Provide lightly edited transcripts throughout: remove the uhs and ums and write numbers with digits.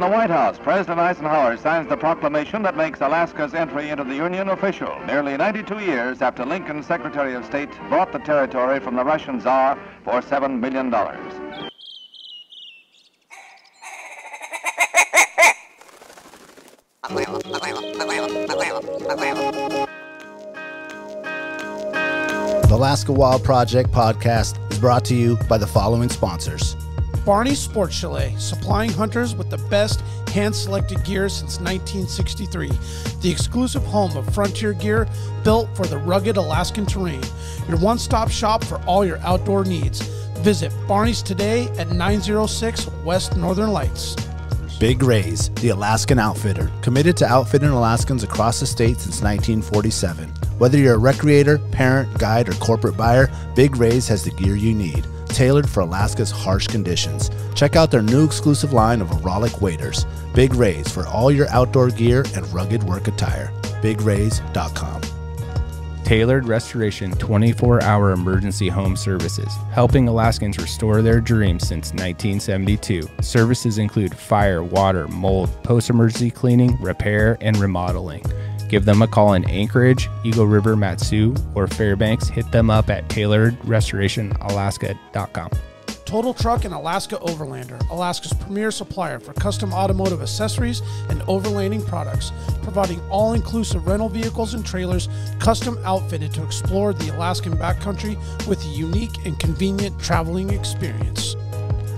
the White House, President Eisenhower signs the proclamation that makes Alaska's entry into the Union official, nearly 92 years after Lincoln's Secretary of State bought the territory from the Russian Tsar for $7 million. The Alaska Wild Project podcast is brought to you by the following sponsors. Barney's Sports Chalet, supplying hunters with the best hand-selected gear since 1963. The exclusive home of frontier gear built for the rugged Alaskan terrain. Your one-stop shop for all your outdoor needs. Visit Barney's today at 906 West Northern Lights. Big Rays, the Alaskan outfitter, committed to outfitting Alaskans across the state since 1947. Whether you're a recreator, parent, guide, or corporate buyer, Big Rays has the gear you need, tailored for Alaska's harsh conditions. Check out their new exclusive line of aerolic waders. Big Rays for all your outdoor gear and rugged work attire. BigRays.com. Tailored Restoration 24-hour emergency home services, helping Alaskans restore their dreams since 1972. Services include fire, water, mold, post-emergency cleaning, repair, and remodeling. Give them a call in Anchorage, Eagle River, Matsu, or Fairbanks. Hit them up at tailoredrestorationalaska.com. Total Truck and Alaska Overlander, Alaska's premier supplier for custom automotive accessories and overlanding products, providing all-inclusive rental vehicles and trailers custom outfitted to explore the Alaskan backcountry with a unique and convenient traveling experience.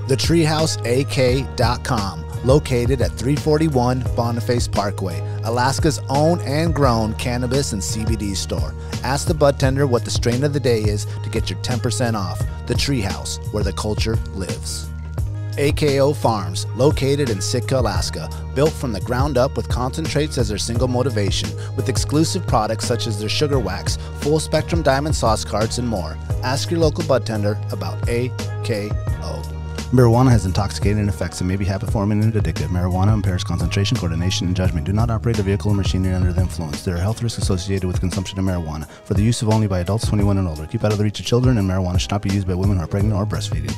TheTreehouseAK.com, located at 341 Boniface Parkway, Alaska's own and grown cannabis and CBD store. Ask the bud tender what the strain of the day is to get your 10% off. The Treehouse, where the culture lives. AKO Farms, located in Sitka, Alaska, built from the ground up with concentrates as their single motivation, with exclusive products such as their sugar wax, full spectrum diamond sauce carts, and more. Ask your local bud tender about AKO. Marijuana has intoxicating effects and may be habit-forming and addictive. Marijuana impairs concentration, coordination, and judgment. Do not operate a vehicle or machinery under the influence. There are health risks associated with consumption of marijuana for the use of only by adults 21 and older. Keep out of the reach of children, and marijuana should not be used by women who are pregnant or breastfeeding.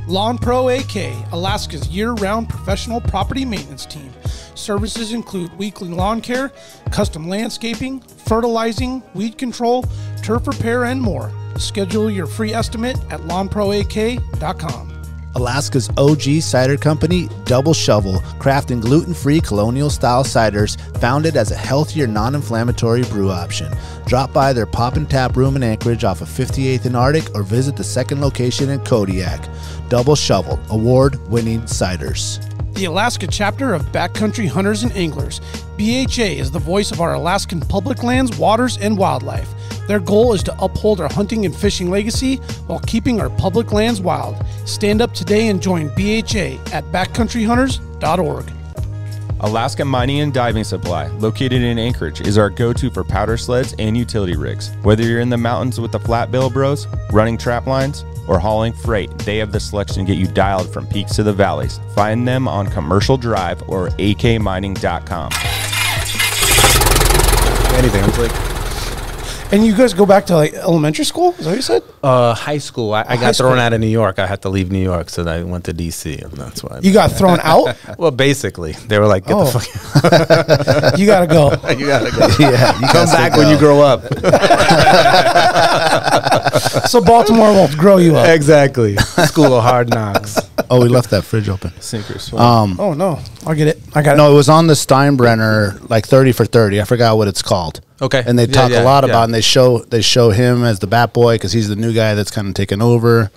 Lawn Pro AK, Alaska's year-round professional property maintenance team. Services include weekly lawn care, custom landscaping, fertilizing, weed control, turf repair, and more. Schedule your free estimate at lawnproak.com. Alaska's OG cider company, Double Shovel, crafting gluten-free colonial-style ciders founded as a healthier, non-inflammatory brew option. Drop by their Pop and Tap room in Anchorage off of 58th and Arctic or visit the second location in Kodiak. Double Shovel, award-winning ciders. The Alaska chapter of Backcountry Hunters and Anglers. BHA is the voice of our Alaskan public lands, waters, and wildlife. Their goal is to uphold our hunting and fishing legacy while keeping our public lands wild. Stand up today and join BHA at backcountryhunters.org. Alaska Mining and Diving Supply, located in Anchorage, is our go-to for powder sleds and utility rigs. Whether you're in the mountains with the flat bill bros, running trap lines, or hauling freight, they have the selection to get you dialed from peaks to the valleys. Find them on Commercial Drive or akmining.com. Anything. I'm like, And you guys go back to like elementary school? Is that what you said? high school. I got thrown out of New York. I had to leave New York, so I went to D.C. and that's why. You got thrown out? Well, basically, they were like, "Get the fuck out." You gotta go. You gotta go. Yeah, you Come back when you grow up. So Baltimore won't grow you up. Exactly. School of Hard Knocks. Oh, we left that fridge open. Sink or swim. Oh no, I'll get it. I got No, it was on the Steinbrenner, like 30 for 30. I forgot what it's called. Okay. And they talk Yeah, a lot yeah. about, and they show him as the bat boy because he's the new guy that's kind of taken over.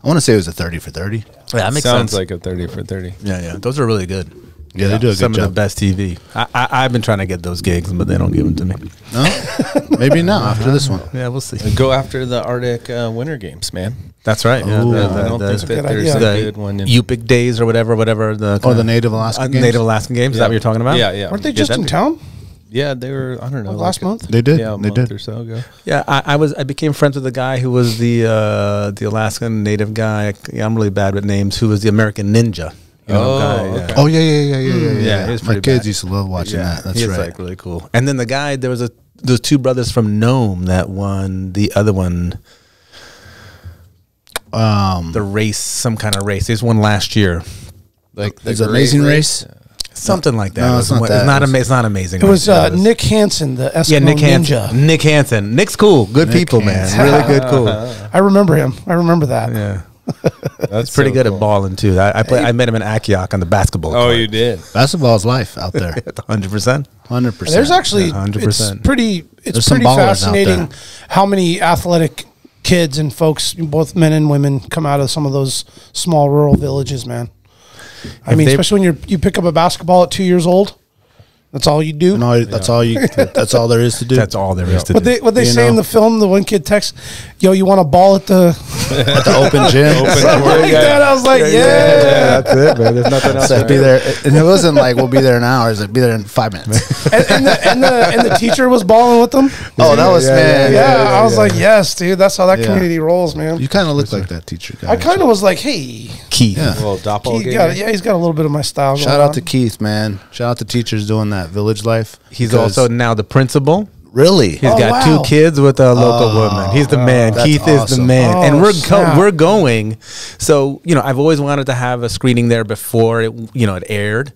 I want to say it was a 30 for 30. Yeah, that makes Sounds sense. like a 30 for 30. Yeah. Those are really good. Yeah, they do a good Some job. of the best TV. I've been trying to get those gigs, but they don't give them to me. No? Maybe now after this one. Yeah, we'll see. Go after the Arctic Winter Games, man. That's right. Yeah, Ooh. I don't think that there's a good one. In Yupik Days or whatever. The Native Alaskan Games? Native Alaskan Games. Is that what you're talking about? Yeah. Aren't they just in town? Yeah, they were. I don't know. Like last month? They did. Yeah, a they month did. or so ago. Yeah, I became friends with the guy who was the Alaskan Native guy. I'm really bad with names. Who was the American Ninja? You know, guy, okay. Oh, yeah. Yeah, he was My pretty kids bad. used to love watching that. That's he's right. like really cool. And then the guy, there was those two brothers from Nome that won the other one. The race, some kind of race. There's one last year. Like Is it Amazing Race? Something like that. No, it's not that. It's not amazing. It was Nick Hansen, the Eskimo Ninja. Nick Hansen. Nick's cool. Good people, man. Really good, cool. I remember him. I remember that. Yeah. That's pretty good at balling too. I met him in Akiak on the basketball court. Oh, you did. Basketball is life out there. 100%. 100%. There's actually 100%. It's pretty some ballers out fascinating there. how many athletic kids and folks, both men and women, come out of some of those small rural villages, man. I mean, especially when you pick up a basketball at 2 years old. That's all you do. No, that's all you. That's all there is to do. That's all there is to do. What they say in the film, the one kid texts, "Yo, you want a ball at the open gym?" Something like that. I was like, yeah. That's it, man. There's nothing else. So be there, and it wasn't like we'll be there in hours. It'd be there in 5 minutes. and the teacher was balling with them. Oh, that was man. Yeah, I was like, yes, dude. That's how that community rolls, man. You kind of look like that teacher guy. I kind of was like, hey, Keith. Yeah. A little doppelganger. he's got a little bit of my style. Shout out to Keith, man. Shout out to teachers doing that village life. He's also now the principal. Really? He's got 2 kids with a local woman. He's the man. Keith is the man. And we're going. So, I've always wanted to have a screening there before it aired,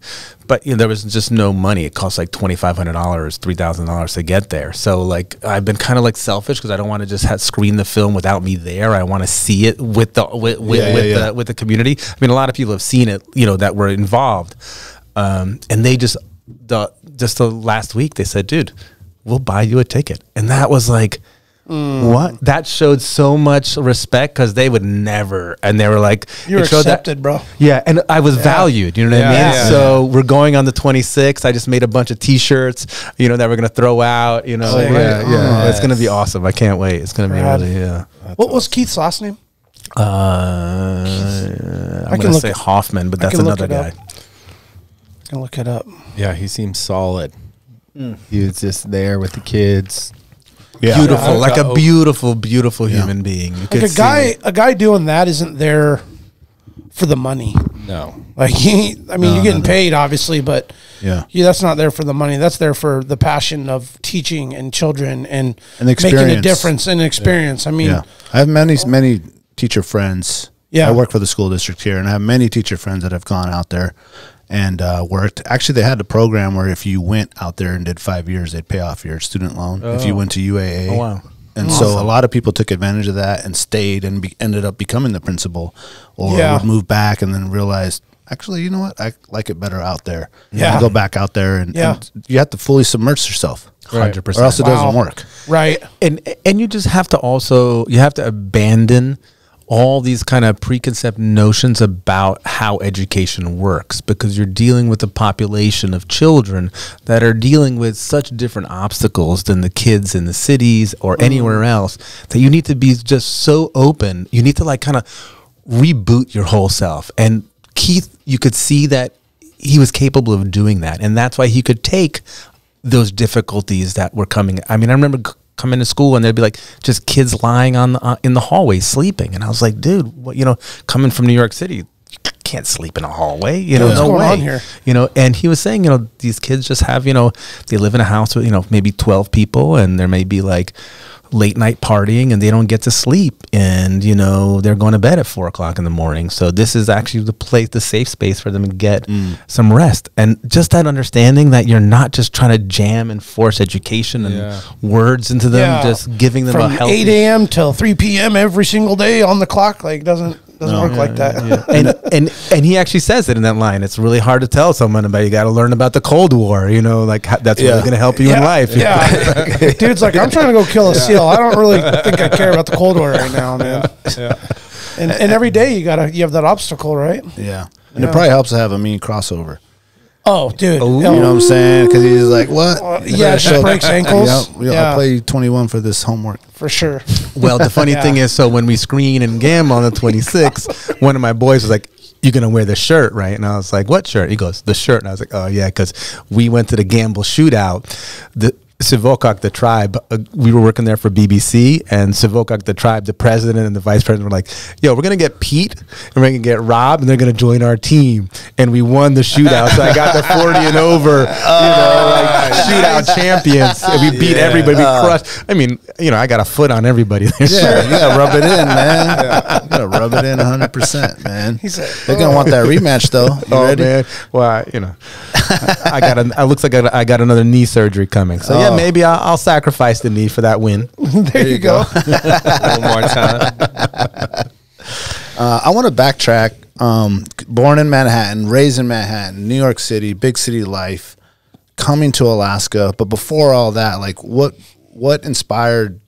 but there was just no money. It cost like $2,500, $3,000 to get there. So like I've been kind of like selfish because I don't want to just screen the film without me there. I want to see it with the with the community. I mean, a lot of people have seen it, that were involved, and they just the last week they said, dude, we'll buy you a ticket. And that was like, what? That showed so much respect because they would never. And they were like, you're accepted, bro. Yeah. And I was valued. You know what I mean? Yeah, so we're going on the 26th. I just made a bunch of T-shirts, that we're going to throw out, It's going to be awesome. I can't wait. It's going to be really, What was Keith's last name? I'm going to say Hoffman, but that's another guy. I can look it up. Yeah, he seems solid. He was just there with the kids. Yeah. Beautiful, like a beautiful, beautiful human being. You could a guy doing that isn't there for the money. No. Like you're getting paid obviously, but that's not there for the money. That's there for the passion of teaching and children and making a difference and experience. I mean, I have many teacher friends. Yeah. I work for the school district here, and I have many teacher friends that have gone out there and worked. Actually, they had a program where if you went out there and did 5 years, they'd pay off your student loan if you went to UAA. Oh, wow. And so a lot of people took advantage of that and stayed and ended up becoming the principal or would move back and then realized, actually, you know what? I like it better out there. Yeah. And go back out there and you have to fully submerge yourself. 100%. Or else it doesn't work. right. And you just have to abandon all these kind of preconceived notions about how education works because you're dealing with a population of children that are dealing with such different obstacles than the kids in the cities or anywhere else that you need to be just so open. You need to like kind of reboot your whole self. And Keith, you could see that he was capable of doing that. And that's why he could take those difficulties that were coming. I mean, I remember come into school and there'd be like just kids lying on in the hallway sleeping, and I was like, dude, what, coming from New York City, you can't sleep in a hallway, what's no going way on here? And he was saying, these kids just have, they live in a house with, maybe 12 people, and there may be like late night partying and they don't get to sleep, and they're going to bed at 4 o'clock in the morning. So this is actually the safe space for them to get some rest. And just that understanding that you're not just trying to jam and force education and words into them, just giving them from a healthy 8 a.m. till 3 p.m. every single day on the clock, like doesn't work like that. and he actually says it in that line. It's really hard to tell someone about. You got to learn about the Cold War. Like that's really going to help you in life. Yeah, dude's like, I'm trying to go kill a seal. I don't really think I care about the Cold War right now, man. And every day you have that obstacle, right? Yeah, and it probably helps to have a mean crossover. Oh, dude, you know what I'm saying? Because he's like, what? It just breaks ankles. I'll play 21 for this homework. For sure. Well, the funny thing is, so when we screen and gamble on the 26th, one of my boys was like, you're going to wear the shirt, right? And I was like, what shirt? He goes, the shirt. And I was like, oh, yeah, because we went to the Gambell Shootout. Sivokak, the tribe, we were working there for BBC, and Sivokak, the tribe, the president and the vice president were like, yo, we're going to get Pete, and we're going to get Rob, and they're going to join our team. And we won the shootout. So I got the 40 and over, shootout champions. And we beat everybody. We crushed. I mean, I got a foot on everybody there. Yeah, you got to rub it in, man. You got to rub it in 100%, man. They're going to want that rematch, though. You ready? Man. Well, it looks like I got another knee surgery coming. So, yeah, maybe I'll sacrifice the knee for that win. There you go. One more time. I want to backtrack. Born in Manhattan, raised in Manhattan, New York City, big city life, coming to Alaska. But before all that, like what inspired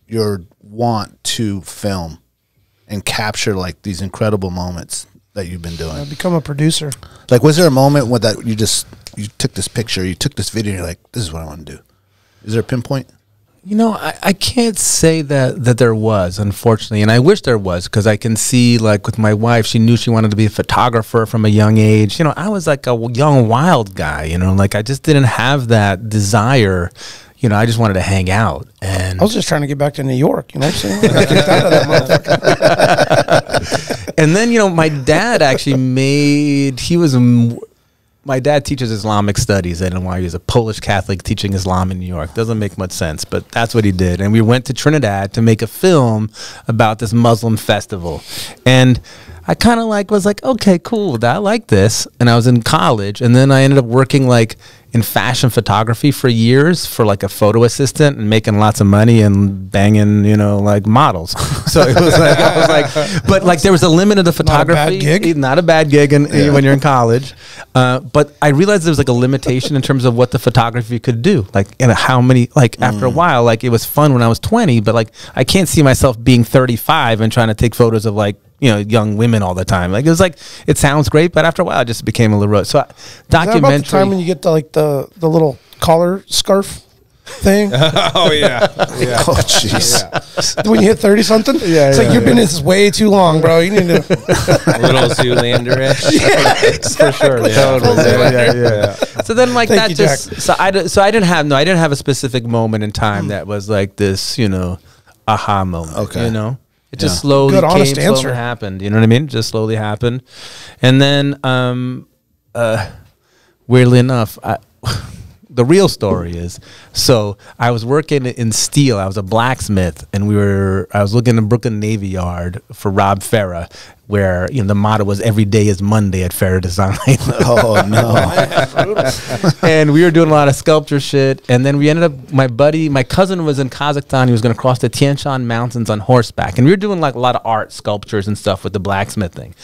your want to film and capture like these incredible moments that you've been doing? Become a producer. Like, was there a moment where that you took this picture, you took this video, and you're like, this is what I want to do? Is there a pinpoint? I can't say that there was, unfortunately, and I wish there was, because I can see, like, with my wife, she knew she wanted to be a photographer from a young age. I was like a young wild guy, like I just didn't have that desire. I just wanted to hang out. And I was just trying to get back to New York, you know what I'm saying? I kicked out of that motherfucker. And then, my dad actually my dad teaches Islamic studies at NYU. He's a Polish Catholic teaching Islam in New York. Doesn't make much sense, but that's what he did. And we went to Trinidad to make a film about this Muslim festival. And I kind of was like, okay, cool. I like this. And I was in college. And then I ended up working in fashion photography for years for a photo assistant and making lots of money and banging, models. So it was I was but there was a limit of the photography. Not a bad gig when you're in college. But I realized there was a limitation in terms of what the photography could do. And how many, after a while, it was fun when I was 20, but I can't see myself being 35 and trying to take photos of young women all the time. It was it sounds great, but after a while it just became a little rote. So documentary. Is that about the time when you get to the little collar scarf thing? Oh yeah. Oh jeez. When you hit 30 something? It's you've been in this way too long, bro. You need to little Zoolander-ish. For sure. Yeah. So then Thank you, just I didn't have a specific moment in time that was this, aha moment. Okay. It just slowly Good, honest answer. happened. You know what I mean? Just slowly happened. And then, weirdly enough, the real story is, so I was working in steel. I was a blacksmith, and I was looking in Brooklyn Navy Yard for Rob Farah, where the motto was "Every day is Monday" at Farah Design. Oh no! And we were doing a lot of sculpture shit, and then we ended up. My cousin was in Kazakhstan. He was going to cross the Tian Shan Mountains on horseback, and we were doing a lot of art sculptures and stuff with the blacksmithing,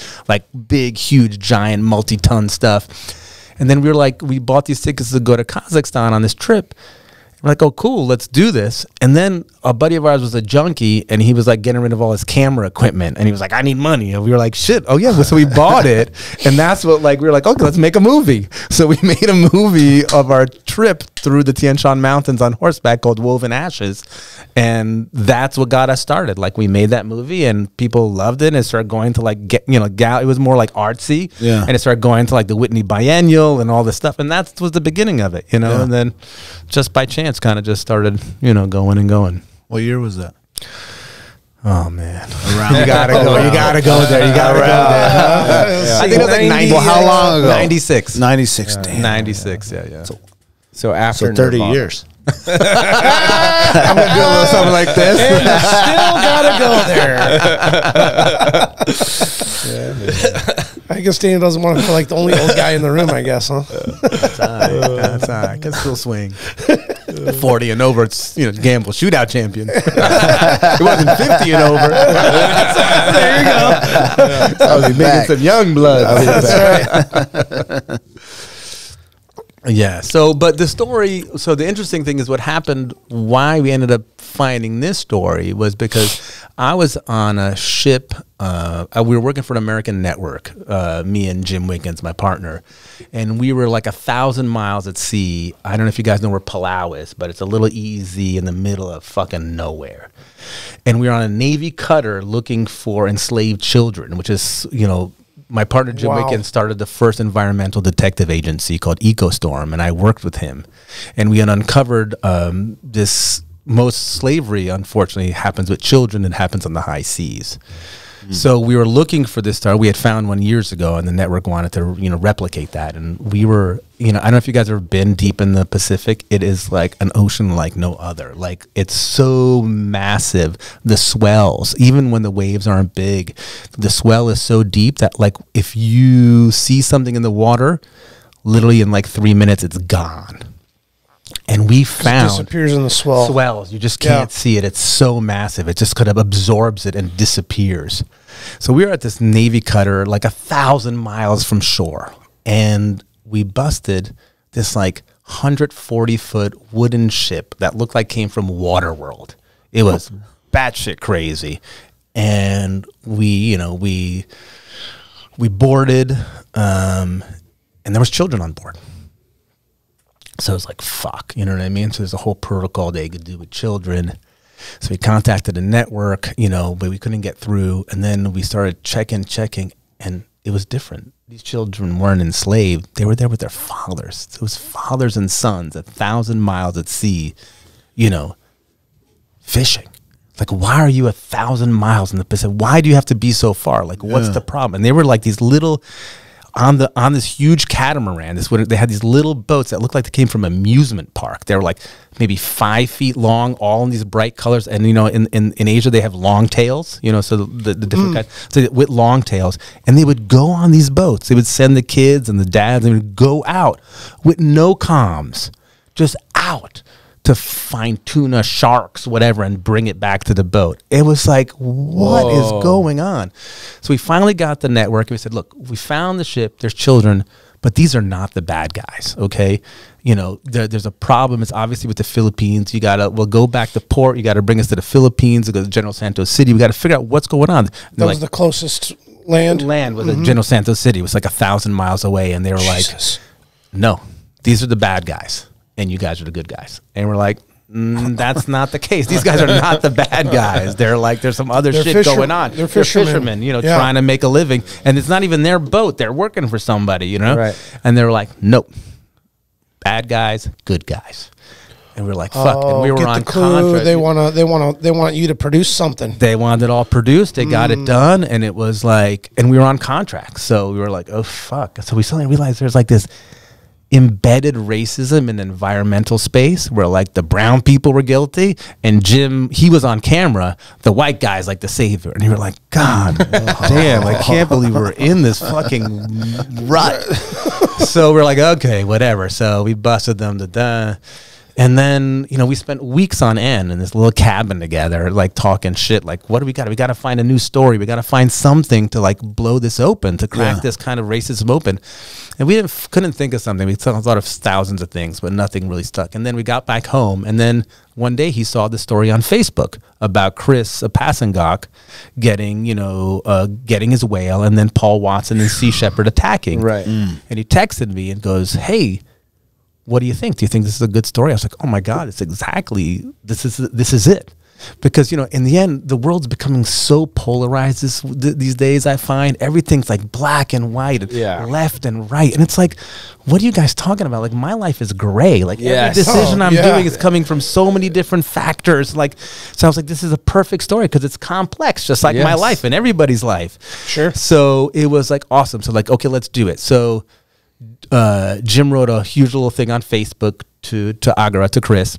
big, huge, giant, multi-ton stuff. And then we bought these tickets to go to Kazakhstan on this trip. We're like, oh, cool, let's do this. And then a buddy of ours was a junkie, and he was getting rid of all his camera equipment. And he was like, I need money. And we were like, shit, oh yeah. So we bought it. And that's what we were like, okay, let's make a movie. So we made a movie of our trip through the Tian Shan Mountains on horseback called Woven Ashes. And that's what got us started. We made that movie, and people loved it. And it started going to it was more artsy. Yeah. And it started going to the Whitney Biennial and all this stuff. And that was the beginning of it, Yeah. And then just by chance kind of just started, going and going. What year was that? Oh man, You gotta go. You gotta go there. You gotta go there. I think it was 90. Well, how long ago? 96. 96. Damn. 96. Yeah. So after 30 Nirvana. years. I'm gonna do a little something like this. and you still gotta go there. I guess Danny doesn't want to feel like the only old guy in the room, I guess, huh? That's all right. I can still swing. 40 and over, it's Gambell Shootout champion. It wasn't 50 and over. There you go. I was making some young blood. That's right. Yeah. But the interesting thing is what happened, why we ended up finding this story was because I was on a ship. We were working for an American network, me and Jim Wickens, my partner. And we were 1,000 miles at sea. I don't know if you guys know where Palau is, but it's a little EZ in the middle of fucking nowhere. And we were on a Navy cutter looking for enslaved children, which is, my partner Jim Wicken started the first environmental detective agency called Ecostorm, and I worked with him, and we had uncovered this. Most slavery, unfortunately, happens with children and happens on the high seas. So we were looking for this star. We had found one years ago, and the network wanted to, replicate that. And we were, I don't know if you guys have ever been deep in the Pacific. It is like an ocean like no other. Like, it's so massive. The swells, even when the waves aren't big, the swell is so deep that, like, if you see something in the water, literally in like 3 minutes, it's gone. And we found it disappears in the swells. You just can't see it. It's so massive. It just kind of absorbs it and disappears. So we were at this Navy cutter like 1,000 miles from shore, and we busted this like 140-foot wooden ship that looked like came from Waterworld. It was batshit crazy, and we boarded, and there was children on board. So it was like, fuck, you know what I mean? So there's a whole protocol they could do with children. So we contacted the network, but we couldn't get through. And then we started checking, and it was different. These children weren't enslaved. They were there with their fathers. So it was fathers and sons 1,000 miles at sea, fishing. Like, why are you 1,000 miles in the Pacific? Why do you have to be so far? Like, what's the problem? And they were like these little... On this huge catamaran, they had these little boats that looked like they came from an amusement park. They were like maybe 5 feet long, all in these bright colors. And in Asia they have long tails. So the different kinds, so with long tails, and they would go on these boats. They would send the kids and the dads. They would go out with no comms, just out to find tuna, sharks, whatever, and bring it back to the boat. It was like, what is going on? So we finally got the network, and we said, look, we found the ship, there's children, but these are not the bad guys, okay? There's a problem. It's obviously with the Philippines. We'll go back to port. You got to bring us to the Philippines, to go to General Santos City. We got to figure out what's going on. That was the closest land? Land was General Santos City. It was like 1,000 miles away, and they were like, no, these are the bad guys, and you guys are the good guys. And we're like, that's not the case. These guys are not the bad guys. They're like, there's some other shit going on. They're fishermen, trying to make a living. And it's not even their boat. They're working for somebody, Right. And they were like, nope. Bad guys, good guys. And we were like, fuck. And we were on contract. They want you to produce something. They wanted it all produced. They got it done. And it was like, and we were on contract. So we were like, oh, fuck. So we suddenly realized there's like this embedded racism in environmental space where like the brown people were guilty, and Jim, he was on camera, the white guy's like the savior, and you were like, God damn, I can't believe we're in this fucking rut. So we're like, okay, whatever. So we busted them to death. And then, we spent weeks on end in this little cabin together, like talking shit. Like, what do we got? We got to find a new story. We got to find something to like blow this open, to crack this kind of racism open. And we couldn't think of something. We thought of thousands of things, but nothing really stuck. And then we got back home. And then one day he saw the story on Facebook about Chris, a Passangok, getting his whale, and then Paul Watson and Sea Shepherd attacking. Right. And he texted me and goes, hey, what do you think? Do you think this is a good story? I was like, oh my God, this is it. Because, in the end, the world's becoming so polarized these days, I find. Everything's like black and white, and left and right. And it's like, what are you guys talking about? Like, my life is gray. Like, every decision I'm doing is coming from so many different factors. Like, so I was like, this is a perfect story because it's complex, just like my life and everybody's life. Sure. So it was like awesome. So like, okay, let's do it. So Jim wrote a huge little thing on Facebook to Agara, to Chris.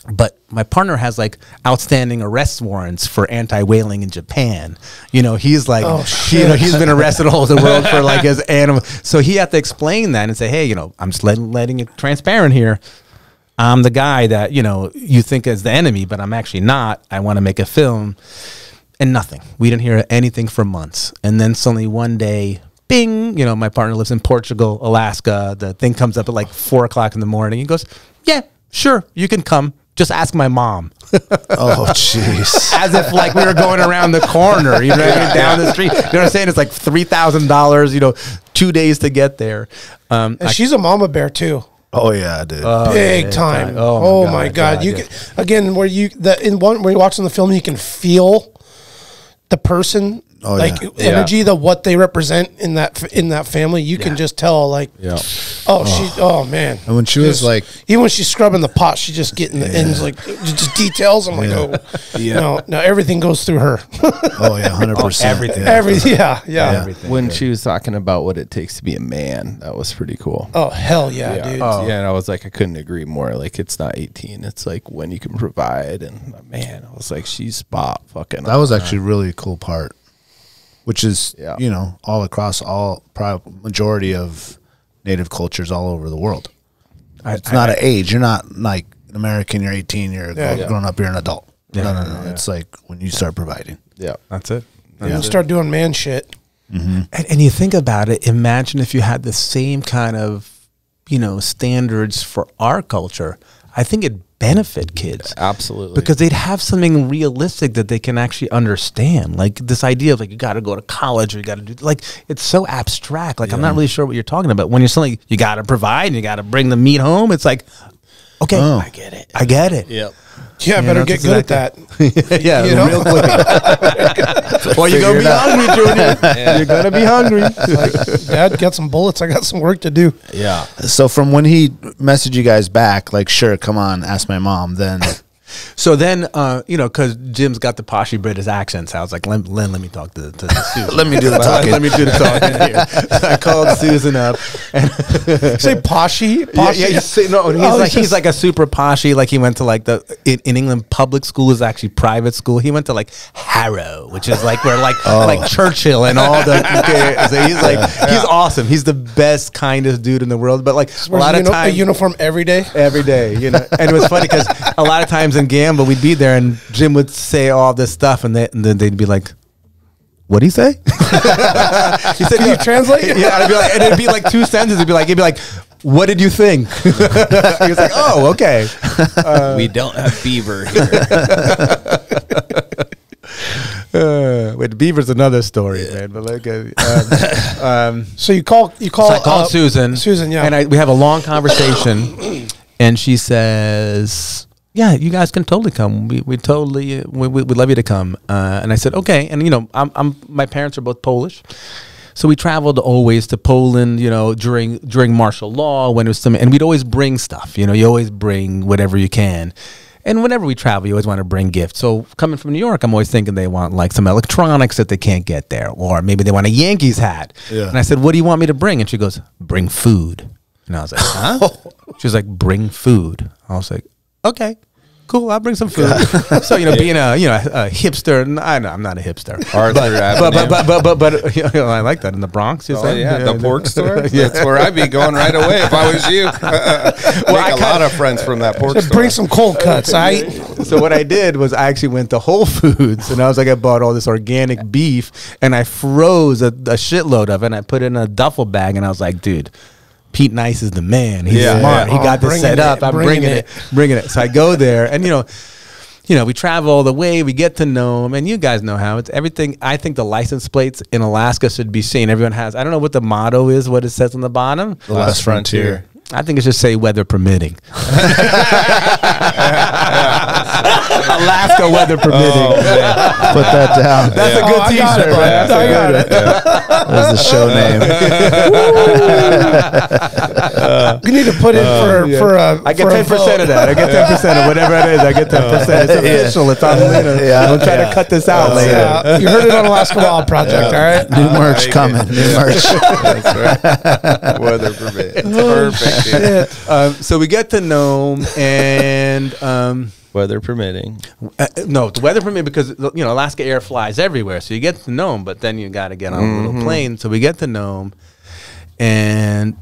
But my partner has like outstanding arrest warrants for anti-whaling in Japan. He's like, he's been arrested all over the world for like his animal. So he had to explain that and say, hey, I'm just letting it transparent here. I'm the guy that, you think is the enemy, but I'm actually not. I want to make a film. And nothing. We didn't hear anything for months. And then suddenly one day, bing, my partner lives in Portugal, Alaska. The thing comes up at like 4 o'clock in the morning. He goes, yeah, sure, you can come. Just ask my mom. Oh, jeez. As if like we were going around the corner, down the street. You know what I'm saying? It's like $3,000, 2 days to get there. And she's a mama bear too. Oh yeah, dude. Big time. Oh my God. You can, again, where you're watching the film, you can feel the person Oh, like yeah. energy, what they represent in that family, you can just tell. Like, oh man. And when she was like, even when she's scrubbing the pot, she's just getting the ends, like just details. I'm like, no, everything goes through her. oh yeah, 100%. Everything. Everything. When she was talking about what it takes to be a man, that was pretty cool. Oh hell yeah, dude. Yeah, and I was like, I couldn't agree more. Like, it's not 18. It's like when you can provide. And man, I was like, she's spot fucking. That was actually really a cool part. Which is, you know, all across probably majority of native cultures all over the world. It's not an age. You're not like an American. You're 18. You're grown up. You're an adult. No. It's like when you start providing. Yeah, that's it. You start doing man shit. And you think about it. Imagine if you had the same kind of, you know, standards for our culture. I think it'd benefit kids. Absolutely. Because they'd have something realistic that they can actually understand. Like this idea of like, you got to go to college or you got to do, like, it's so abstract. Like, I'm not really sure what you're talking about. When you're saying you got to provide and you got to bring the meat home, it's like, okay, I get it. I get it. Yep. Yeah, I better get good at that. Yeah, you know? Real quick. Well, you're going to be hungry, Junior. You're going to be hungry. Like, Dad, got some bullets. I got some work to do. Yeah. So from when he messaged you guys back, like, sure, come on, ask my mom, then... So then, you know, because Jim's got the poshy British accent, so I was like, let me talk to Susan. Let me do the talking. Let me do the talking here. So I called Susan up. And say poshy? Yeah, he's like a super poshy. Like he went to like in England, public school is actually private school. He went to like Harrow, which is like where like Churchill and all the. So he's like he's awesome. He's the best, kindest dude in the world. But like a lot of times, a uniform every day, you know. And it was funny because a lot of times in Gambell, we'd be there and Jim would say all this stuff, and then they'd be like, "What'd he say?" He said, "Can you translate?" Yeah, I'd be like, and it'd be like 2 sentences. He'd be like, "What did you think?" He was like, "Oh, okay." We don't have beaver here. Wait, beaver's another story, man. But like, so you call. So I called Susan. Susan, yeah, and we have a long conversation, and she says, "Yeah, you guys can totally come. We totally we'd love you to come." And I said, "Okay." And you know, my parents are both Polish, so we traveled always to Poland. You know, during martial law when it was and we'd always bring stuff. You know, you always bring whatever you can. And whenever we travel, you always want to bring gifts. So coming from New York, I'm always thinking they want like some electronics that they can't get there, or maybe they want a Yankees hat. Yeah. And I said, "What do you want me to bring?" And she goes, "Bring food." And I was like, "Huh?" She was like, "Bring food." I was like, "Okay. Cool, I'll bring some food." So you know, being a hipster, I'm not a hipster, but you know, I like that in the Bronx. You say, the pork store. That's where I'd be going right away if I was you. Well, I got a lot of friends from that pork store. Bring some cold cuts, right? So what I did was I actually went to Whole Foods, and I was like, I bought all this organic beef, and I froze a shitload of it, and I put it in a duffel bag, and I was like, dude, Pete Nice is the man. He's smart. He got this set up. I'm bringing it. So I go there, and you know, we travel all the way. We get to Nome, and you guys know how it's everything. I think the license plates in Alaska should be seen. Everyone has. I don't know what the motto is. What it says on the bottom. The last frontier. I think it should say weather permitting. Alaska weather permitting. Oh, put that down. That's a good T-shirt, right? I got it. That's the show name. You need to put in for I get 10% of that. I get 10% of whatever it is. I get 10%. It's official. It's on later. Don't try to cut this out later. You heard it on Alaska Wild Project, all right? New merch coming. New merch. That's right. Weather permitting. Perfect. So we get to Nome, and weather permitting. No, it's weather permitting because you know Alaska air flies everywhere. So you get to Nome, but then you got to get on a little plane. So we get to Nome, and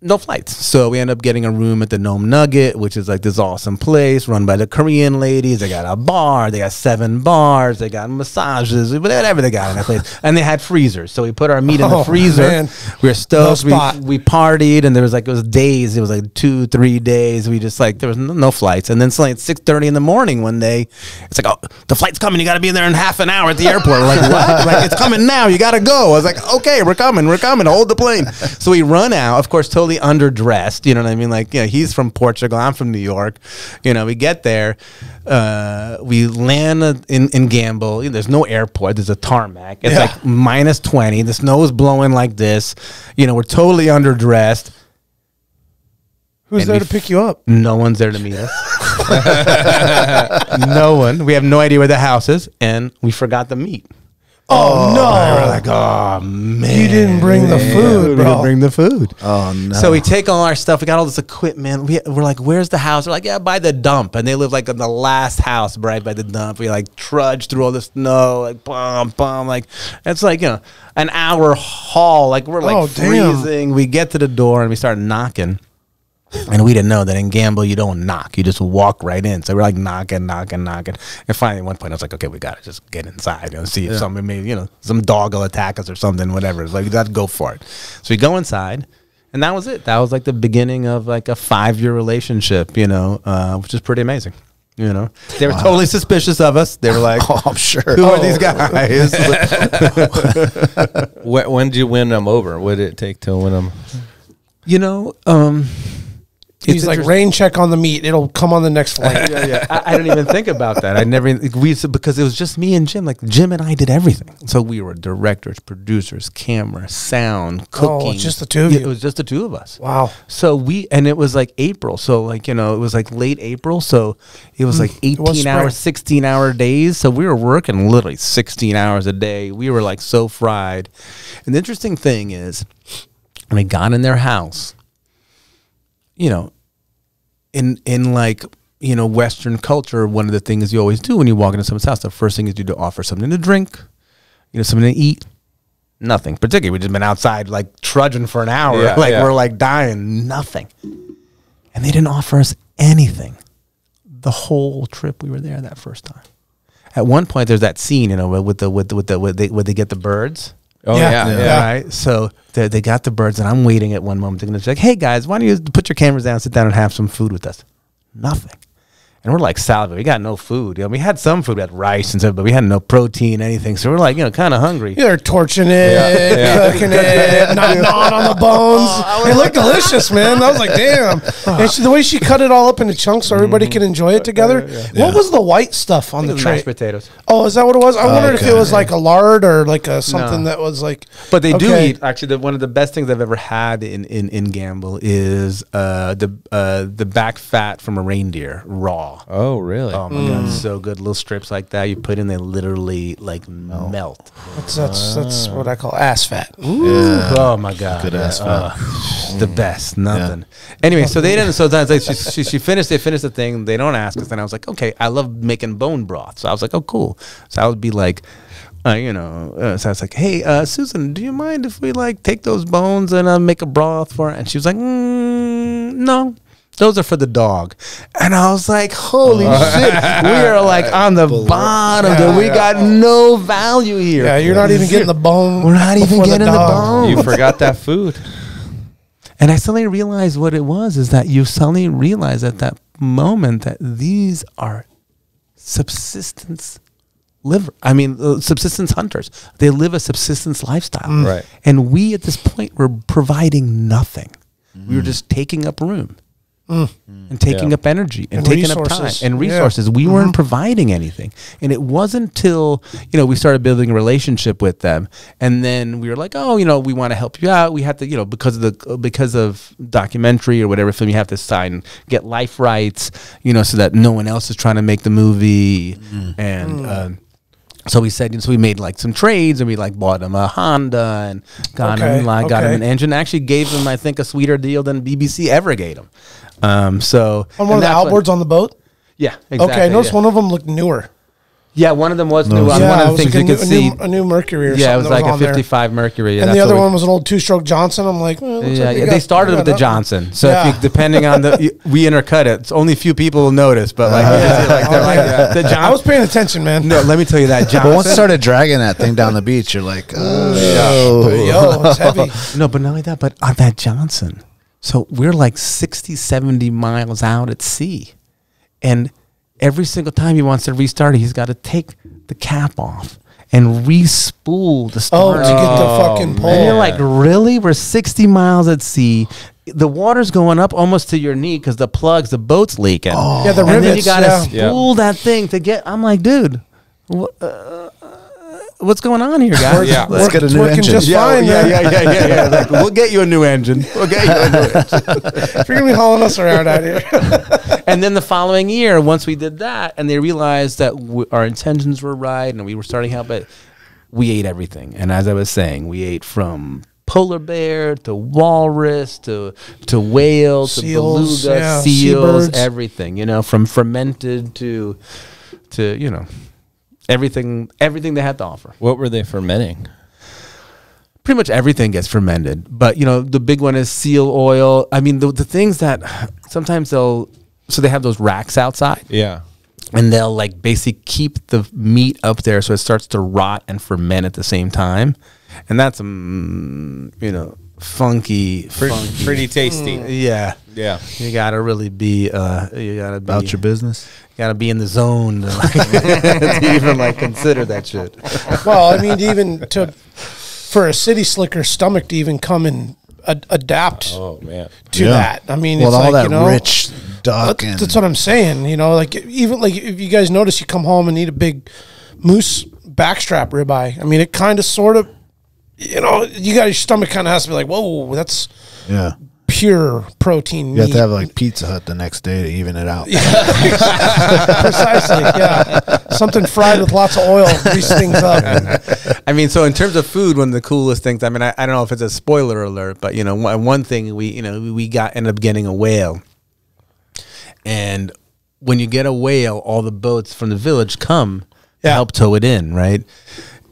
no flights. So we end up getting a room at the Golden Nugget, which is like this awesome place run by the Korean ladies. They got a bar. They got 7 bars. They got massages, whatever they got in that place. And they had freezers. So we put our meat in the freezer. Man. We were stoked. We partied, and there was like, it was days. It was like 2-3 days. We just like, there was no flights. And then suddenly at 6:30 in the morning one day, it's like, oh, the flight's coming. You got to be there in half an hour at the airport. We're like, what? Like, it's coming now. You got to go. I was like, okay, we're coming. Hold the plane. So we run out, of course, totally totally underdressed. You know what I mean? Like, he's from Portugal. I'm from New York. We get there. We land in Gambell. There's no airport. There's a tarmac. It's like minus 20. The snow is blowing like this. We're totally underdressed. Who's there to pick you up? No one's there to meet us. No one. We have no idea where the house is, and we forgot the meat. Oh, no. We were like, oh, man. You didn't bring the food, bro. We didn't bring the food. Oh, no. So we take all our stuff. We got all this equipment. We're like, where's the house? We're like, yeah, by the dump. And they live like in the last house right by the dump. We like trudge through all the snow, like, bum. Like, it's like, an hour haul. Like, we're like freezing. We get to the door and we start knocking. And we didn't know that in Gambell you don't knock, you just walk right in. So we're like knocking. And finally at one point I was like, okay, we gotta just get inside, see if somebody maybe, some dog will attack us or something, whatever. It's like, we gotta go for it. So we go inside, and that was it. That was like the beginning of like a 5-year relationship, which is pretty amazing. They were totally suspicious of us. They were like, oh, I'm sure. Who are these guys? When did you win them over? What did it take to win them? He's like, rain check on the meat. It'll come on the next flight. I didn't even think about that. Because it was just me and Jim. Like, Jim and I did everything. So we were directors, producers, camera, sound, cooking. Oh, it's just the two of you. It was just the two of us. Wow. So and it was like April. So like, it was like late April. So it was like 18-hour, 16-hour days. So we were working literally 16 hours a day. We were like so fried. And the interesting thing is, when we got in their house, in like, Western culture, one of the things you always do when you walk into someone's house, the first thing is you do to offer something to drink, something to eat. Nothing. Particularly, we've just been outside like trudging for an hour. We're like dying. Nothing. And they didn't offer us anything the whole trip we were there that first time. At one point, there's that scene, where they get the birds. Oh, yeah. Right. So they got the birds, and I'm waiting at one moment. They're going to say, hey, guys, why don't you put your cameras down, sit down, and have some food with us? Nothing. And we're like salivating. We got no food. We had some food. We had rice and stuff, but we had no protein, anything. So we're like, kind of hungry. They're torching it, cooking it, gnawing on the bones. It looked delicious, man. I was like, damn. And the way she cut it all up into chunks so everybody can enjoy it together. What was the white stuff on the tray? Mashed potatoes. Oh, is that what it was? I wondered if it was like a lard or like something that was like. But they do eat. Actually, one of the best things I've ever had in Gambell is the back fat from a reindeer raw. Oh, really? Oh my God, so good. Little strips like that you put in, they literally like melt. That's what I call ass fat. Yeah. Oh my God, good ass fat. The best. Nothing. Anyway, so they didn't. So she finished. They finished the thing. They don't ask us, and I was like, okay, I love making bone broth. So I was like, oh, cool. So I would be like, so I was like, hey, Susan, do you mind if we like take those bones and make a broth for it? And she was like, no. Those are for the dog. And I was like, holy shit. We are like on the bottom. We got no value here. Yeah, you're not even getting the bone. We're not even getting the bone. You forgot that food. And I suddenly realized what it was, is that you suddenly realize at that moment that these are subsistence subsistence hunters. They live a subsistence lifestyle. Right. And we at this point were providing nothing. We were just taking up room. And taking up energy and taking resources. Up time and resources. Yeah. We weren't providing anything. And it wasn't until, we started building a relationship with them. And then we were like, oh, we want to help you out. We had to, because of documentary or whatever film, you have to get life rights, so that no one else is trying to make the movie. And, so we said, so we made like some trades, and we like bought him a Honda and got him an engine. Actually gave him, I think, a sweeter deal than BBC ever gave him. So on one of the outboards on the boat. Yeah, exactly. Okay, I noticed one of them looked newer. Yeah, one of them was new. One of the things you could see, a new Mercury or something. Yeah, it was like a 55 Mercury. And the other one was an old 2-stroke Johnson. I'm like, they started with the Johnson. So if you, depending on we intercut it. It's only a few people will notice, but the Johnson. I was paying attention, man. No, let me tell you that Johnson. But once you started dragging that thing down the beach, you're like, yo, it's heavy. No, but not only that, but on that Johnson. So we're like 60, 70 miles out at sea. And every single time he wants to restart it, he's got to take the cap off and re-spool the starter. To get the fucking pole. And you're like, really? We're 60 miles at sea. the water's going up almost to your knee because the boat's leaking. Yeah, the and then you rivets, gotta yeah. spool that thing to get. I'm like, dude, what's going on here, guys? Yeah. Let's get a new working engine. just fine, Yeah. Like, we'll get you a new engine. You're gonna be hauling us around out here. And then the following year, once we did that, and they realized that our intentions were right, and we were starting out, but we ate everything. And as I was saying, we ate from polar bear to walrus to whale to Seals, beluga, yeah, seals, seabirds. everything. You know, from fermented to you know, everything they had to offer. What were they fermenting? Pretty much everything gets fermented, but you know, the big one is seal oil. I mean, the things that sometimes they have those racks outside. Yeah. And they'll like basically keep the meat up there so it starts to rot and ferment at the same time. And that's, you know, funky. Pretty tasty. Yeah. Yeah. You got to really be, you got to be. About your business. You got to be in the zone to even like consider that shit. Well, I mean, even for a city slicker stomach to even come and adapt Oh man. to that. I mean, Well, it's all like, that you know, rich duck and that's what I'm saying. You know, like even like if you guys notice, you come home and eat a big moose backstrap ribeye. I mean, it kind of sort of, you know, you got your stomach kind of has to be like, whoa, that's yeah. pure protein. You have meat. to have like Pizza Hut the next day to even it out. Precisely, yeah. Something fried with lots of oil, grease things up. I mean, so in terms of food, one of the coolest things, I mean, I don't know if it's a spoiler alert, but you know, one thing we ended up getting a whale. And when you get a whale, all the boats from the village come to help tow it in, right?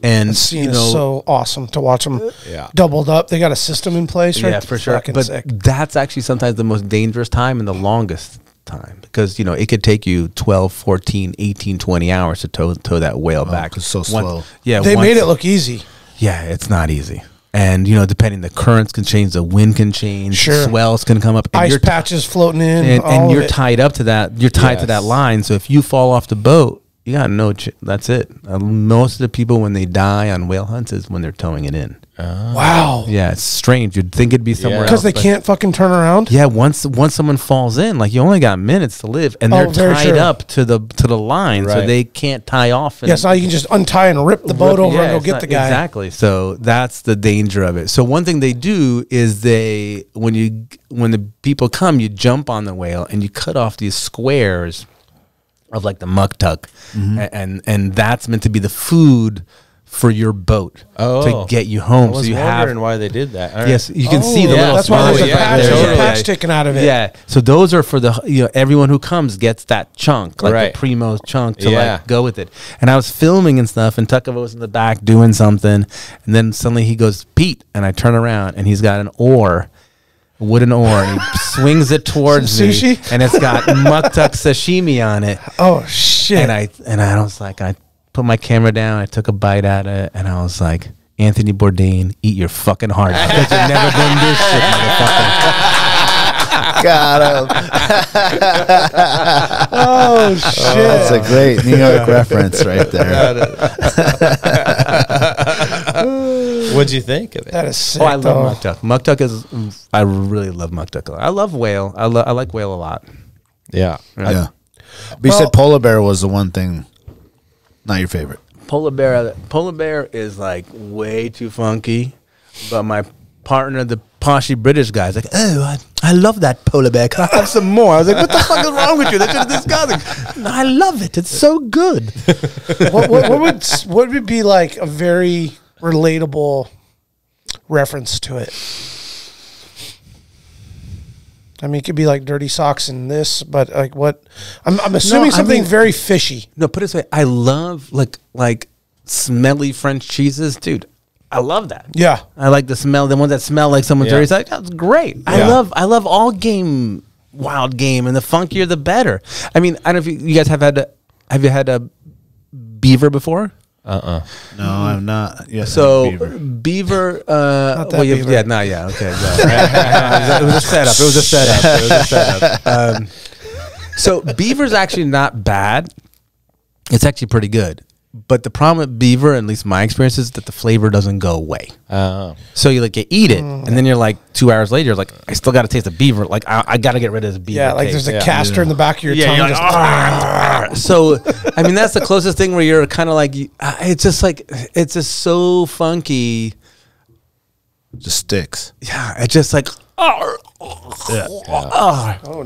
And Scene you know, is so awesome to watch them Yeah. doubled up. They got a system in place, right? yeah, for sure. Fucking But sick. that's actually sometimes the most dangerous time and the longest time because, you know, it could take you 12, 14, 18, 20 hours to tow that whale back. It's so slow. Yeah. They made it look easy. Yeah, it's not easy. And, you know, depending, the currents can change, the wind can change, Sure. swells can come up. And Ice you're patches floating in. and all you're of it. tied up to that. You're tied to that Yes. line. So if you fall off the boat, you got no. That's it. Most of the people when they die on whale hunts is when they're towing it in. Wow. Yeah, it's strange. You'd think it'd be somewhere else Because they but- can't fucking turn around. Yeah, once someone falls in, like you only got minutes to live, and Oh, they're very tied sure. up to the line, so Right. they can't tie off. And Yes, now you can just untie and rip the boat over and go it's get not- the guy. Exactly. So that's the danger of it. So one thing they do is when the people come, you jump on the whale and you cut off these squares of like the muktuk, and that's meant to be the food for your boat to get you home. I was so you wondering have. why they did that. All right. Yes, you can see the yeah, little. that's why there's a small- patch, there's a yeah, patch yeah. sticking out of it. Yeah, so those are for the everyone who comes gets that chunk, like Right. the primo chunk to Yeah. like go with it. And I was filming and stuff, and Tuckawa was in the back doing something, and then suddenly he goes, "Pete," and I turn around and he's got an oar, a wooden oar, and he swings it towards Some me, sushi? and it's got muktuk sashimi on it. Oh shit! And I was like, I put my camera down, I took a bite at it, and I was like, Anthony Bourdain, eat your fucking heart out, because you've never done this shit, motherfucker. Got him. oh shit! That's a great New York reference right there. What'd you think of it? That is sick. Oh, I love though. muktuk. Muktuk is, I really love muktuk. I love whale. I like whale a lot. Yeah. Yeah. But you said polar bear was the one thing, not your favorite. Polar bear is like way too funky, but my partner, the poshy British guy, is like, oh, I love that polar bear. Can I have some more? I was like, what the fuck is wrong with you? That's just disgusting. No, I love it. It's so good. what would be like a very relatable reference to it? I mean, it could be like dirty socks and this, but like what? I'm assuming something very fishy. No, put it this way. I love like smelly French cheeses, dude. I love that. Yeah. I like the ones that smell like someone's dirty sock. That's great. Yeah. I love all wild game, and the funkier the better. I mean, I don't know if you guys have you had a beaver before? No, I'm not. Yes. So beaver, Not that beaver. yeah, no, yeah, okay, yeah. It was a setup. So beaver's actually not bad. It's actually pretty good. But the problem with beaver, at least my experience, is that the flavor doesn't go away. Oh. So you eat it, and then you're like 2 hours later, you're like, I still got to taste the beaver. Like I got to get rid of this beaver. Yeah, like taste. there's a caster in the back of your tongue. You're like, so I mean, that's the closest thing where you're kind of like, it's just so funky. Just sticks. Yeah, it's just like, Oh,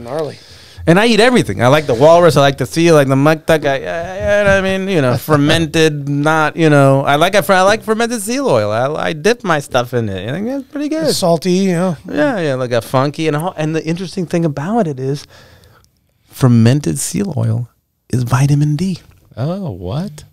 gnarly. And I eat everything. I like the walrus. I like the seal. I like the muktak. I mean, fermented. Not, I like fermented seal oil. I dip my stuff in it. I think that's pretty good. It's salty, Yeah, like a funky and the interesting thing about it is, fermented seal oil is vitamin D. Oh, what?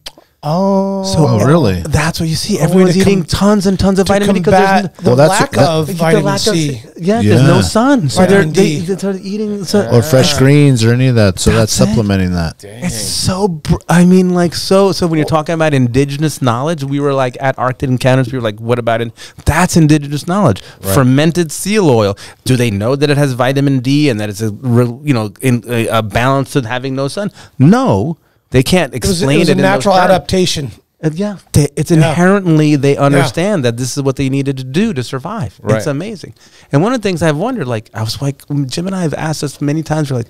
Oh, So really? That's what you see. Everyone's eating tons and tons of vitamin D because there's the lack of vitamin C. Yeah, there's no sun. So Vitamin they D. start eating Or fresh greens or any of that. So that's supplementing that. Dang. It's so, I mean, like, so when you're talking about indigenous knowledge, we were like at Arctic Encounters, we were like, what about it? That's indigenous knowledge. Right. Fermented seal oil. Do they know that it has vitamin D and that it's a balance to having no sun? No. They can't explain it. It was a natural adaptation. It's inherently, they understand that this is what they needed to do to survive. Right. It's amazing. And one of the things I've wondered, I was like, Jim and I have asked us many times, we're like,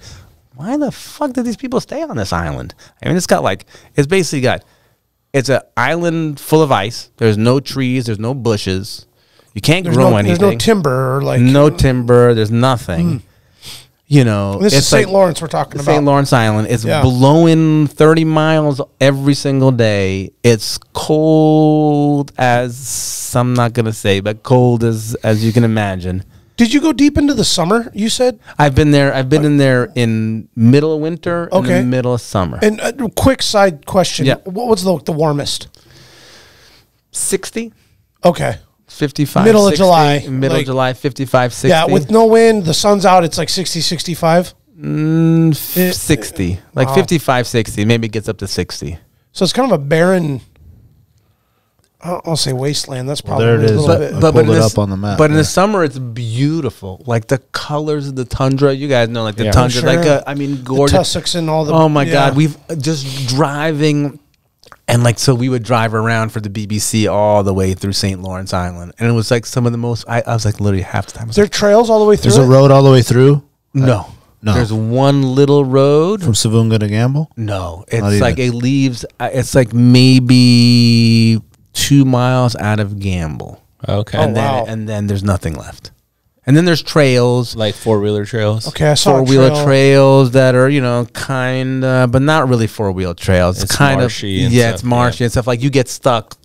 why the fuck did these people stay on this island? I mean, it's an island full of ice. There's no trees. There's no bushes. You can't grow anything. There's no timber. No timber. There's nothing. This is St. Lawrence we're talking about. St. Lawrence Island. It's blowing 30 miles every single day. It's cold as, I'm not going to say, but cold as you can imagine. Did you go deep into the summer, you said? I've been in there in middle of winter and the middle of summer. And a quick side question. Yeah. What was the warmest? 60. Okay. 55, middle 60, of July. Middle of July, 55, 60. Yeah, with no wind, the sun's out, it's like 60, 65? 60. Like 55, 60. Maybe it gets up to 60. So it's kind of a barren, I'll say wasteland. That's probably there it is. But pulled it up on the map. But in the summer, it's beautiful. Like the colors of the tundra. You guys know, like the tundra. Sure. Gorgeous. The tussocks and all the... Oh, my God. We've just driving... And so we would drive around for the BBC all the way through St. Lawrence Island. And it was like some of the most, I was like literally half the time. Is there trails all the way through? There's a road all the way through? No. There's one little road. From Savunga to Gambell? No. It's like it leaves, it's like maybe 2 miles out of Gambell. Okay. And then there's nothing left. And then there's trails. Like four-wheeler trails? Okay, I saw four-wheeler trails that are, kind of, but not really four-wheel trails. It's kind marshy of, and it's marshy and stuff. Like you get stuck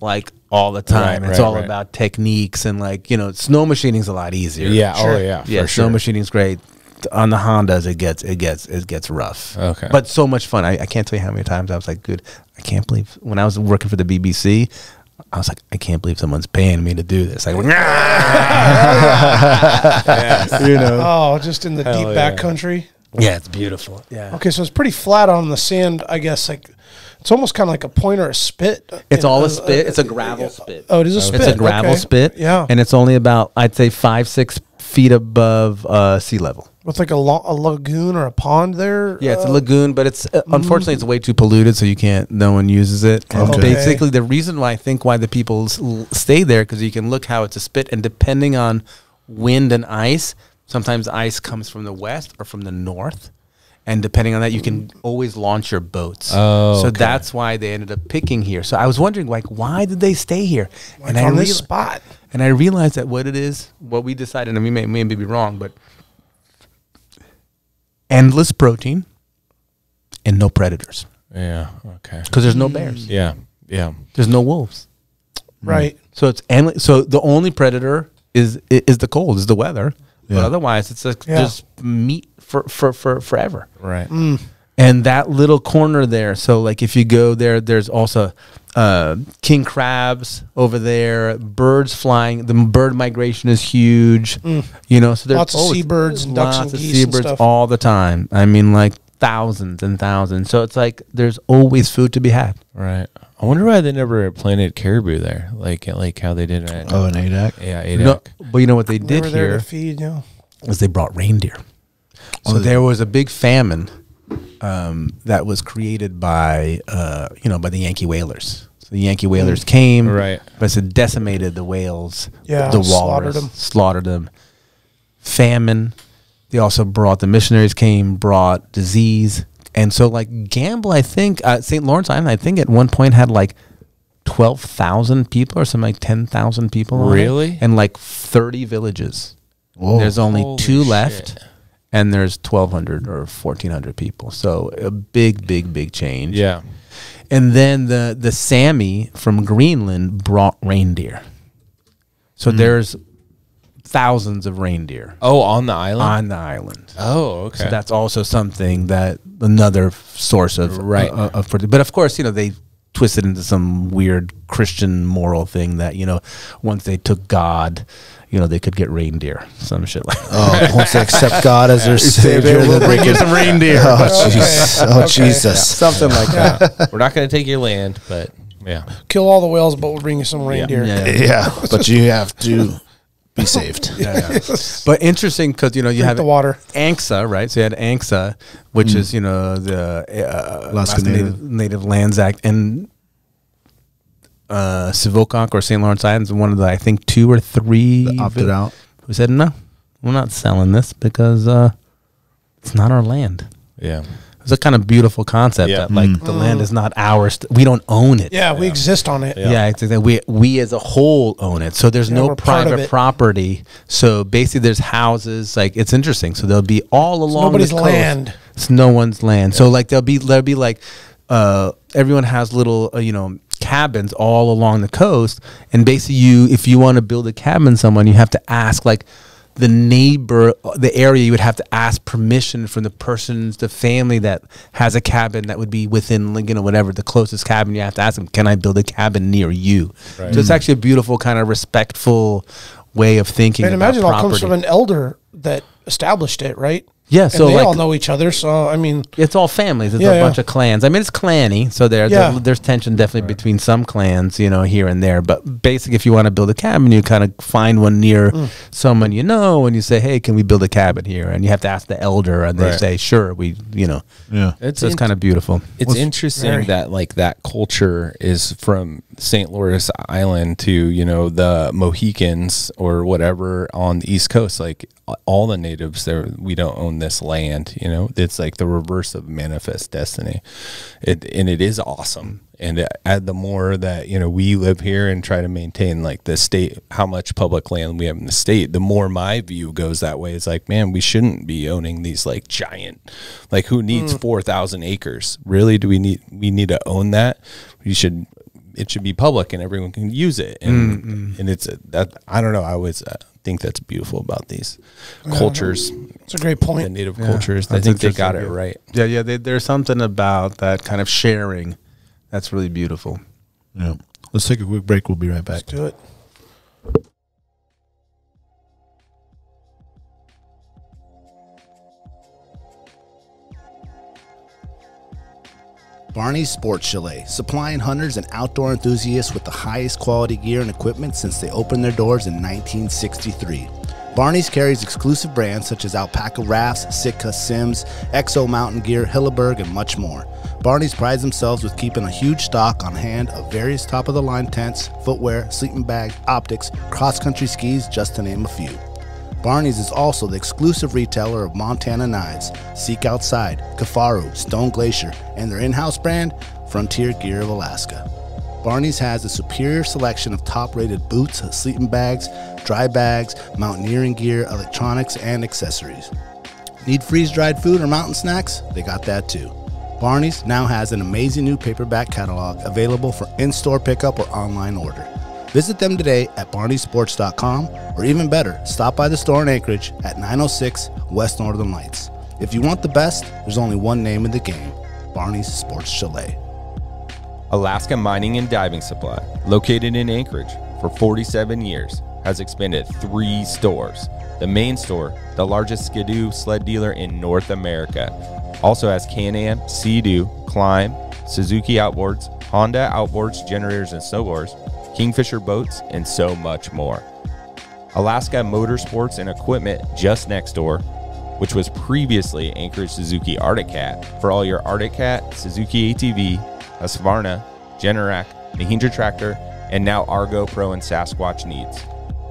all the time. Right, it's all about techniques and snow machining's a lot easier. Yeah, sure. For snow machining's great. On the Hondas, it gets rough. Okay, but so much fun. I can't tell you how many times I was like, dude, I can't believe when I was working for the BBC. I was like, I can't believe someone's paying me to do this. Like, Oh, just in the deep backcountry. Yeah, it's beautiful. Yeah. Okay, so it's pretty flat on the sand, I guess. Like, it's almost kind of like a point or a spit. It's all a spit. It's a gravel spit. Oh, it is a spit. It's a gravel spit. Yeah. And it's only about, I'd say, 5-6 feet above sea level. With like a lagoon or a pond there? Yeah, it's a lagoon, but it's unfortunately it's way too polluted, so no one uses it. And basically, the reason why the people stay there, because you can look how it's a spit, and depending on wind and ice, sometimes ice comes from the west or from the north, and depending on that, you can always launch your boats. So that's why they ended up picking here. So I was wondering, why did they stay here? And on this spot. And I realized that what we decided, and we may be wrong, but endless protein and no predators. Yeah, okay. Because there's no bears. Yeah. There's no wolves. Right. So it's endless. So the only predator is the cold, is the weather. Yeah. But otherwise, it's just meat for forever. Right. And that little corner there, so if you go there, there's also king crabs over there, birds flying. The bird migration is huge. So there's lots of seabirds and ducks and geese seabirds and stuff all the time. I mean, thousands and thousands. So it's there's always food to be had. Right. I wonder why they never planted caribou there, like how they did at in Adak. Yeah, Adak. No, but you know what they did were here there to feed, is they brought reindeer. So there was a big famine that was created by by the Yankee whalers. So the Yankee whalers came, right, but it decimated the whales, Yeah, the walrus, slaughtered them. Famine. They also brought, the missionaries came, brought disease. And so like Gambell, I think, St. Lawrence Island, I think at one point had like 12,000 people or something, like 10,000 people. Really? And like 30 villages. Whoa. There's only Holy 2 shit. left. And there's 1,200 or 1,400 people. So a big, big, big change. Yeah. And then the Sami from Greenland brought reindeer. So there's thousands of reindeer. Oh, on the island? On the island. Oh, okay. So that's also something that another source of Right. But of course, they twisted into some weird Christian moral thing that once they took God, they could get reindeer, some shit like that. Oh, once they accept God as their savior, We'll then bring they you can- some reindeer. Oh, Jesus. Oh, Jesus. Something like that. We're not going to take your land, but yeah. Kill all the whales, but we'll bring you some reindeer. Yeah, but you have to be saved. But interesting because you Drink have the water. ANCSA, right? So you had ANCSA, which is the Alaska Native Lands Act, and Sevokok or St. Lawrence Islands, one of the, I think, 2 or 3 That opted out. who said no, we're not selling this because it's not our land. Yeah. It's a kind of beautiful concept Yeah. that like the land is not ours. We don't own it. Yeah, we exist on it. Yeah, it's exactly. We as a whole own it. So there's no we're part of private it. property. So basically there's houses. Like it's interesting. So there'll be all along nobody's the coast. land. It's no one's land. So like there'll be like everyone has little cabins all along the coast, and basically if you want to build a cabin someone, you have to ask like the neighbor, the area, you would have to ask permission from the family that has a cabin that would be within, whatever, the closest cabin. You have to ask them, can I build a cabin near you? Right. So it's actually a beautiful kind of respectful way of thinking And about imagine it all comes property. from an elder that established it, right? Yeah, And so they like, all know each other. So, I mean, it's all families. It's Yeah, a yeah. bunch of clans. I mean, it's clanny, so there's tension definitely between some clans, here and there. But basically, if you want to build a cabin, you kind of find one near someone and you say, "Hey, can we build a cabin here?" And you have to ask the elder, and they Right. say, "Sure, Yeah. So it's kind of beautiful. It's interesting that like that culture is from St. Lawrence Island to the Mohicans or whatever on the East Coast. Like all the natives there, we don't own this land. It's like the reverse of manifest destiny. It is awesome. And the more that we live here and try to maintain like the state, how much public land we have in the state, the more my view goes that way. It's like, man, we shouldn't be owning these like giant, like who needs 4,000 acres? Really? We need to own that? It should be public and everyone can use it. And it's that, I don't know. I always think that's beautiful about these cultures, it's a great the point. native cultures. I That's think they got it interesting, right. Yeah. There's something about that kind of sharing that's really beautiful. Yeah. Let's take a quick break. We'll be right back. Let's do it. Barney's Sports Chalet, supplying hunters and outdoor enthusiasts with the highest quality gear and equipment since they opened their doors in 1963. Barney's carries exclusive brands such as Alpaca Rafts, Sitka Sims, Exo Mountain Gear, Hilleberg, and much more. Barney's prides themselves with keeping a huge stock on hand of various top-of-the-line tents, footwear, sleeping bags, optics, cross-country skis, just to name a few. Barney's is also the exclusive retailer of Montana knives, Seek Outside, Kafaru, Stone Glacier, and their in-house brand, Frontier Gear of Alaska. Barney's has a superior selection of top-rated boots, sleeping bags, dry bags, mountaineering gear, electronics, and accessories. Need freeze-dried food or mountain snacks? They got that too. Barney's now has an amazing new paperback catalog available for in-store pickup or online order. Visit them today at barneysports.com, or even better, stop by the store in Anchorage at 906 West Northern Lights. If you want the best, there's only one name in the game, Barney's Sports Chalet. Alaska Mining and Diving Supply, located in Anchorage for 47 years, has expanded 3 stores. The main store, the largest Skidoo sled dealer in North America, also has Can-Am, Sea-Doo, Climb, Suzuki Outboards, Honda Outboards, generators and snowboards, Kingfisher boats, and so much more. Alaska Motorsports and Equipment just next door, which was previously Anchorage Suzuki Arctic Cat, for all your Arctic Cat, Suzuki ATV, Husqvarna, Generac, Mahindra tractor, and now Argo Pro and Sasquatch needs.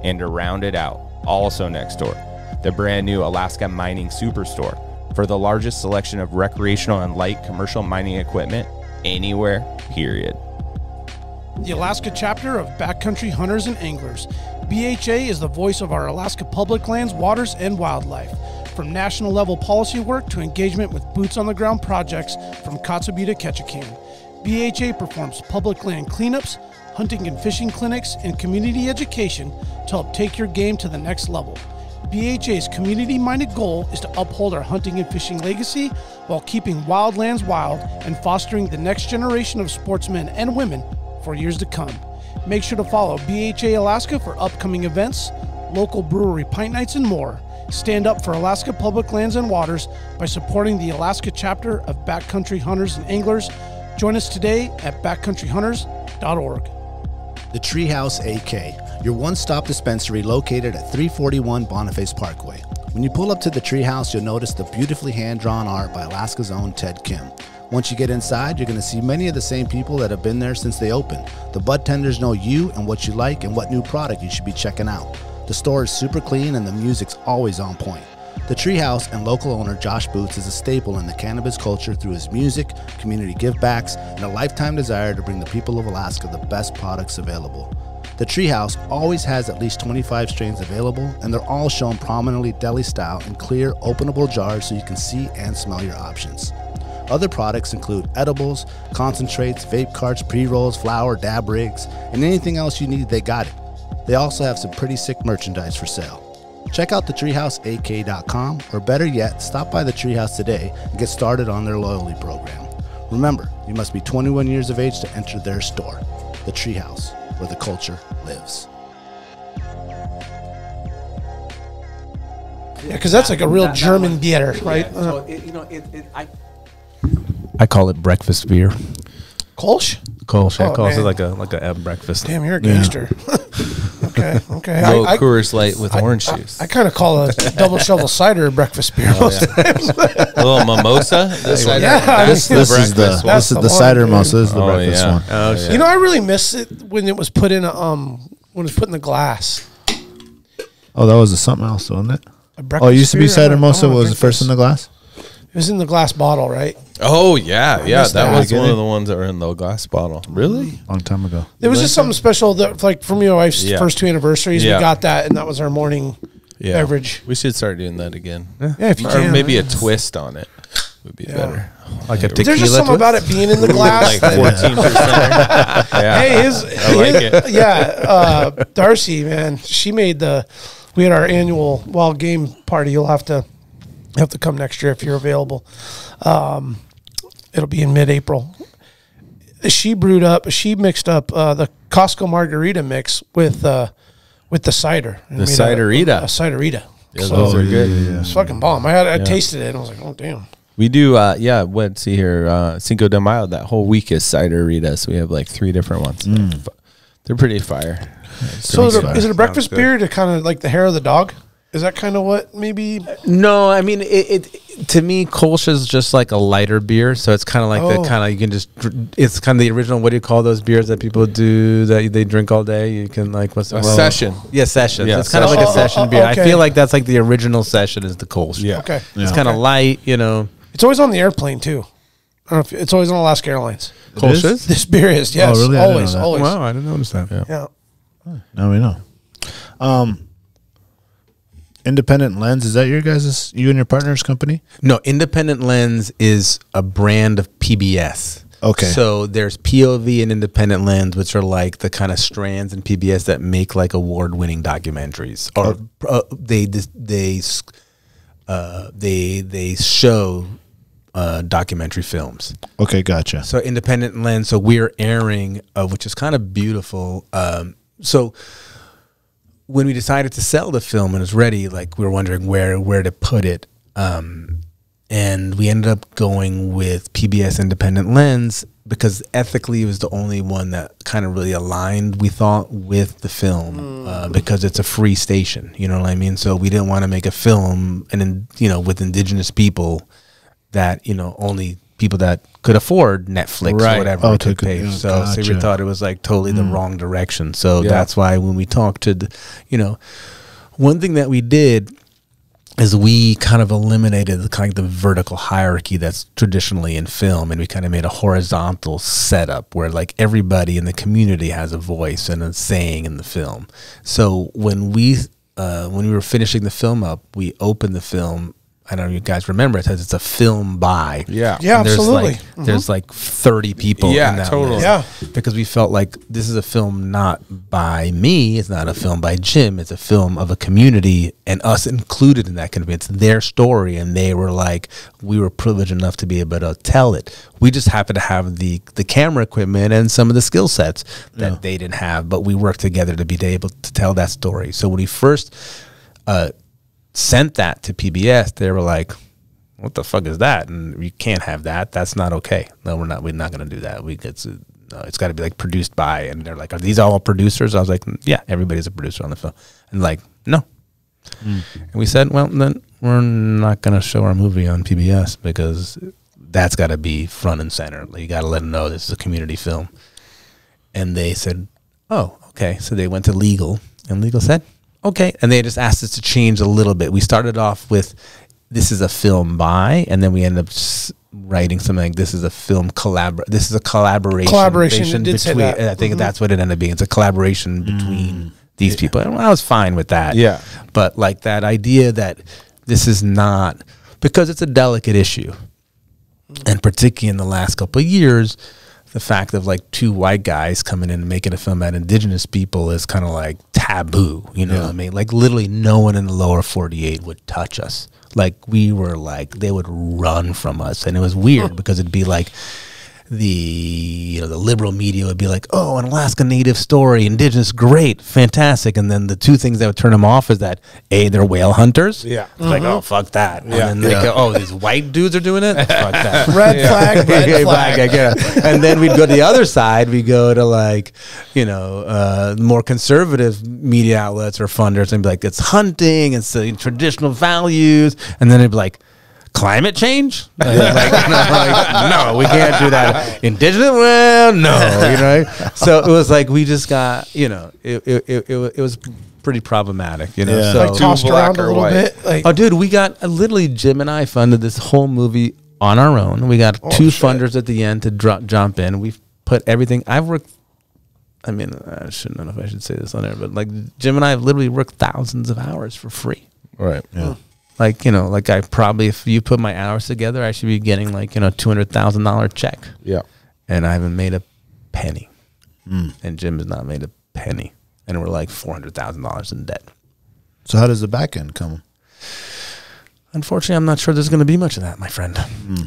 And to round it out, also next door, the brand new Alaska Mining Superstore for the largest selection of recreational and light commercial mining equipment anywhere, period. The Alaska chapter of Backcountry Hunters and Anglers. BHA is the voice of our Alaska public lands, waters, and wildlife. From national level policy work to engagement with boots on the ground projects from Kotzebue to Ketchikan. BHA performs public land cleanups, hunting and fishing clinics, and community education to help take your game to the next level. BHA's community-minded goal is to uphold our hunting and fishing legacy while keeping wildlands wild and fostering the next generation of sportsmen and women for years to come. Make sure to follow BHA Alaska for upcoming events, local brewery pint nights, and more. Stand up for Alaska public lands and waters by supporting the Alaska chapter of Backcountry Hunters and Anglers. Join us today at backcountryhunters.org. The Treehouse AK, your one-stop dispensary located at 341 Boniface Parkway. When you pull up to the Treehouse, you'll notice the beautifully hand-drawn art by Alaska's own Ted Kim. Once you get inside, you're going to see many of the same people that have been there since they opened. The bud tenders know you and what you like and what new product you should be checking out. The store is super clean and the music's always on point. The Treehouse and local owner Josh Boots is a staple in the cannabis culture through his music, community givebacks, and a lifetime desire to bring the people of Alaska the best products available. The Treehouse always has at least 25 strains available, and they're all shown prominently deli style in clear, openable jars so you can see and smell your options. Other products include edibles, concentrates, vape carts, pre-rolls, flour, dab rigs, and anything else you need, they got it. They also have some pretty sick merchandise for sale. Check out thetreehouseak.com, or better yet, stop by the Treehouse today and get started on their loyalty program. Remember, you must be 21 years of age to enter their store. The Treehouse, where the culture lives. Yeah, because that's like a real German beer, right? I call it breakfast beer. Kolsch? Kolsch. I call it man. like a breakfast. Damn, you're a gangster. Okay. Little Coors Light with orange juice. I kind of call a double shovel cider a breakfast beer most times. A little mimosa. This This is the cider mimosa. This is the breakfast one. Oh, shit. You know, I really miss it when it was put in when it was put in the glass. Oh, that was something else, wasn't it? Oh, it used to be cider mimosa. Was it first in the glass? It was in the glass bottle, right? Oh, yeah. That was one Beginning. of the ones that were in the glass bottle. Really? Long time ago. There was just something special that, like, for me and my wife's first 2 anniversaries, Yeah. we got that, and that was our morning beverage. We should start doing that again. Yeah, if you Or can. maybe a twist on it would be better. Like a tequila. There's just something about it being in the glass. Like 14%. Hey, Darcy, man, she made we had our annual wild game party. You'll have to come next year if you're available. It'll be in mid-April. She mixed up the Costco margarita mix with the cider. And The made ciderita. A ciderita. Yeah, those are good. It's fucking bomb. I tasted it and I was like, oh, damn. We do, let's see here, Cinco de Mayo, that whole week is cider-ritas. We have like 3 different ones. They're pretty fire. So is it a breakfast beer to kind of like the hair of the dog? Is that kind of what maybe? No, I mean it. To me, Kolsch is just like a lighter beer, so it's kind of like the kind of you can just. It's kind of the original. What do you call those beers that people do that they drink all day? You can like what's session? Yeah, session. Yeah, it's kind of like a session beer. okay. I feel like that's like the original session is the Kolsch. Yeah. Okay. It's kind of light, you know. It's always on the airplane too. I don't know if it's always on Alaska Airlines. Kolsch is? This beer is, yes. Oh, really? I didn't Always, know that. always. Wow, I didn't notice that. Yeah. Now we know. Independent Lens, is that you and your partner's company? No, Independent Lens is a brand of PBS. Okay. So there's POV and Independent Lens, which are like the kind of strands in PBS that make like award-winning documentaries, or they show documentary films. Okay, gotcha. So Independent Lens. So we're airing, which is kind of beautiful. So when we decided to sell the film and it was ready, like we were wondering where to put it. And we ended up going with PBS Independent Lens because ethically it was the only one that kind of really aligned, we thought, with the film, because it's a free station, you know what I mean? So we didn't want to make a film and, you know, with indigenous people that, you know, only people that could afford Netflix or whatever could pay. So we thought it was like totally the wrong direction. So that's why when we talked to the, you know, one thing that we did is we kind of eliminated the kind of the vertical hierarchy that's traditionally in film, and we kind of made a horizontal setup where like everybody in the community has a voice and a saying in the film. So when we were finishing the film up, we opened the film. I don't know if you guys remember, it says it's a film by. Yeah, and absolutely. There's like 30 people in that totally. list. Yeah. Because we felt like this is a film not by me, it's not a film by Jim, it's a film of a community and us included in that community. It's their story, and they were like, we were privileged enough to be able to tell it. We just happened to have the camera equipment and some of the skill sets that they didn't have, but we worked together to be able to tell that story. So when we first sent that to PBS, they were like, what the fuck is that? And you can't have that. That's not okay. No, we're not going to do that. It's got to be like produced by, and they're like, are these all producers? I was like, yeah, everybody's a producer on the film. And like, no. And we said, well, then we're not going to show our movie on PBS because that's got to be front and center. Like, you got to let them know this is a community film. And they said, oh, okay. So they went to legal, and legal said, okay, and they just asked us to change a little bit. We started off with, this is a film by, and then we ended up writing something like, this is a film this is a collaboration. Collaboration, did say that. I think that's what it ended up being. It's a collaboration between these people. And I was fine with that. Yeah. But like that idea that this is not, because it's a delicate issue, and particularly in the last couple of years, the fact of like two white guys coming in and making a film about indigenous people is kind of like taboo, you know what I mean? Like literally no one in the lower 48 would touch us. Like we were like, they would run from us. And it was weird because it'd be like the liberal media would be like, oh, an Alaska Native story, indigenous, great, fantastic. And then the two things that would turn them off is that A, they're whale hunters. Yeah. It's like, oh, fuck that. And then they go, oh, these white dudes are doing it? Fuck that. Red flag, red flag. And then we'd go to the other side. We go to like, more conservative media outlets or funders and be like, it's hunting, it's the traditional values. And then it'd be like, climate change? No, we can't do that. Indigenous? Well, no, So it was like we just got, it was pretty problematic, So like tossed around a little bit. Like, oh, dude, we got literally Jim and I funded this whole movie on our own. We got two funders at the end to jump in. We've put everything. I've worked. I mean, I shouldn't know if I should say this on there, but like Jim and I have literally worked thousands of hours for free. Right. Yeah. Like, like I probably, if you put my hours together, I should be getting like, $200,000 check. Yeah. And I haven't made a penny. And Jim has not made a penny. And we're like $400,000 in debt. So how does the back end come? Unfortunately, I'm not sure there's going to be much of that, my friend.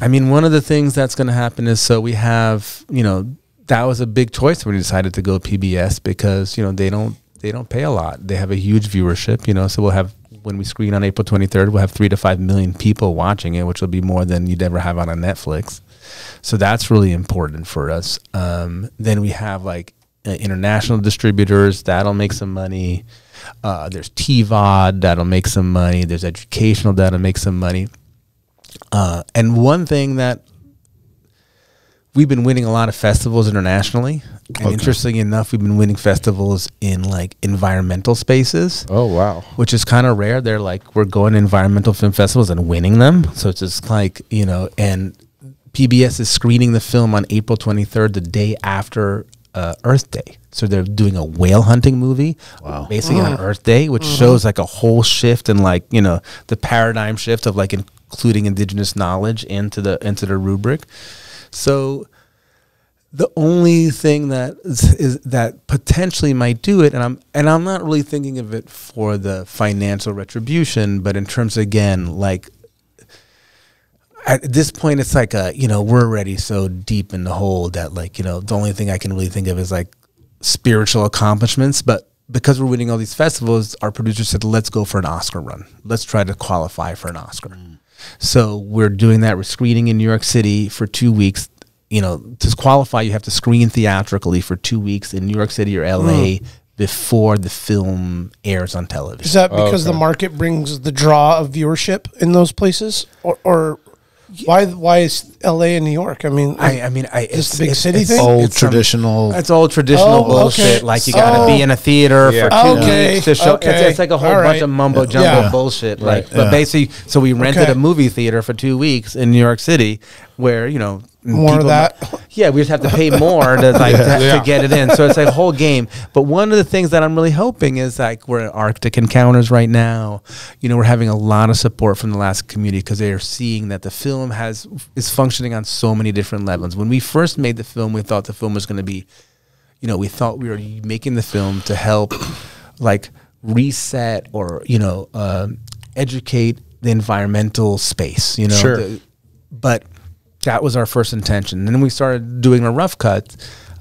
I mean, one of the things that's going to happen is, so we have, that was a big choice when we decided to go PBS because, they don't pay a lot. They have a huge viewership, so we'll have, when we screen on April 23rd, we'll have 3 to 5 million people watching it, which will be more than you'd ever have on a Netflix. So that's really important for us. Then we have like international distributors that'll make some money. There's TVOD that'll make some money. There's educational that'll make some money. And one thing that we've been winning a lot of festivals internationally. And interestingly enough, we've been winning festivals in like environmental spaces. Oh, wow. Which is kind of rare. They're like, we're going to environmental film festivals and winning them. So it's just like, and PBS is screening the film on April 23rd, the day after Earth Day. So they're doing a whale hunting movie, basically on Earth Day, which shows like a whole shift in like, the paradigm shift of like including indigenous knowledge into the rubric. So the only thing that is that potentially might do it, and I'm not really thinking of it for the financial retribution, but in terms of, again, like at this point, it's like we're already so deep in the hole that like the only thing I can really think of is like spiritual accomplishments. But because we're winning all these festivals, our producer said, let's go for an Oscar run. Let's try to qualify for an Oscar. So we're doing that. We're screening in New York City for 2 weeks. you know, to qualify, you have to screen theatrically for 2 weeks in New York City or LA before the film airs on television. Is that because the market brings the draw of viewership in those places, or why is LA and New York? I mean, it's the big city thing. Old traditional. It's old traditional bullshit. Okay. Like you got to be in a theater for 2 weeks to show. It's like a whole bunch of mumbo jumbo bullshit. Like, but basically, so we rented a movie theater for 2 weeks in New York City, where, you know, more of that. Yeah, we just have to pay more to to get it in. So it's like a whole game. But one of the things that I'm really hoping is, like, we're at Arctic Encounters right now. You know, we're having a lot of support from the Alaska community because they are seeing that the film is functioning on so many different levels. When we first made the film, we thought the film was going to be, you know, we thought we were making the film to help, like, reset or, you know, educate the environmental space, you know. Sure. But that was our first intention. And then we started doing a rough cut.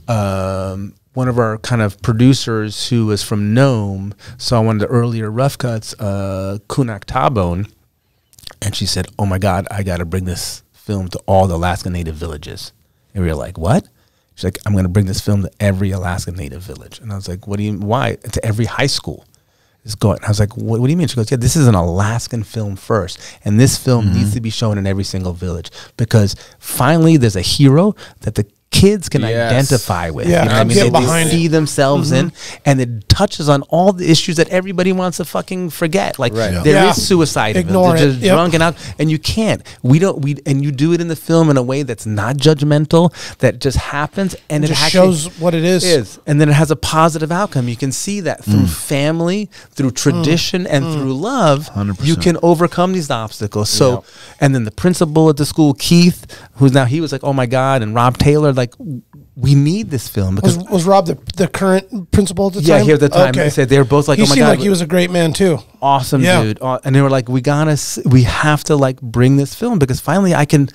One of our kind of producers who was from Nome saw one of the earlier rough cuts, Kunak Tabone, and she said, "Oh my God, I got to bring this film to all the Alaska Native villages." And we were like, "What?" She's like, "I'm going to bring this film to every Alaska Native village." And I was like, why? To every high school. Going. I was like, what do you mean? She goes, yeah, this is an Alaskan film first, and this film needs to be shown in every single village, because finally there's a hero that the kids can identify with. Yeah, you know what I mean? behind they see themselves in, and it touches on all the issues that everybody wants to fucking forget. Like there is suicide. Ignore it. They're just drunk and out, and you can't. And you do it in the film in a way that's not judgmental, that just happens, and it just shows what it is. And then it has a positive outcome. You can see that through family, through tradition, and through love, 100%. you can overcome these obstacles. So, and then the principal at the school, Keith, he was like, oh my God, and Rob Taylor, like, we need this film. Because was Rob the current principal at the time? Yeah, here at the time. They said they were both like, he oh my seemed God. like he was a great man too. Awesome dude. And they were like, we have to, like, bring this film, because finally I can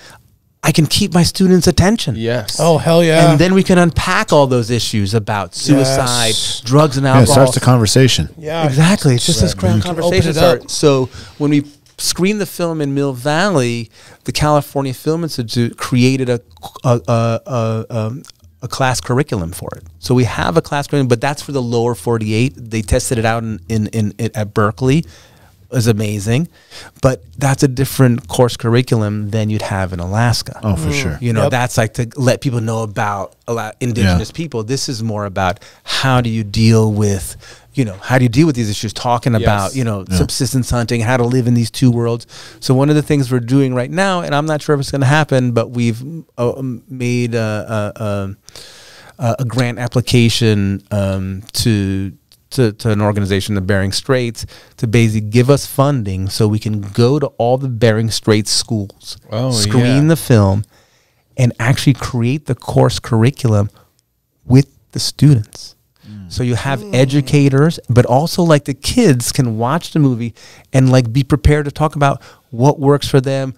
keep my students' attention. Yes. Oh, hell yeah. And then we can unpack all those issues about suicide, drugs and alcohol. It starts the conversation. Yeah. Exactly. It's just this grand conversation Open it up. So when we screened the film in Mill Valley, the California Film Institute created a class curriculum for it. So we have a class curriculum, but that's for the lower 48. They tested it out at Berkeley. It was amazing, but that's a different course curriculum than you'd have in Alaska. Oh, for sure. You know, that's like to let people know about indigenous people. This is more about how do you deal with, you know, how do you deal with these issues, talking about, you know, subsistence hunting, how to live in these two worlds. So one of the things we're doing right now, and I'm not sure if it's going to happen, but we've made a grant application to an organization, the Bering Straits, to basically give us funding so we can go to all the Bering Straits schools, screen the film, and actually create the course curriculum with the students. So you have educators, but also, like, the kids can watch the movie and, like, be prepared to talk about what works for them.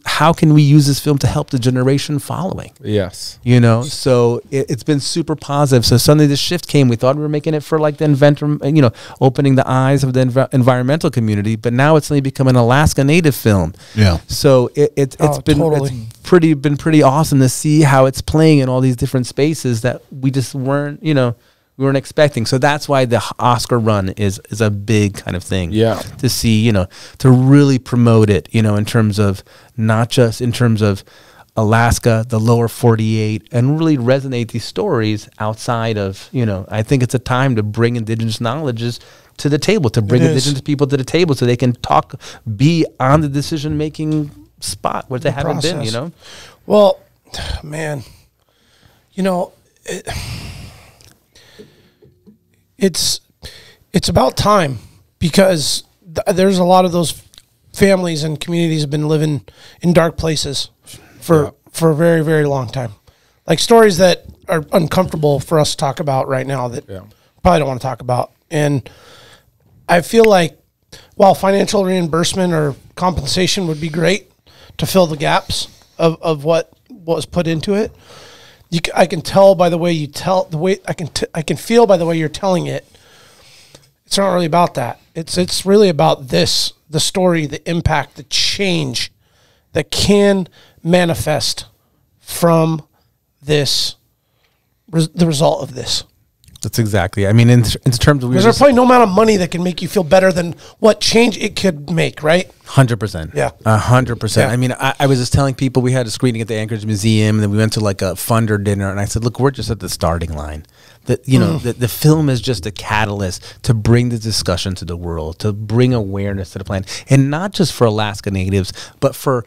How can we use this film to help the generation following? Yes. You know, so it's been super positive. So suddenly this shift came. We thought we were making it for, like, the inventor, you know, opening the eyes of the environmental community, but now it's suddenly become an Alaska Native film. Yeah. So it's been pretty awesome to see how it's playing in all these different spaces that we just weren't, you know, we weren't expecting. So that's why the Oscar run is a big kind of thing. Yeah. To see, you know, to really promote it, you know, in terms of, not just in terms of Alaska, the lower 48, and really resonate these stories outside of, you know, I think it's a time to bring indigenous knowledges to the table, to bring indigenous people to the table so they can be on the decision-making spot where they haven't been, you know? Well, man, you know, it's about time, because there's a lot of those families and communities have been living in dark places for a very, very long time. Like, stories that are uncomfortable for us to talk about right now that probably don't want to talk about. And I feel like, while financial reimbursement or compensation would be great to fill the gaps of what was put into it, I can tell by the way you tell, I can feel by the way you're telling it. It's not really about that. It's really about the story, the impact, the change that can manifest from this, the result of this. That's exactly. I mean, in terms of there's probably no amount of money that can make you feel better than what change it could make, right? 100%. Yeah, 100%. Yeah. I mean, I was just telling people we had a screening at the Anchorage Museum, and then we went to like a funder dinner, and I said, look, we're just at the starting line. That the film is just a catalyst to bring the discussion to the world, to bring awareness to the planet, and not just for Alaska Natives, but for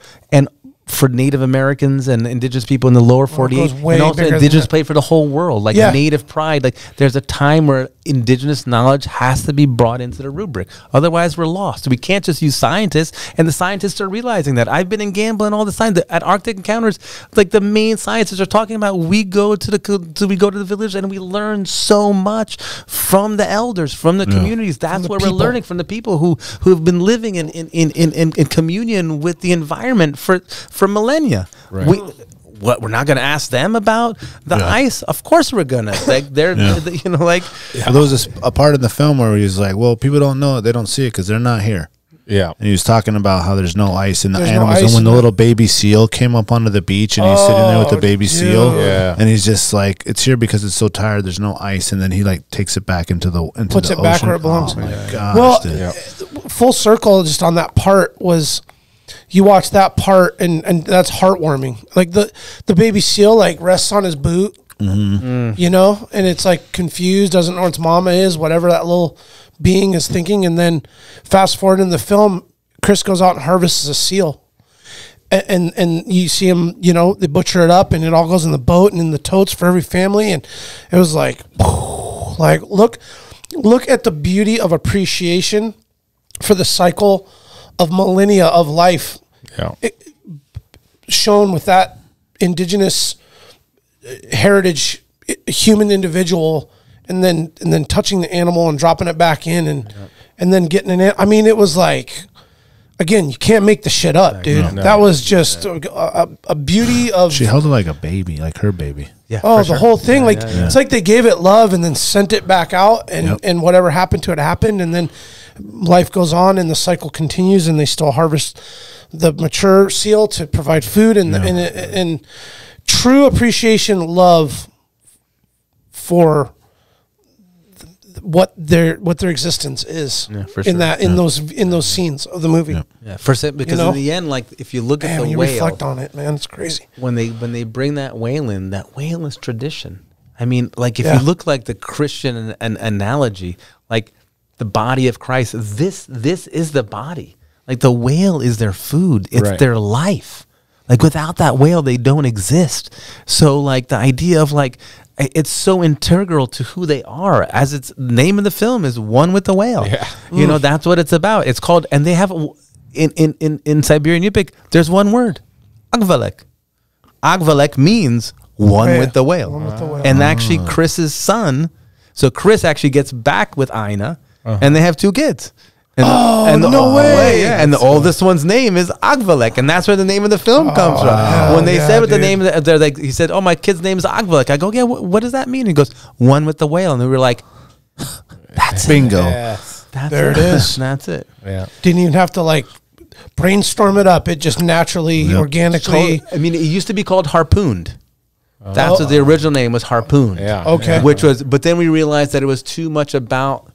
Native Americans and indigenous people in the lower 48, and also indigenous play for the whole world, like Native pride. Like there's a time where indigenous knowledge has to be brought into the rubric. Otherwise, we're lost. We can't just use scientists, and the scientists are realizing that. I've been in Gambell and all the time at Arctic Encounters. Like the main scientists are talking about, we go to the village and we learn so much from the elders, from the communities. That's where we're learning from the people who have been living in communion with the environment for millennia. Right. We're not going to ask them about the ice? Of course we're going to. Like they're There was a part in the film where he was like, well, people don't know it, they don't see it because they're not here. Yeah. And he was talking about how there's no ice in the animals. And when the little baby seal came up onto the beach and he's sitting there with the baby seal, and he's just like, it's here because it's so tired, there's no ice. And then he like takes it back into the puts it ocean. Back where it belongs. Oh my gosh. Well, full circle just on that part was, you watch that part and that's heartwarming. Like the baby seal like rests on his boot, and it's like confused, doesn't know where its mama is, whatever that little being is thinking. And then fast forward in the film, Chris goes out and harvests a seal, and you see him, they butcher it up and it all goes in the boat and in the totes for every family. And it was like look at the beauty of appreciation for the cycle of millennia of life, shown with that indigenous heritage, human individual, and then touching the animal and dropping it back in, and then getting it. I mean, it was like, again, you can't make the shit up, dude. No. That was just a beauty of. She held it like a baby, like her baby. Yeah. Oh, the whole thing, it's like they gave it love and then sent it back out, and whatever happened to it happened, and then life goes on and the cycle continues, and they still harvest the mature seal to provide food and true appreciation, love for what their existence is in those scenes of the movie. Because in the end, like if you look at the you whale, reflect on it, man, it's crazy. When they bring that whale in, that whale is tradition. I mean, like if you look like the Christian an analogy, like the body of Christ, this is the body. Like the whale is their food. It's their life. Like without that whale, they don't exist. So like the idea of like, it's so integral to who they are, as its name in the film is One with the Whale. Yeah. That's what it's about. It's called, and they have in Siberian Yupik, there's one word, Agvalek. Agvalek means one with the whale. One with the whale. And actually Chris's son, so Chris actually gets back with Aina, and they have 2 kids. No way! Yeah, and the oldest one's name is Agvalek, and that's where the name of the film comes from. When they said what the name, they're like, he said, "Oh, my kid's name is Agvalek." I go, "Yeah, what does that mean?" He goes, "One with the whale," and we were like, "That's bingo." Yes. There it is. That's it. Yeah, didn't even have to like brainstorm it up. It just naturally, organically. I mean, it used to be called Harpooned. That's what the original name was, Harpooned. Yeah. Okay. But then we realized that it was too much about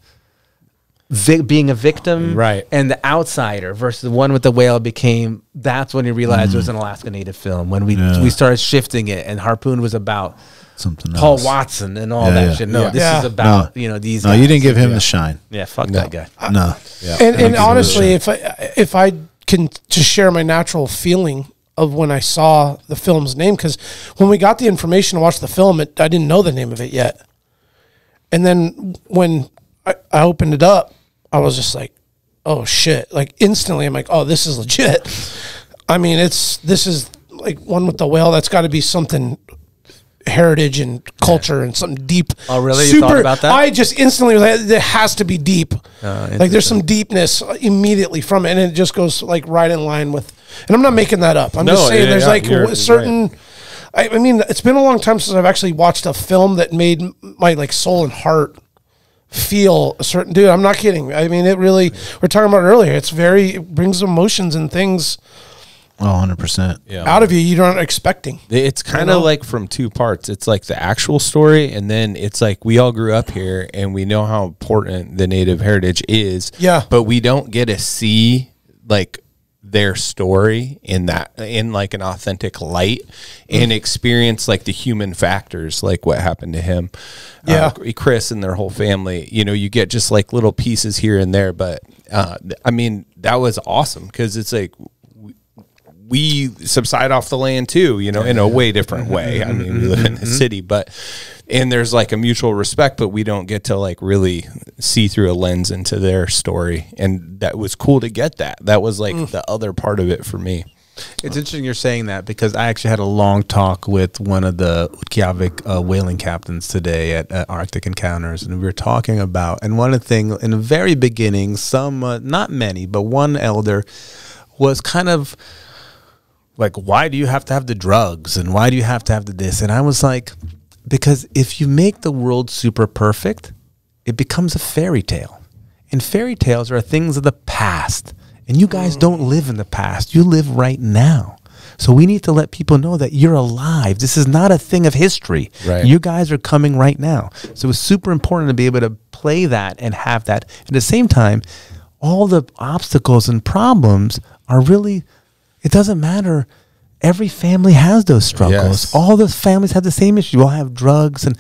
being a victim, and the outsider versus the One with the Whale became. That's when you realized it was an Alaska Native film. When we started shifting it, and Harpoon was about something Paul Watson and all that shit. No, this is about these. No, guys. You didn't give him the shine. Yeah, fuck that guy. No. And honestly, if I can just share my natural feeling of when I saw the film's name, because when we got the information to watch the film, I didn't know the name of it yet, and then when I opened it up, I was just like, oh shit. Like instantly I'm like, oh, this is legit. I mean, this is like One with the Whale. That's got to be something heritage and culture and something deep. Oh really? You thought about that? I just instantly was like, it has to be deep. Like there's some deepness immediately from it. And it just goes like right in line with, and I'm not making that up. I'm just saying there's like certain, I mean, it's been a long time since I've actually watched a film that made my like soul and heart feel a certain, dude, I'm not kidding. I mean, it really, we're talking about it earlier. It brings emotions and things Oh, 100%. Yeah. out of you you're not expecting. It's kind of like from two parts. It's like the actual story, and then it's like we all grew up here and we know how important the native heritage is. Yeah. But we don't get to see like their story in like an authentic light and experience like the human factors, like what happened to him. Chris and their whole family, you know, you get just like little pieces here and there. But I mean, that was awesome because it's like, we subside off the land too, you know, in a way different way. I mean, we live in the city, and there's like a mutual respect, but we don't get to like really see through a lens into their story. And that was cool to get that. That was like the other part of it for me. It's interesting you're saying that because I actually had a long talk with one of the Utqiagvik whaling captains today at Arctic Encounters, and we were talking about, and one of the things in the very beginning, some, not many, but one elder was kind of like, why do you have to have the drugs and why do you have to have the this? And I was like, because if you make the world super perfect, it becomes a fairy tale. And fairy tales are things of the past. And you guys don't live in the past. You live right now. So we need to let people know that you're alive. This is not a thing of history. Right. You guys are coming right now. So it's super important to be able to play that and have that. At the same time, all the obstacles and problems are really, it doesn't matter. Every family has those struggles. Yes. All those families have the same issue. You all have drugs and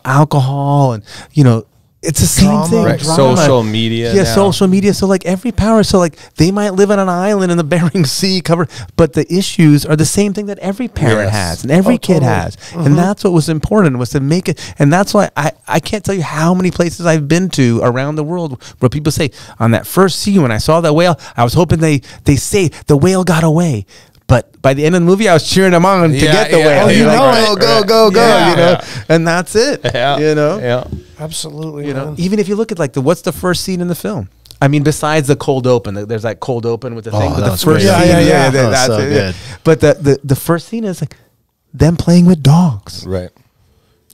alcohol and, you know, it's the same thing. Right. Drama. Social media. Yeah, now. social media. So like every power, so like they might live on an island in the Bering Sea covered, but the issues are the same thing that every parent has and every kid has. And that's what was important, was to make it. And that's why I can't tell you how many places I've been to around the world where people say, on that first scene when I saw that whale, I was hoping they say the whale got away. But by the end of the movie, I was cheering them on to get the whale. Oh, you know like, go, Yeah. you know? And that's it, you know? Yeah. Absolutely. You know, even if you look at like what's the first scene in the film? I mean, besides the cold open, there's that cold open with the thing. But that the was first great. scene, Yeah. that's so it. good. But the first scene is like them playing with dogs. Right.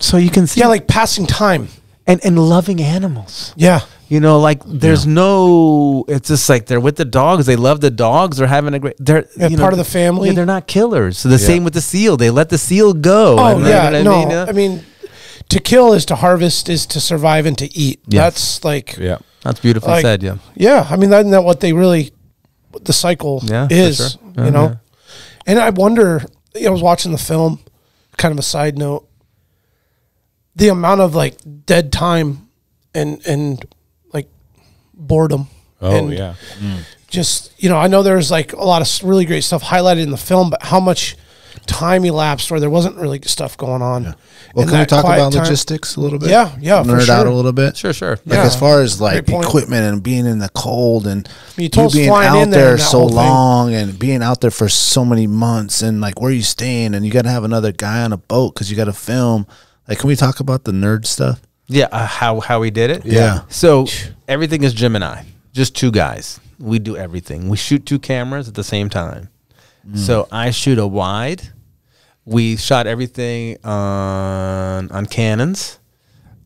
So you can see, Yeah, like passing time. and loving animals. Yeah. You know, like there's no. It's just like they're with the dogs. They love the dogs. They're having a great. They're you know, part of the family. Yeah, they're not killers. So the same with the seal. They let the seal go. Oh, and yeah. you know what No, I mean, to kill is to harvest, is to survive and to eat. Yeah. That's like, Yeah. That's beautifully like, said. Yeah. yeah. I mean, isn't that what they really, what the cycle Yeah, for is, sure. you know? And I wonder, I was watching the film, kind of a side note, the amount of like dead time and like boredom. Oh, and yeah. just, you know, I know there's like a lot of really great stuff highlighted in the film, but how much time elapsed where there wasn't really stuff going on. Yeah. Well, in can we that talk quiet about time? logistics a little bit? Yeah, yeah, for Nerd out sure. a little bit. Sure. Like Yeah. as far as like Great point. equipment and being in the cold and You told us being flying out in there there and that so whole thing. long and being out there for so many months and like where are you staying and you got to have another guy on a boat because you got to film. Like, can we talk about the nerd stuff? Yeah, how we did it? Yeah. So everything is Jim and I, just two guys. We do everything. We shoot two cameras at the same time. So I shoot a wide. We shot everything on Canons.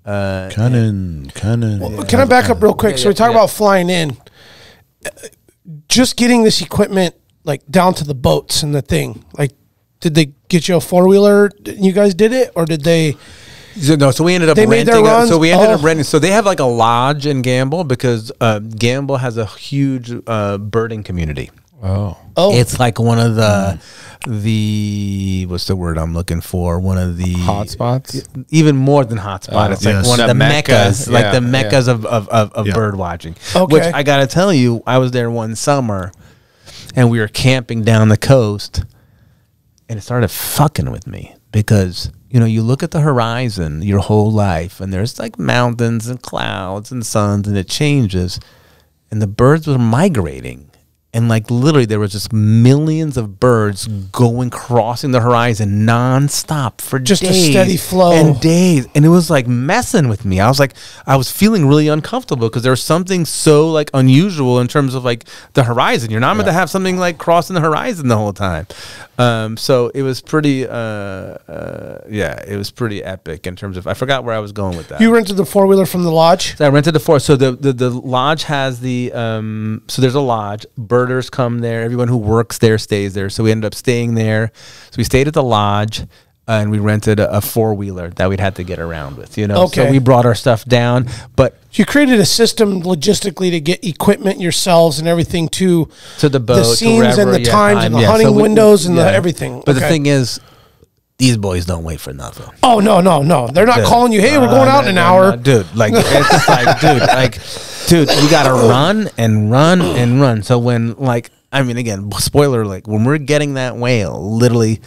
Canon. Well, can I back up real quick? So we talk about flying in. Just getting this equipment like down to the boats and the thing. Like, did they get you a 4-wheeler? You guys did it, or did they? So we ended up They made their renting. runs? So we ended up Oh. renting. So they have like a lodge in Gambell because Gambell has a huge birding community. Oh. Oh, It's like one of the what's the word I'm looking for? One of the Hotspots? even more than hotspot. It's like yes. one of The the Mecca. meccas, like Yeah, the meccas of bird watching. Okay. Which I gotta tell you, I was there one summer, and we were camping down the coast, and it started fucking with me because you know you look at the horizon your whole life, and there's like mountains and clouds and suns, and it changes, and the birds were migrating. And like literally there was just millions of birds crossing the horizon nonstop for Just a days steady flow. and days. And it was like messing with me. I was feeling really uncomfortable because there was something so like unusual in terms of like the horizon. You're not meant to have something like crossing the horizon the whole time. So it was pretty, it was pretty epic in terms of, I forgot where I was going with that. You rented the 4-wheeler from the lodge? So I rented the 4. So the lodge has the, so there's a lodge. Birders come there. Everyone who works there stays there. So we ended up staying there. So we stayed at the lodge. And we rented a 4-wheeler that we'd had to get around with, you know. Okay. So we brought our stuff down, but You created a system logistically to get equipment yourselves and everything to the boat, the scenes wherever, and the times and the So hunting windows and the everything. But the thing is, these boys don't wait for nothing. Oh, no. They're not calling you, hey, we're going out in an hour. Dude, like, it's just like, dude, you got to run and run and run. So when, like, I mean, again, spoiler, like, when we're getting that whale, literally,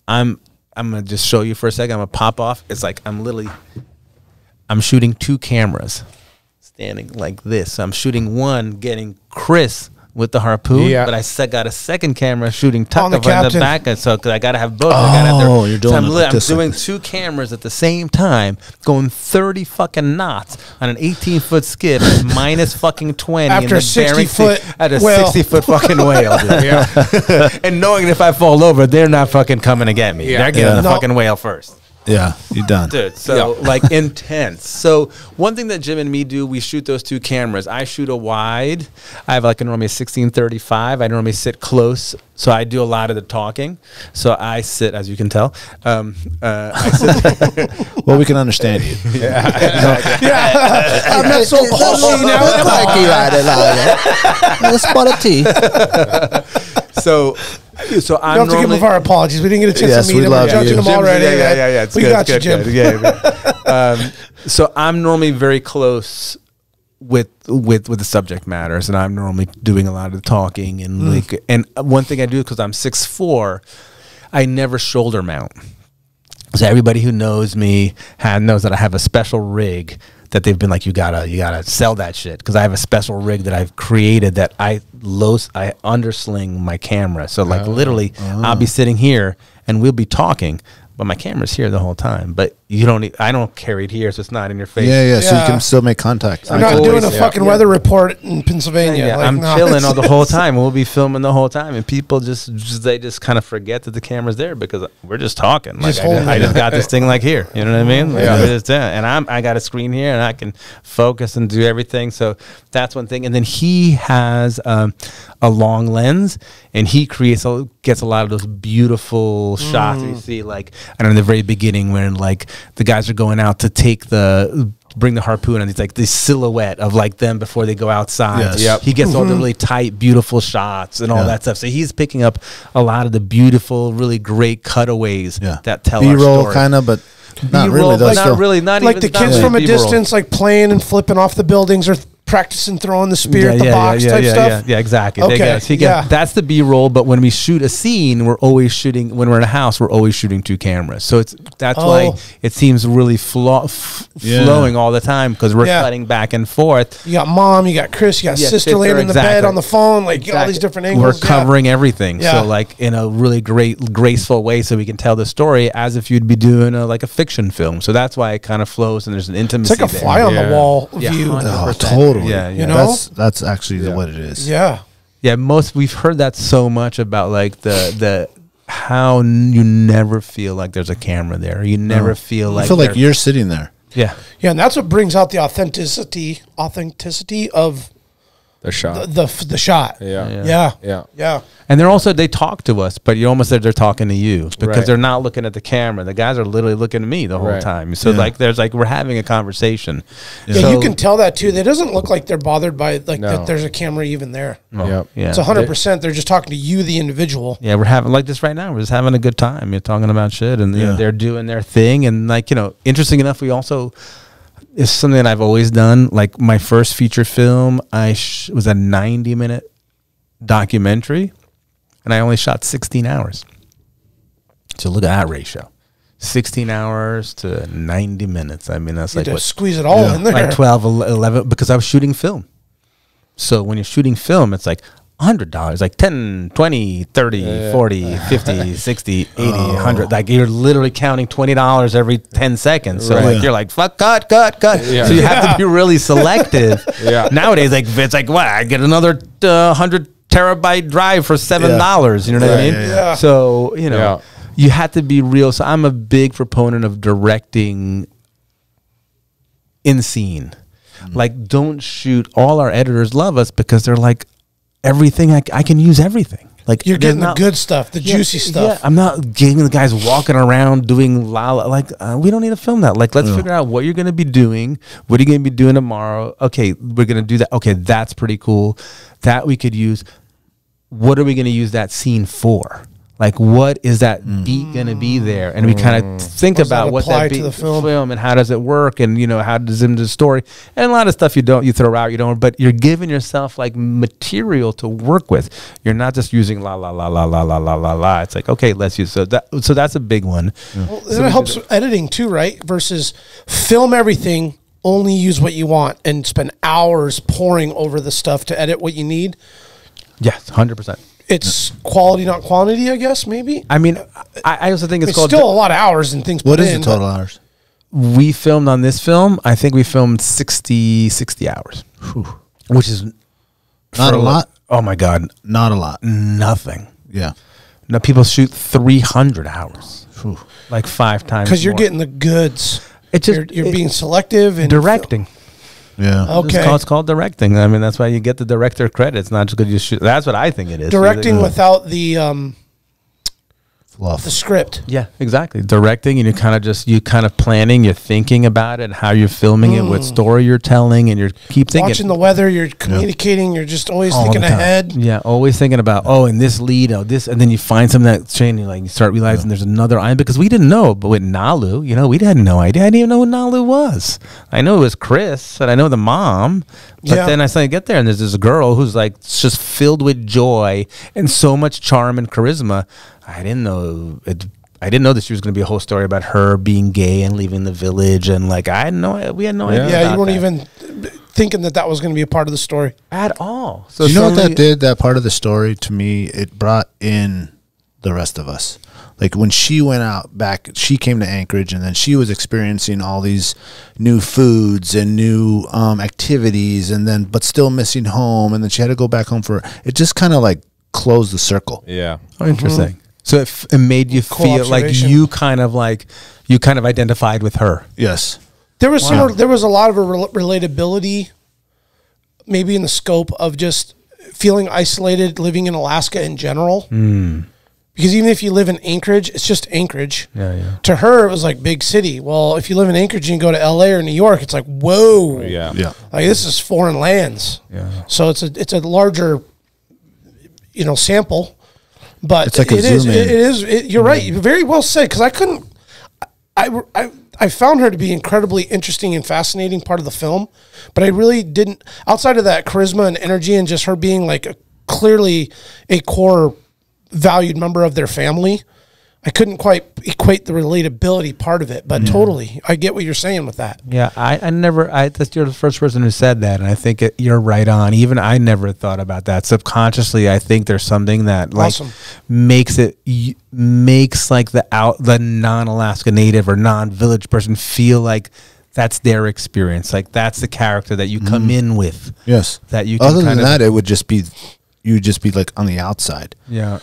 I'm going to just show you for a second. I'm going to pop off. It's like I'm shooting 2 cameras standing like this. So I'm shooting one, getting Chris with the harpoon, but I got a second camera shooting Tucker in the back. So because I got to have both. You're doing I'm doing 2 cameras at the same time, going 30 fucking knots on an 18-foot skiff, minus fucking 20. After a 60-foot at a whale. 60-foot fucking whale, dude. And knowing if I fall over, they're not fucking coming to get me. They're getting the fucking whale first. Yeah, you're done. Dude, so like intense. So one thing that Jim and me do, we shoot those 2 cameras. I shoot a wide. I have like normally a 16-35. I normally sit close. So I do a lot of the talking. So I sit, as you can tell. I sit. Well, we can understand you. I'm not so pushy now. Let's spot a T. So I'm have to give them our apologies. We didn't get a chance to meet him. We're judging him already. Yeah. We got you, Jim. So I'm normally very close with the subject matters, and I'm normally doing a lot of the talking and like. And one thing I do, because I'm 6'4", I never shoulder mount. So everybody who knows me knows that I have a special rig that they've been like, you gotta sell that shit, because I have a special rig that I've created that I undersling my camera. So like literally, I'll be sitting here and we'll be talking, but my camera's here the whole time. But I don't carry it here, so it's not in your face. Yeah. So you can still make contact. We're not doing a fucking weather report in Pennsylvania. Yeah, I'm chilling all the whole time. We'll be filming the whole time, and people just kind of forget that the camera's there because we're just talking. Like I just got this thing like here. You know what I mean? Like, and I got a screen here, and I can focus and do everything. So that's one thing. And then he has a long lens, and he gets a lot of those beautiful shots you see, like I don't know, in the very beginning when like the guys are going out to bring the harpoon, and it's like this silhouette of like them before they go outside. Yes. Yep. He gets all the really tight, beautiful shots and all that stuff. So he's picking up a lot of the beautiful, really great cutaways that tell our B-roll story. kind of, but not B-roll, really. not really. Not like even the kids from a distance, like playing and flipping off the buildings or practicing throwing the spear at the box type stuff. Yeah, exactly. Okay. That's the B-roll. But when we shoot a scene, we're always shooting. When we're in a house, we're always shooting 2 cameras. So that's why it seems really flowing all the time, because we're cutting back and forth. You got mom, you got Chris, you got sister laying in the bed on the phone, like all these different angles. We're covering everything. So like in a really great, graceful way, so we can tell the story as if you'd be doing like a fiction film. So that's why it kind of flows, and there's an intimacy. It's like a fly on the wall view. Oh, totally. Yeah, you know. That's actually what it is. Yeah. We've heard that so much about like the how you never feel like there's a camera there. You never feel like you're sitting there. Yeah, and that's what brings out the authenticity of The shot. The shot. Yeah. And they talk to us, but you almost said they're talking to you because they're not looking at the camera. The guys are literally looking at me the whole time. So we're having a conversation. Yeah, so you can tell that too. They doesn't look like they're bothered by that there's a camera even there. It's 100%. They're just talking to you, the individual. Yeah, we're having like this right now. We're just having a good time. You're talking about shit, and they're doing their thing. And interesting enough, we also. It's something that I've always done. Like my first feature film, was a 90-minute documentary, and I only shot 16 hours. So look at that ratio. 16 hours to 90 minutes. I mean, that's you like what, squeeze it all in there. Like 12, 11, because I was shooting film. So when you're shooting film, it's like $100, like 10, 20, 30, 40, 50, 60, 80, 100. Like you're literally counting $20 every 10 seconds. So like you're like, fuck, cut. So you have to be really selective. Nowadays, like it's like, what? I get another 110 terabyte drive for $7. You know what I mean? Yeah. So, you know, you have to be real. So I'm a big proponent of directing in scene. Like, don't shoot. All our editors love us because they're like, everything, I can use everything. Like, you're getting the good stuff, the juicy stuff. Yeah, I'm not getting the guys walking around doing like we don't need to film that. Like, let's figure out what you're going to be doing. What are you going to be doing tomorrow? Okay, we're going to do that. Okay, that's pretty cool. That we could use. What are we going to use that scene for? Like, what is that beat going to be there? And we kind of think about what that beat to the film and how does it work, and you know, how does it into the story, and a lot of stuff you throw out, but you're giving yourself like material to work with. You're not just using la la la la la la la la la. It's like, okay, let's use so that's a big one. Well, so it helps editing too, right? Versus film everything, only use what you want, and spend hours poring over the stuff to edit what you need. Yes, 100%. It's quality, not quantity, I guess, maybe. I mean, I also think it's called... still a lot of hours and things What is the total hours? We filmed on this film, I think we filmed 60 hours. Which is... Not a lot? Oh, my God. Not a lot. Nothing. Yeah. No, people shoot 300 hours. Like 5 times Because you're more. getting the goods. It's just... You're being selective. And directing. Yeah. Okay. It's called directing. I mean, that's why you get the director credit. It's not just because you shoot. That's what I think it is. Directing without the Fluff. the script. Yeah, exactly. Directing, and you kind of planning. You're thinking about it, how you're filming it, what story you're telling, and you keep thinking. Watching the weather, you're communicating. You're just always thinking ahead. Yeah, always thinking about in this lead, this, and then you find something that's changing. Like you start realizing there's another island because we didn't know. But with Nalu, we had no idea. I didn't even know who Nalu was. I know it was Chris, and I know the mom. But then I suddenly get there, and there's this girl who's like just filled with joy and so much charm and charisma. I didn't know that she was going to be a whole story about her being gay and leaving the village, and like we had no idea. Yeah, you weren't even thinking that was going to be a part of the story at all. So you know what that did? That part of the story to me, it brought in the rest of us. Like when she went out back, she came to Anchorage, and then she was experiencing all these new foods and new activities, and then but still missing home, and then she had to go back home for it. Just kind of like closed the circle. Yeah. Oh, interesting. So it made you feel like you kind of identified with her. Yes. There was there was a lot of relatability, maybe in the scope of just feeling isolated, living in Alaska in general. Because even if you live in Anchorage, it's just Anchorage. Yeah. To her, it was like big city. Well, if you live in Anchorage and you go to LA or New York, it's like, whoa. Yeah. Like this is foreign lands. Yeah. So it's a larger, sample. But it's like a zoom in. You're right. Very well said. Because I found her to be incredibly interesting and fascinating part of the film, but I really didn't. Outside of that charisma and energy, and just her being like clearly a core valued member of their family, I couldn't quite equate the relatability part of it. But totally, I get what you're saying with that. Yeah, that's you're the first person who said that, and I think you're right on. Even I never thought about that. Subconsciously, I think there's something that makes like the non-Alaska native or non-village person feel like that's their experience. Like that's the character that you come in with. Yes. That you can Other than that, it would just be you'd just be like on the outside,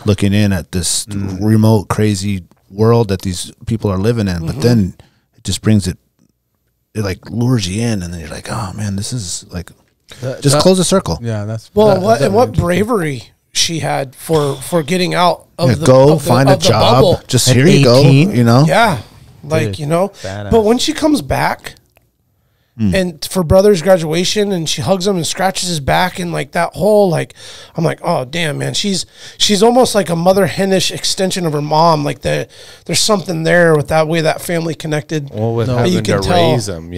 looking in at this remote, crazy world that these people are living in. But then it just brings it like lures you in, and then you're like, oh man, this is like, just close the circle. Yeah, that's what bravery she had for getting out of find a job. Bubble. Just here you go, Yeah, like badass. But when she comes back. And for brother's graduation, and she hugs him and scratches his back, and like that whole I'm like, oh damn, man, she's almost like a mother henish extension of her mom. Like there's something there with that way that family connected. Well, with having to raise them,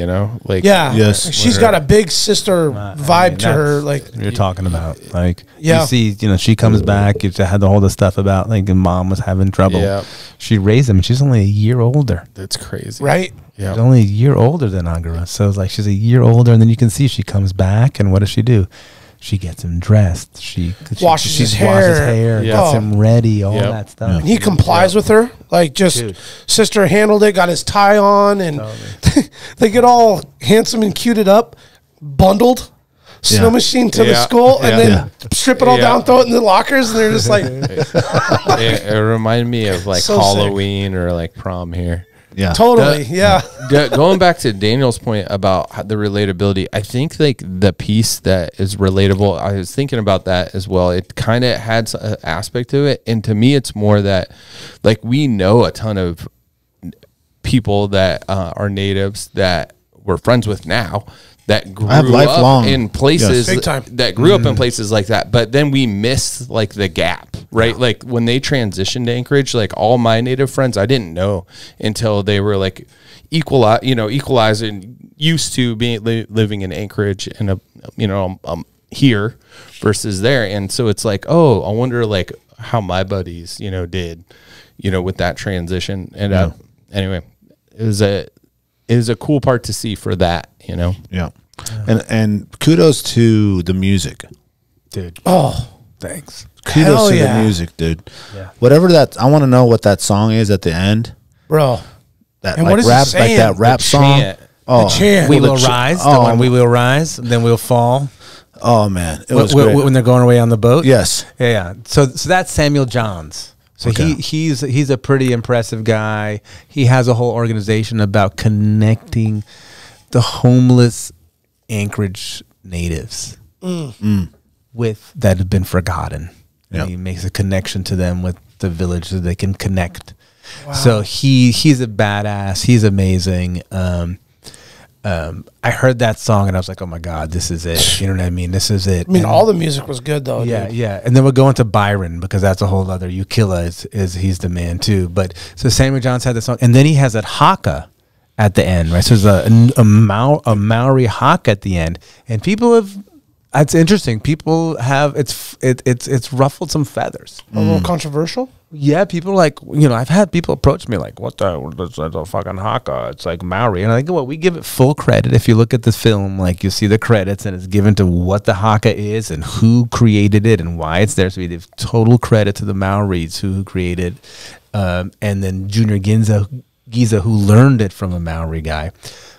she's got a big sister vibe to her. Like you're talking about, like you see, she comes back. You had the whole stuff about like mom was having trouble. Yeah, she raised him. She's only a year older. That's crazy, right? Yeah, she's only a year older than Angara, so it's like she's a year older, and then you can see she comes back, and what does she do? She gets him dressed. She washes his hair, gets him ready, all that stuff. And he complies with her, like sister handled it, got his tie on, and they get all handsome and cuted up, bundled. snow machine to the school and then strip it all down, throw it in the lockers, and they're just like. It reminded me of like So Halloween or like prom here. Yeah, Totally. Going back to Daniel's point about the relatability, I think like the piece that is relatable, I was thinking about that as well. It kind of had an aspect to it. And to me, it's more that like we know a ton of people that are natives that we're friends with now that grew up in places that grew up in places like that. But then we miss like the gap, right? Yeah. Like when they transitioned to Anchorage, like all my native friends, I didn't know until they were like equalizing, used to being living in Anchorage and here versus there. And so it's like, oh, I wonder like how my buddies, did, with that transition. And anyway, it was a cool part to see for that, Yeah. And kudos to the music, dude. Oh, thanks. Kudos to the music, dude. Yeah. Whatever that, I want to know what that song is at the end, bro. That and like rap, like that rap song. The chant. We will rise. The one we will rise, and then we'll fall. Oh man, it was great. When they're going away on the boat. Yes. Yeah. So that's Samuel Johns. So he's a pretty impressive guy. He has a whole organization about connecting the homeless Anchorage natives with that have been forgotten. Yep. He makes a connection to them with the village so they can connect. Wow. So he's a badass. He's amazing. I heard that song and I was like, oh my God, this is it. You know what I mean? This is it. I mean, all the music was good though. Yeah, dude. yeah. And then we'll go into Byron because that's a whole other Ukilla is he's the man too. But so Samuel Johns had the song, and then he has that haka at the end, right? So there's a Maori haka at the end, and people have. It's interesting. People have it's ruffled some feathers. A little controversial. Yeah, people are like, I've had people approach me like, what the fucking haka? It's like Maori. And I think, well, we give it full credit. If you look at the film, like you see the credits and it's given to what the haka is and who created it and why it's there. So we give total credit to the Maoris who created and then Junior Giza, who learned it from a Maori guy.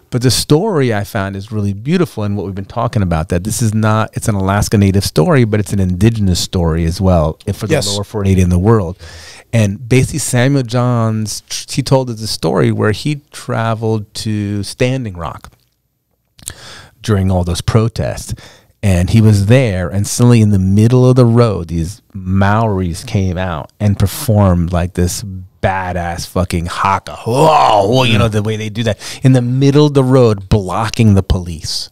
But the story I found is really beautiful, and what we've been talking about, that this is not, it's an Alaska Native story, but it's an indigenous story as well for the lower 48 in the world. And basically Samuel Johns, he told us a story where he traveled to Standing Rock during all those protests. And he was there, and suddenly in the middle of the road, these Maoris came out and performed like this badass fucking haka. Oh, the way they do that in the middle of the road, blocking the police.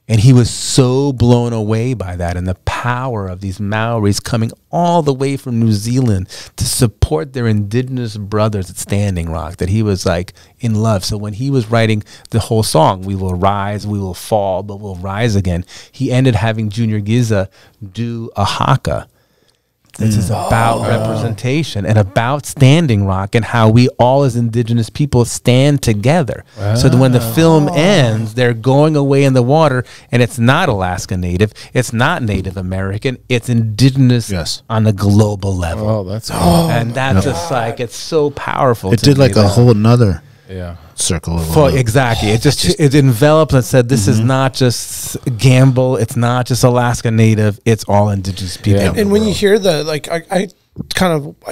And he was so blown away by that and the power of these Maoris coming all the way from New Zealand to support their indigenous brothers at Standing Rock, that he was like in love. So when he was writing the whole song, we will rise, we will fall, but we'll rise again, he ended having Junior Giza do a haka. This is about representation and about Standing Rock and how we all as indigenous people stand together. Wow. So that when the film ends, they're going away in the water, and it's not Alaska Native, it's not Native American, it's indigenous on a global level. Oh, that's cool. And that's just like, it's so powerful. It did like a whole nother circle of exactly. It enveloped and said, this is not just Gambell, it's not just Alaska Native, it's all indigenous people. And when you hear the, like, I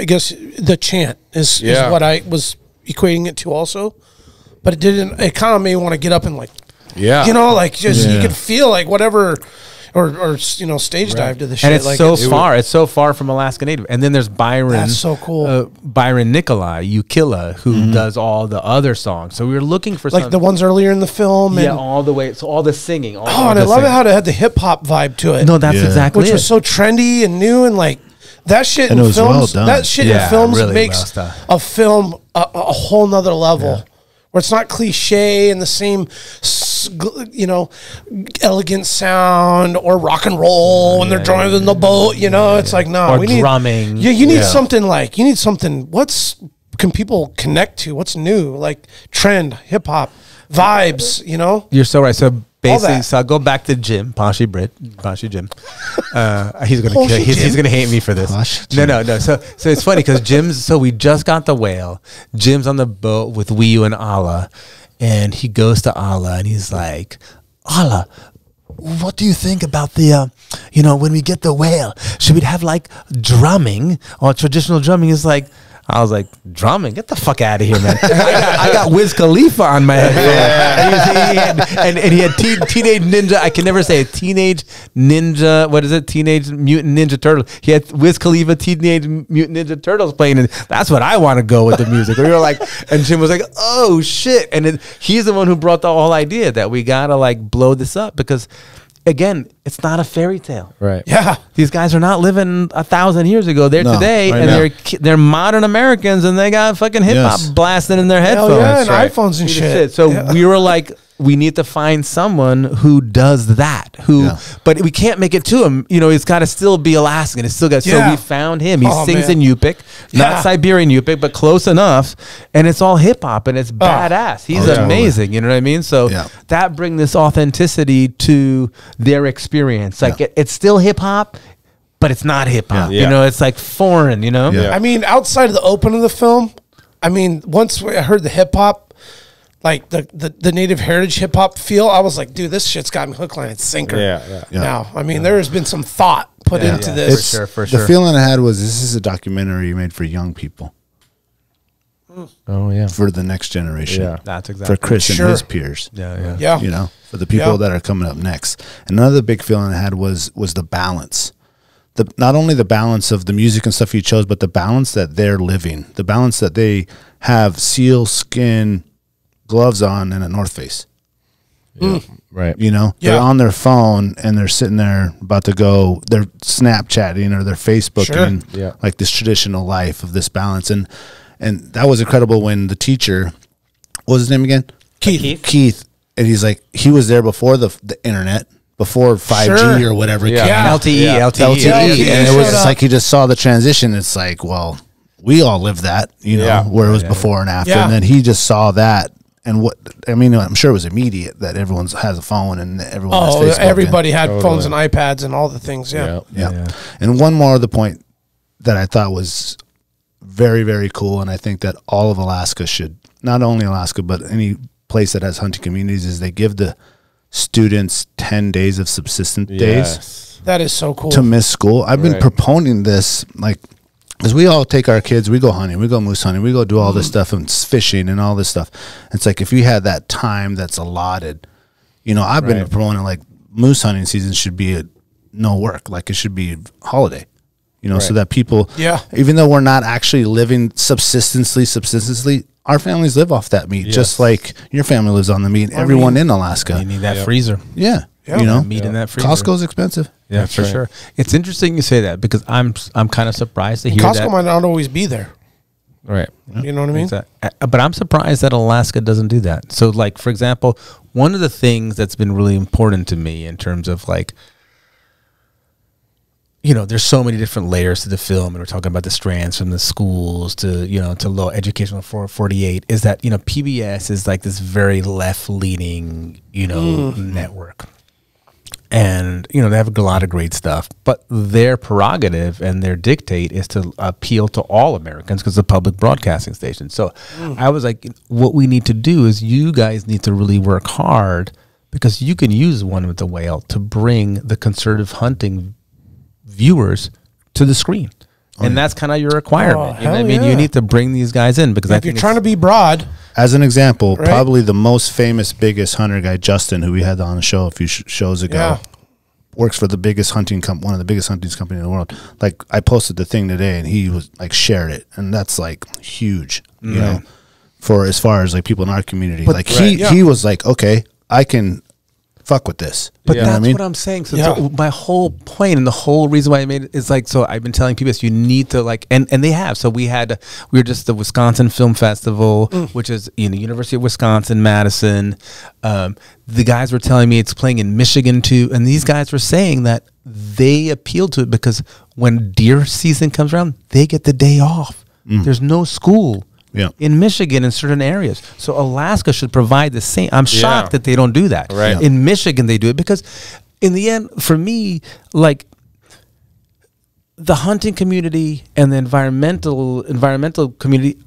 guess the chant is what I was equating it to also, but it kind of made me want to get up and like, you could feel like whatever, or stage dive to the shit. And it's like it's so far from Alaska Native. And then there's Byron. That's so cool. Byron Nikolai, Ukilla, who does all the other songs. So we were looking for like the ones earlier in the film. Yeah, all the way. So all the singing. And I love it how it had the hip hop vibe to it. No, that's exactly which was so trendy and new, and like that shit in films. Well done. That shit in films really makes a film a whole nother level. Yeah. Where it's not cliche and the same, elegant sound or rock and roll when they're driving the boat. It's like, no, we need drumming. You need something like can people connect to? What's new? Like trend, hip hop, vibes. You're so right. So basically, so I'll go back to Jim, Pashy Jim. He's gonna he's gonna hate me for this. No. So it's funny because Jim's. So we just got the whale. Jim's on the boat with Wiyu and Allah, and he goes to Allah and he's like, Allah, what do you think about the, when we get the whale, should we have like drumming or traditional drumming? Is like, I was like, drumming? Get the fuck out of here, man. I got Wiz Khalifa on my head. And he had Teenage Ninja. I can never say it. Teenage Ninja. What is it? Teenage Mutant Ninja Turtle. He had Wiz Khalifa, Teenage Mutant Ninja Turtles playing. And that's what I want to go with the music. We were like, and Jim was like, oh, shit. And he's the one who brought the whole idea that we got to like blow this up because, again, it's not a fairy tale. Right. Yeah. These guys are not living 1,000 years ago. They're today, right and they're modern Americans, and they got fucking hip hop blasting in their headphones. Yeah, and iPhones and shit. So we were like, we need to find someone who does that. But we can't make it to him. He's got to still be Alaskan. It's still got. So we found him. He sings in Yupik, not Siberian Yupik, but close enough. And it's all hip hop, and it's badass. He's amazing. You know what I mean? So that brings this authenticity to their experience. Like it's still hip hop, but it's not hip hop. Yeah. It's like foreign. I mean, outside of the open of the film, once I heard the hip hop, like the native heritage hip hop feel, I was like, dude, this shit's got me hook, line, and sinker. Yeah. Now, there has been some thought put into this. For sure. The feeling I had was this is a documentary made for young people. Oh yeah. For the next generation. Yeah. That's exactly For Chris and his peers. Yeah. For the people that are coming up next. Another big feeling I had was the balance. Not only the balance of the music and stuff you chose, but the balance that they're living. The balance that they have seal skin gloves on and a North Face. Right. They're on their phone and they're sitting there about to go, they're Snapchatting or they're Facebooking like this traditional life of this balance. And that was incredible when the teacher, what was his name again? Keith. And he's like, he was there before the internet, before 5G or whatever. LTE. And it was just like, he just saw the transition. It's like, well, we all lived that, where it was before and after. And then he just saw that. And I'm sure it was immediate that everyone has a phone and everyone has Facebook. Everybody had phones and iPads and all the things. Yeah. And one more other point that I thought was very, very cool, and I think that all of Alaska should, not only Alaska, but any place that has hunting communities, is they give the students 10 days of subsistence days. That is so cool. To miss school. I've been proponing this, because we all take our kids, we go hunting, we go moose hunting, we go do all this stuff and fishing and all this stuff. It's like if you had that time that's allotted, I've been promoting like moose hunting season should be no work, like it should be holiday, so that people, even though we're not actually living subsistently, our families live off that meat, just like your family lives on the meat. Everyone in Alaska, you need that freezer. Yeah. Meat in that freezer. Costco's expensive. Yeah, for sure. It's interesting you say that because I'm kind of surprised to hear that. Costco might not always be there. Right. You know what I mean? But I'm surprised that Alaska doesn't do that. So, like, for example, one of the things that's been really important to me in terms of like, there's so many different layers to the film, and we're talking about the strands from the schools to, to low educational 448, is that, PBS is like this very left-leaning, network. And, they have a lot of great stuff, but their prerogative and their dictate is to appeal to all Americans because it's a public broadcasting station. So I was like, what we need to do is you guys need to really work hard because you can use One with the Whale to bring the conservative hunting viewers to the screen. And that's kind of your requirement. You know what I mean? You need to bring these guys in because if you're trying to be broad. As an example, probably the most famous, biggest hunter guy, Justin, who we had on the show a few shows ago, works for the biggest hunting one of the biggest hunting companies in the world. Like, I posted the thing today, and he was like shared it, and that's like huge, you know, for as far as like people in our community. But like he was like, okay, I can fuck with this. But that's what I'm saying. So my whole point and the whole reason why I made it is like, so I've been telling people you need to like, and they have. So we were just the Wisconsin Film Festival, which is University of Wisconsin, Madison. The guys were telling me it's playing in Michigan too. And these guys were saying that they appeal to it because when deer season comes around, they get the day off. There's no school. In Michigan in certain areas. So Alaska should provide the same. I'm shocked that they don't do that. In Michigan they do it because in the end, for me, like the hunting community and the environmental community,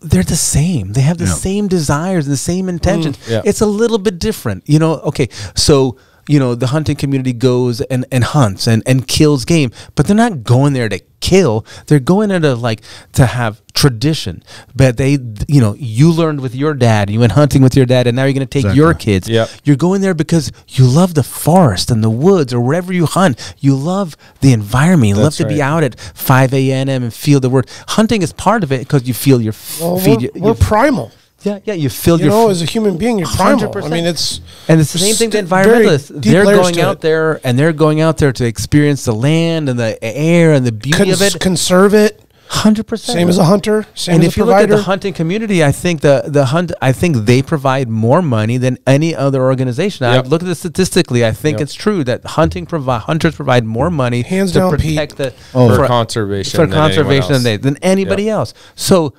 they're the same. They have the same desires and the same intentions. It's a little bit different. Okay, so the hunting community goes and hunts and kills game, but they're not going there to kill. They're going there to have tradition. But you learned with your dad, you went hunting with your dad, and now you're going to take your kids. Yep. You're going there because you love the forest and the woods or wherever you hunt. You love the environment. You love to be out at 5 a.m. and feel the word. Hunting is part of it because you feel your feed. We're primal. Yeah, you feel as a human being, you're primal. 100%. I mean, it's the same thing to environmentalists. They're going out there to experience the land and the air and the beauty of it. Conserve it. 100%. Same as a hunter. Same and as if a you provider. look at the hunting community, I think I think they provide more money than any other organization. Yep. I look at it statistically. I think it's true that hunters provide more money Hands to down, protect Pete. for conservation than anybody else. So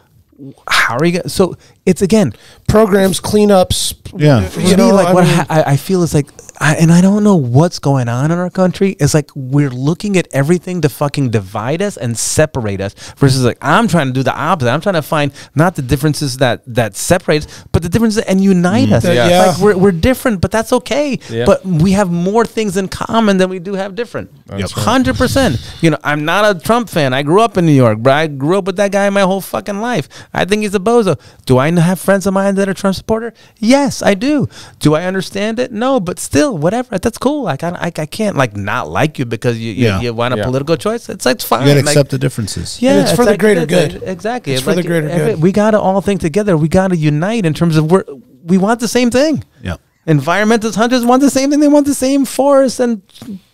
how are you going? So it's again programs, cleanups. Yeah. I feel is like, and I don't know what's going on in our country. It's like we're looking at everything to fucking divide us and separate us versus like I'm trying to do the opposite. I'm trying to find not the differences that separate us, but the differences and unite us. Yeah. Like we're different, but that's okay. Yeah. But we have more things in common than we do have different. 100%. I'm not a Trump fan. I grew up in New York, but I grew up with that guy my whole fucking life. I think he's a bozo. Do I have friends of mine that are Trump supporter? Yes, I do. Do I understand it? No, but still, whatever. That's cool. I can't like not like you because you want a political choice. It's fine. You gotta accept the differences. Yeah, And it's for the greater good. Exactly. It's for the greater good. We gotta all think together. We gotta unite in terms of we want the same thing. Yeah. Environmentalists, hunters want the same thing. They want the same forest and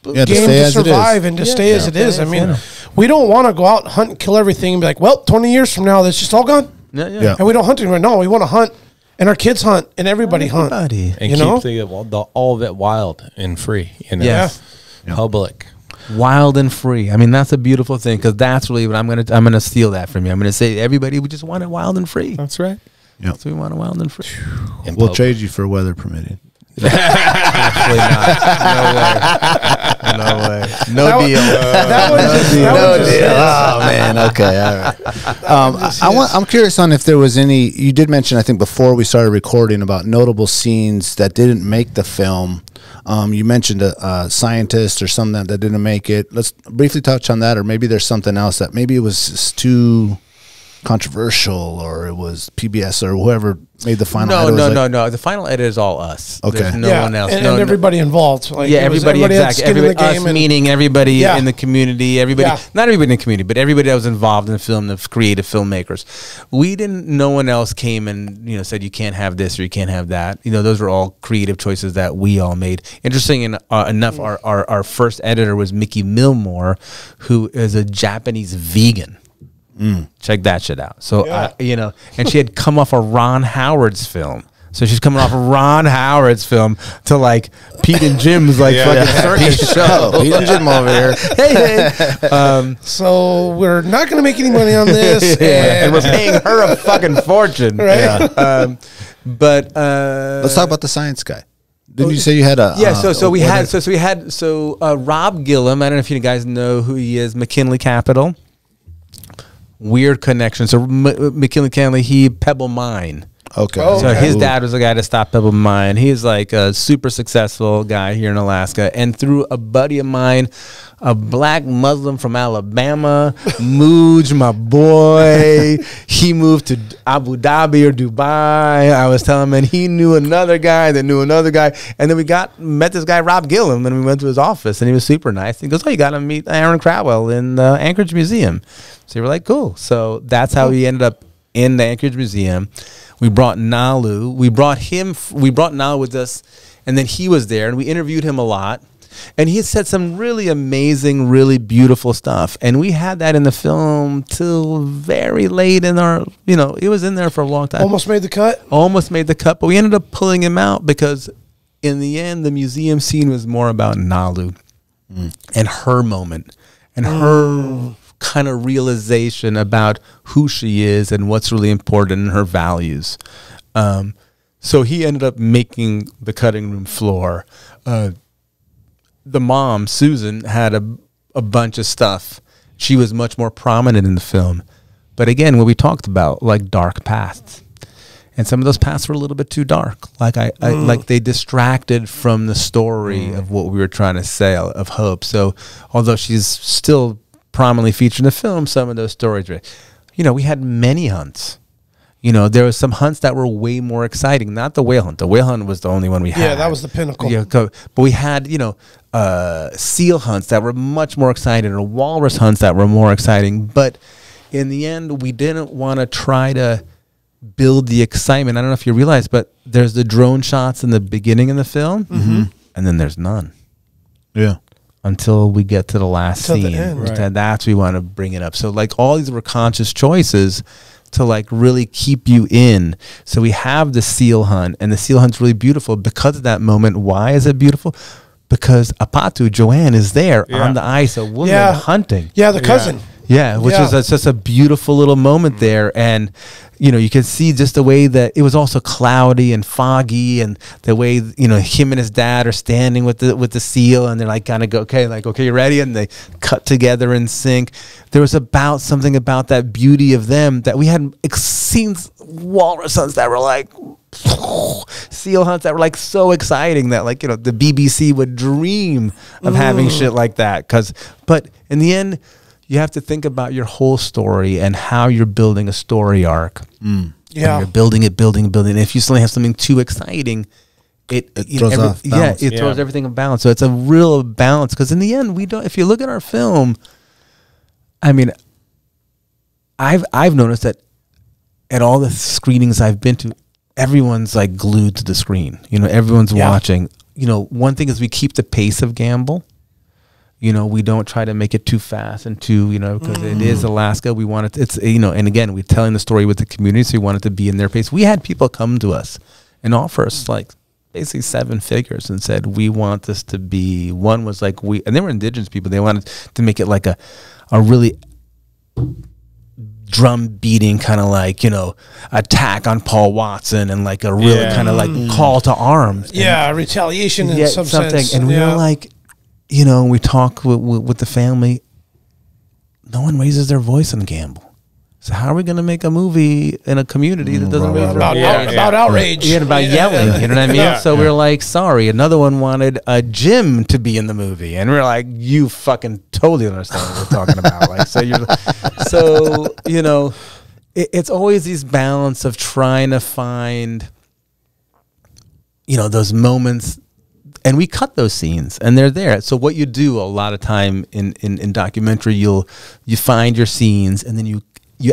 Yeah, game to survive and to stay as it is. I mean, we don't want to go out and hunt and kill everything and be like, well, 20 years from now, that's just all gone. Yeah. And we don't hunt anymore. No, we want to hunt, and our kids hunt, and everybody hunt. And keep all of it wild and free. Yes. Public. Wild and free. I mean, that's a beautiful thing because that's really what I'm gonna steal that from you. I'm gonna say everybody, we just want it wild and free. That's right. Yeah. So we want it wild and free. We'll trade you for weather permitting. Actually not. No way. No deal. No deal. Oh man. Okay. All right. I'm curious on if there was any. You did mention, I think, before we started recording about notable scenes that didn't make the film. You mentioned a scientist or something that didn't make it. Let's briefly touch on that, or maybe there's something else that maybe it was just too controversial, or it was PBS or whoever made the final edit. No. The final edit is all us. Okay. There's no one else. And everybody involved. Like, everybody exactly. Everybody, us meaning everybody in the community. Everybody, not everybody in the community, but everybody that was involved in the film, the creative filmmakers. No one else came and said you can't have this or you can't have that. Those were all creative choices that we all made. Interesting enough, our first editor was Mickey Milmore, who is a Japanese vegan. Check that shit out. So, and she had come off a Ron Howard's film. So she's coming off a Ron Howard's film to like Pete and Jim's fucking circus show. Pete and Jim over here. Hey. So we're not going to make any money on this. And we're paying her a fucking fortune. Right. Yeah. But let's talk about the science guy. Didn't you say you had a? Yeah. So we had Rob Gillum. I don't know if you guys know who he is. McKinley Capital. Weird connection. So McKinley, Pebble Mine. Okay. So his dad was the guy that stopped Pebble Mine. He's like a super successful guy here in Alaska. And through a buddy of mine, a black Muslim from Alabama, Mooj, my boy, he moved to Abu Dhabi or Dubai. I was telling him, and he knew another guy that knew another guy. And then we met this guy, Rob Gillum, and we went to his office, and he was super nice. He goes, oh, you got to meet Aaron Crowell in the Anchorage Museum. So we were like, cool. So that's how we ended up in the Anchorage Museum. We brought Nalu. We brought Nalu with us, and then he was there, and we interviewed him a lot. And he had said some really amazing, really beautiful stuff. And we had that in the film till very late in our, it was in there for a long time. Almost made the cut? Almost made the cut, but we ended up pulling him out because in the end, the museum scene was more about Nalu and her moment and her kind of realization about who she is and what's really important and her values. So he ended up making the cutting room floor. The mom, Susan, had a bunch of stuff. She was much more prominent in the film. But again, what we talked about, like dark pasts. And some of those paths were a little bit too dark. Like like they distracted from the story of what we were trying to say of Hope. So although she's still prominently featured in the film, some of those stories were, we had many hunts. There was some hunts that were way more exciting. Not the whale hunt. The whale hunt was the only one we had. Yeah, that was the pinnacle. Yeah, but we had, seal hunts that were much more exciting, or walrus hunts that were more exciting. But in the end, we didn't want to try to build the excitement. I don't know if you realize, but there's the drone shots in the beginning of the film, and then there's none. Yeah. Until we get to the last Till the scene. end. Right. That's we want to bring it up. So like all these were conscious choices to like really keep you in. So we have the seal hunt, and the seal hunt's really beautiful because of that moment. Why is it beautiful? Because Apatu, Joanne, is there on the ice, a woman hunting. Yeah, the cousin. Yeah, which is just a beautiful little moment there. And, you can see just the way that it was also cloudy and foggy, and the way, him and his dad are standing with the seal, and they're like kind of go, okay, you ready? And they cut together in sync. There was something about that beauty of them that we had seen walrus hunts that were like, seal hunts that were like so exciting that like, the BBC would dream of having shit like that. But in the end, you have to think about your whole story and how you're building a story arc. Yeah. And you're building. And if you suddenly have something too exciting, it throws off balance. It throws everything in balance. So it's a real balance, because in the end, we don't. If you look at our film, I mean, I've noticed that at all the screenings I've been to, everyone's like glued to the screen. Everyone's watching. One thing is we keep the pace of Gambell. We don't try to make it too fast and too, because it is Alaska. We want it, and again, we're telling the story with the community, so we want it to be in their pace. We had people come to us and offer us like basically 7 figures and said, we want this to be, one was like, and they were indigenous people. They wanted to make it like a really drum beating kind of like, attack on Paul Watson, and like a really kind of like call to arms. Yeah, retaliation in some sense. And we were like, we talk with the family. No one raises their voice on Gambell. So how are we going to make a movie in a community that doesn't raise about outrage? Yeah, about yelling. You know what I mean? So we were like, sorry. Another one wanted Jim to be in the movie, and we we're like, you fucking totally understand what we're talking about. Like, it's always these balance of trying to find, those moments. And we cut those scenes, and they're there. So what you do a lot of time in documentary, you find your scenes, and then you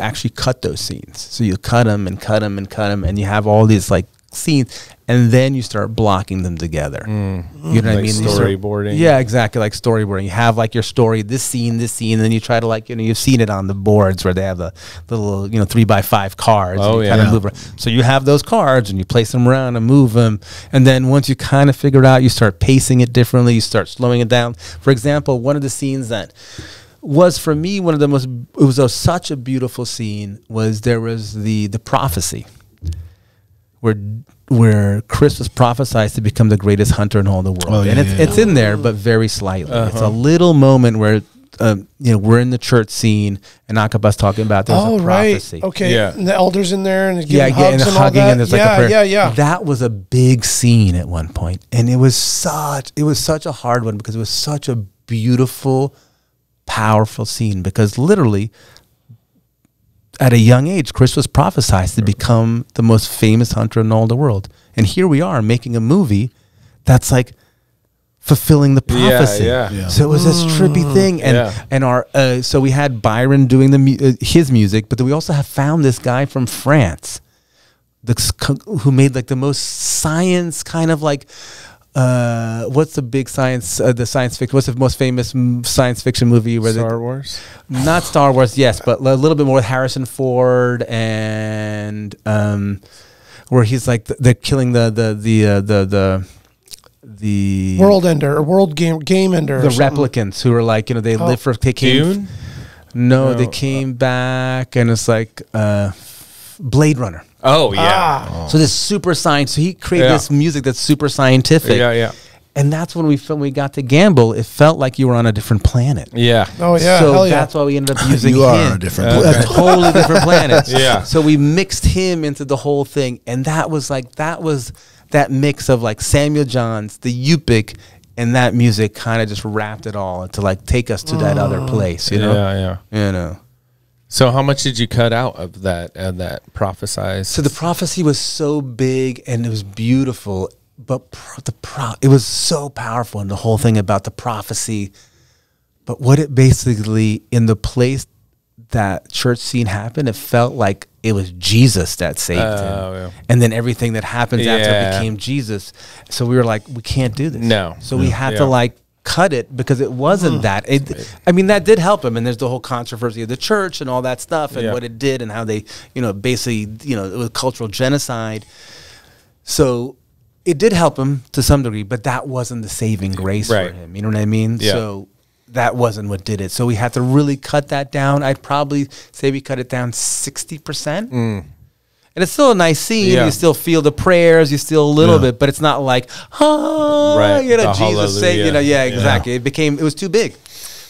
actually cut those scenes. So you cut them and cut them and cut them, and you have all these like scenes, and then you start blocking them together. You know what I mean? Storyboarding. Yeah, exactly, like storyboarding. You have like your story, this scene, and then you try to like, you've seen it on the boards where they have the little 3x5 cards. Oh, and you kind of move around. So you have those cards, and you place them around and move them, and then once you kind of figure it out, you start pacing it differently. You start slowing it down. For example, one of the scenes that was for me one of the most, it was such a beautiful scene, was there was the prophecy where Chris was prophesied to become the greatest hunter in all the world. And it's in there, but very slightly. It's a little moment where we're in the church scene, and Akaba's talking about there's a prophecy. Right. Okay. Yeah. And the elders in there, and giving hugs and and hugging, all that. and there's like a prayer. Yeah. That was a big scene at one point, and it was such a hard one, because it was such a beautiful, powerful scene, because literally at a young age, Chris was prophesied to become the most famous hunter in all the world. And here we are making a movie that's like fulfilling the prophecy. Yeah. So it was this trippy thing. And our so we had Byron doing his music, but then we also have found this guy from France who made like the most science kind of like, what's the big science, the science fiction, what's the most famous science fiction movie? Where Star Wars? Not Star Wars, yes, but a little bit more with Harrison Ford, and where he's like, they're killing the world ender, or world game ender. The replicants who are like, they live for, they came. Dune? No, they came back, and it's like Blade Runner. Oh, yeah. So this super science. So he created this music that's super scientific. Yeah. And that's when we got to Gambell. It felt like you were on a different planet. Yeah. Oh yeah. So hell yeah. that's why we ended up using You him. are on a different A planet. totally different planet. Yeah. So we mixed him into the whole thing, and that was that mix of like Samuel Johns, the Yupik, and that music kind of just wrapped it all to like take us to that other place. You know. Yeah. You know. So how much did you cut out of that prophesize? So the prophecy was so big and it was beautiful, but it was so powerful, and the whole thing about the prophecy. But what it basically, in the place that church scene happened, it felt like it was Jesus that saved him. Yeah. And then everything that happens after Yeah. became Jesus. So we were like, we can't do this. No. So we had Yeah. to like cut it because it wasn't that. I mean, that did help him. And there's the whole controversy of the church and all that stuff and Yeah. what it did and how they, basically, it was cultural genocide. So it did help him to some degree, but that wasn't the saving grace Right. for him. You know what I mean? Yeah. So that wasn't what did it. So we had to really cut that down. I'd probably say we cut it down 60%. And it's still a nice scene. Yeah. You still feel the prayers. You still a little bit, but it's not like, Right. The Jesus say, hallelujah. exactly. It was too big.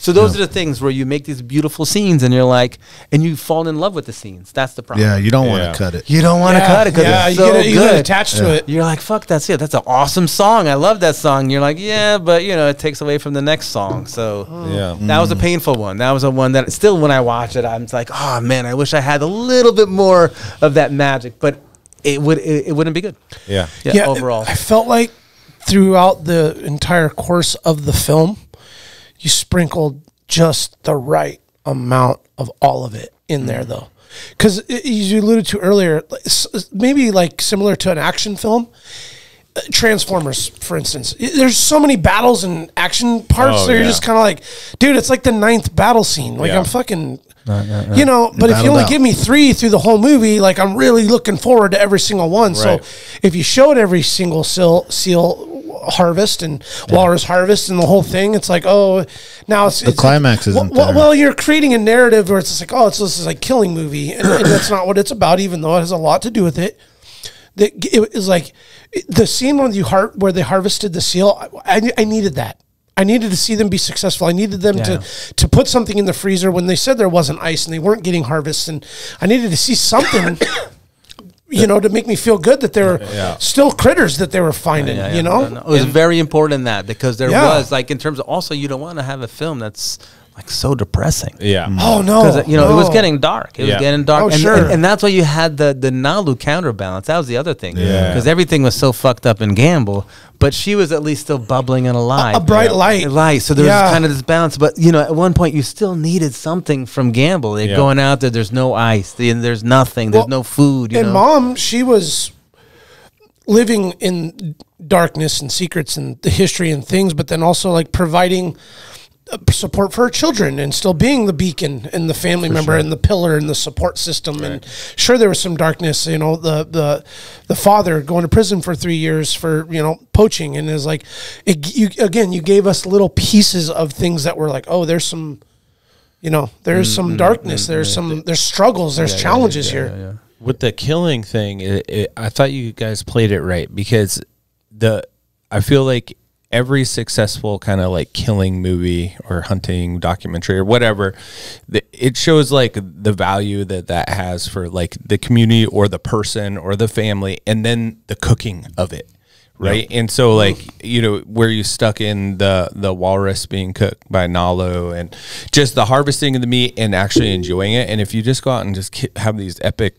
So those are the things where you make these beautiful scenes and you're like, and you fall in love with the scenes. That's the problem. Yeah, you don't want Yeah. to cut it. You don't want to cut it because it's so you get good. attached to it. You're like, fuck, that's it. That's an awesome song. I love that song. You're like, yeah, but it takes away from the next song. So Yeah. that was a painful one. That was a one that still, when I watch it, I'm like, oh man, I wish I had a little bit more of that magic, but it wouldn't be good. Yeah. Yeah, overall. I felt like throughout the entire course of the film, you sprinkled just the right amount of all of it in there, though. Because you alluded to earlier, maybe like similar to an action film, Transformers, for instance. There's so many battles and action parts that you're just kind of like, dude, it's like the 9th battle scene. Like, I'm fucking... but if you only give me 3 through the whole movie, like I'm really looking forward to every single one. Right. So if you showed every single seal harvest and walrus harvest and the whole thing, it's like, oh, now it's The climax isn't there. well, you're creating a narrative where it's just like, oh, this is like killing movie, and that's not what it's about, even though it has a lot to do with it. It was like the scene where they harvested the seal. I needed that. I needed to see them be successful. I needed them to put something in the freezer when they said there wasn't ice and they weren't getting harvests. And I needed to see something, to make me feel good that there were still critters that they were finding, It was very important in that because there was, like, in terms of also, you don't want to have a film that's like so depressing. Yeah. Oh no. Because it was getting dark. It was getting dark. Oh, and, sure. and that's why you had the Nalu counterbalance. That was the other thing. Yeah. Because everything was so fucked up in Gambell, but she was at least still bubbling and alive. A bright light. So there was kind of this balance. But at one point you still needed something from Gambell. They're going out there. There's no ice. There's nothing. There's no food. And Mom, she was living in darkness and secrets and the history and things, but then also like providing support for her children and still being the beacon and the family member and the pillar and the support system. And sure, there was some darkness, the father going to prison for 3 years for, poaching, and is like, you gave us little pieces of things that were like, oh, there's some, there's some darkness. There's struggles. There's challenges here. With the killing thing, I thought you guys played it right because I feel like every successful kind of like killing movie or hunting documentary or whatever, it shows like the value that has for like the community or the person or the family, and then the cooking of it. Right. Yep. And so like, where you stuck in the walrus being cooked by Nalo and just the harvesting of the meat and actually enjoying it. And if you just go out and just have these epic,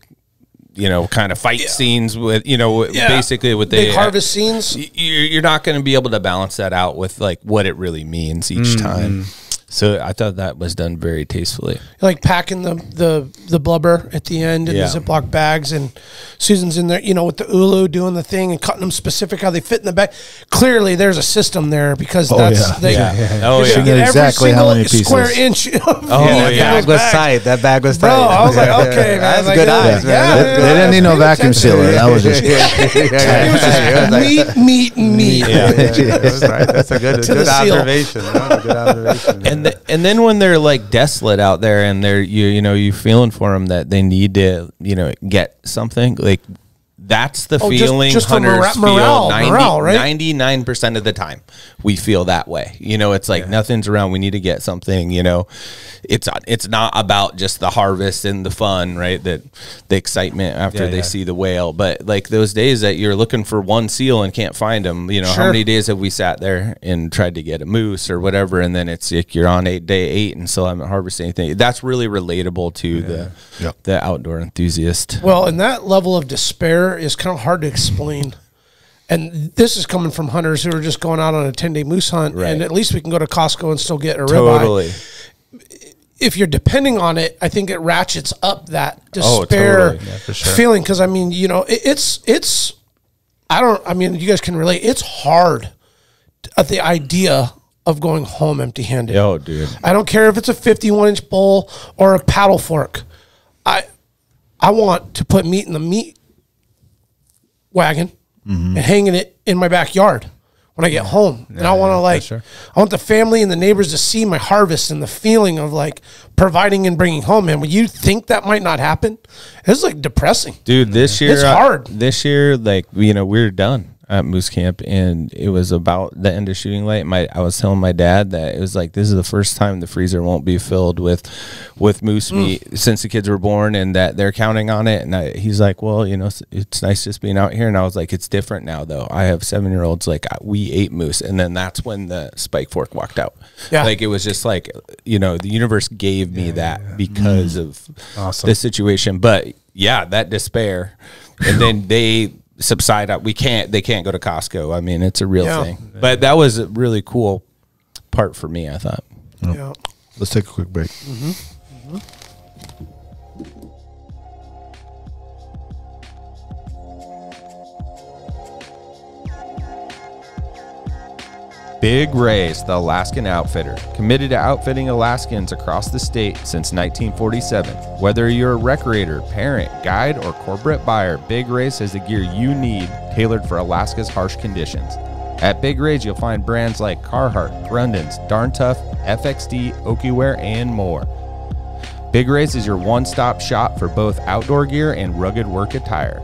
kind of fight scenes with, basically with big harvest scenes, you're not going to be able to balance that out with like what it really means each time. So I thought that was done very tastefully. Like packing the blubber at the end in the Ziploc bags, and Susan's in there, with the ulu doing the thing and cutting them specific how they fit in the bag. Clearly, there's a system there because they get exactly how many pieces. Square inch. That bag was tight. That bag was tight. Bro, I was like, okay, man, that's like, good eyes, man. They didn't need no vacuum sealer. That was just meat. That's a good observation. That's a good observation. And then when they're like desolate out there and they're you feeling for them that they need to get something, like That's the Oh, feeling just for hunters morale, feel right? 99% of the time. We feel that way. You know, it's like nothing's around. We need to get something, you know. It's not about just the harvest and the fun, right? That the excitement after they see the whale. But like those days that you're looking for one seal and can't find them, you know, how many days have we sat there and tried to get a moose or whatever, and then it's like you're on day 8 and still haven't harvested anything. That's really relatable to the outdoor enthusiast. Well, and that level of despair is kind of hard to explain. And this is coming from hunters who are just going out on a 10-day moose hunt, and at least we can go to Costco and still get a ribeye. If you're depending on it, I think it ratchets up that despair feeling. Because I mean, you know, I mean, you guys can relate. It's hard at the idea of going home empty-handed. Oh, dude! I don't care if it's a 51-inch bowl or a paddle fork. I want to put meat in the meat wagon and hanging it in my backyard when I get home. And I want to I want the family and the neighbors to see my harvest and the feeling of like providing and bringing home. And when you think that might not happen, it's like depressing. Dude, this year, it's hard. This year, like, you know, we're done at moose camp, and it was about the end of shooting light. I was telling my dad that it was like, this is the first time the freezer won't be filled with moose meat since the kids were born, and that they're counting on it. And he's like, well, you know, it's nice just being out here. And I was like, it's different now though. I have 7-year-olds, like, we ate moose. And then that's when the spike fork walked out. Yeah. Like, it was just like, you know, the universe gave me that because of the situation. But yeah, that despair. And then they subside up. They can't go to Costco. I mean, it's a real thing. But that was a really cool part for me, I thought. Yeah. Let's take a quick break. Big Ray's, the Alaskan outfitter, committed to outfitting Alaskans across the state since 1947. Whether you're a recreator, parent, guide, or corporate buyer, Big Ray's has the gear you need tailored for Alaska's harsh conditions. At Big Ray's, you'll find brands like Carhartt, Grundens, Darn Tough, FXD, Okiwear, and more. Big Ray's is your one-stop shop for both outdoor gear and rugged work attire.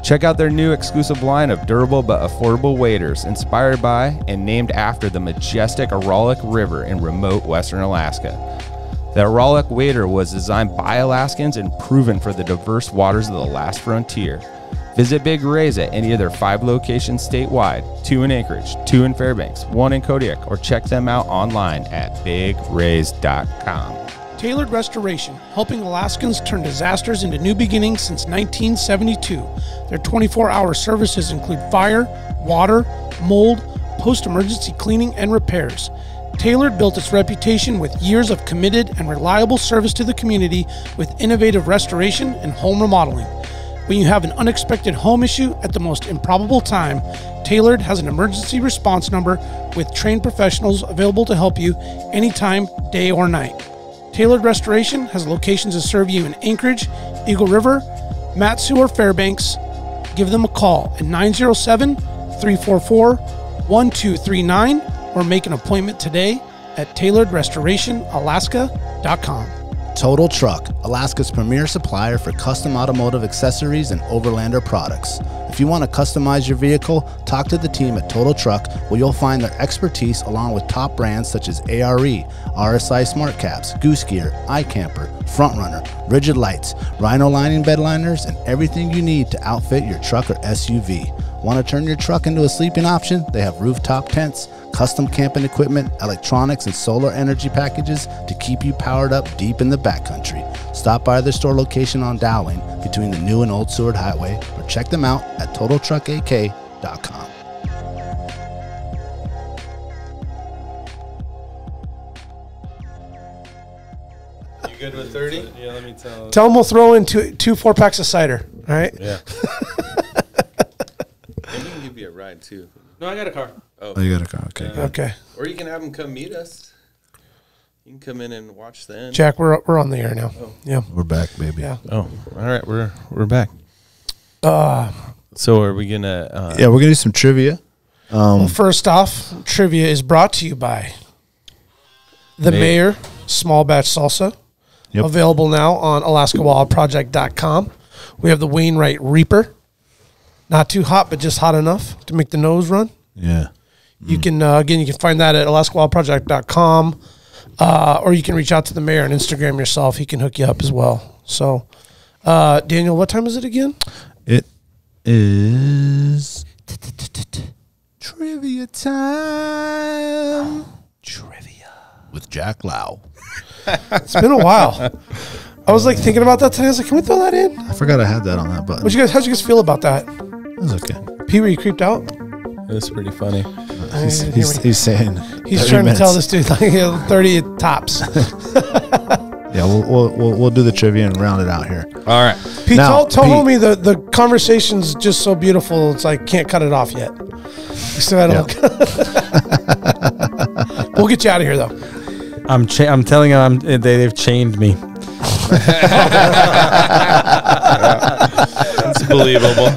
Check out their new exclusive line of durable but affordable waders, inspired by and named after the majestic Aralak River in remote western Alaska. The Aralak wader was designed by Alaskans and proven for the diverse waters of the last frontier. Visit Big Ray's at any of their 5 locations statewide, 2 in Anchorage, 2 in Fairbanks, 1 in Kodiak, or check them out online at bigrays.com. Tailored Restoration, helping Alaskans turn disasters into new beginnings since 1972. Their 24-hour services include fire, water, mold, post-emergency cleaning, and repairs. Tailored built its reputation with years of committed and reliable service to the community with innovative restoration and home remodeling. When you have an unexpected home issue at the most improbable time, Tailored has an emergency response number with trained professionals available to help you anytime, day or night. Tailored Restoration has locations to serve you in Anchorage, Eagle River, Matsu, or Fairbanks. Give them a call at 907-344-1239 or make an appointment today at tailoredrestorationalaska.com. Total Truck, Alaska's premier supplier for custom automotive accessories and overlander products. If you want to customize your vehicle, talk to the team at Total Truck, where you'll find their expertise along with top brands such as ARE, RSI Smart Caps, Goose Gear, iCamper, Frontrunner, Rigid Lights, Rhino Lining bed liners, and everything you need to outfit your truck or SUV. Want to turn your truck into a sleeping option? They have rooftop tents, custom camping equipment, electronics, and solar energy packages to keep you powered up deep in the backcountry. Stop by their store location on Dowling between the new and old Seward Highway, or check them out at TotalTruckAK.com. You good with 30? Yeah, let me tell. Tell them we'll throw in two 4-packs of cider. All right. Yeah. And we can give you a ride too. No, I got a car. Oh, you got a car. Okay. Okay. Or you can have them come meet us. You can come in and watch the end. Jack, we're on the air now. Oh. Yeah. We're back, baby. Yeah. Oh, all right. We're back. So are we gonna? Yeah, we're gonna do some trivia. Well, first off, trivia is brought to you by the Mayor Small Batch Salsa. Yep. Available now on AlaskaWildProject.com. We have the Wainwright Reaper. Not too hot, but just hot enough to make the nose run. Yeah. You can, again, you can find that at alaskawildproject.com, or you can reach out to the mayor on Instagram yourself. He can hook you up as well. So, Daniel, what time is it again? It is trivia time. Trivia with Jack Lau. It's been a while. I was like thinking about that today. I was like, can we throw that in? I forgot I had that on that button. How'd you guys feel about that? It was okay. Pete, were you creeped out? It was pretty funny. He's saying he's trying to tell this dude like 30 tops. Yeah, we'll do the trivia and round it out here. All right. Pete, Now, tell homie the conversation's just so beautiful. It's like can't cut it off yet. So I don't. We'll get you out of here though. I'm telling you, they've chained me. It's believable.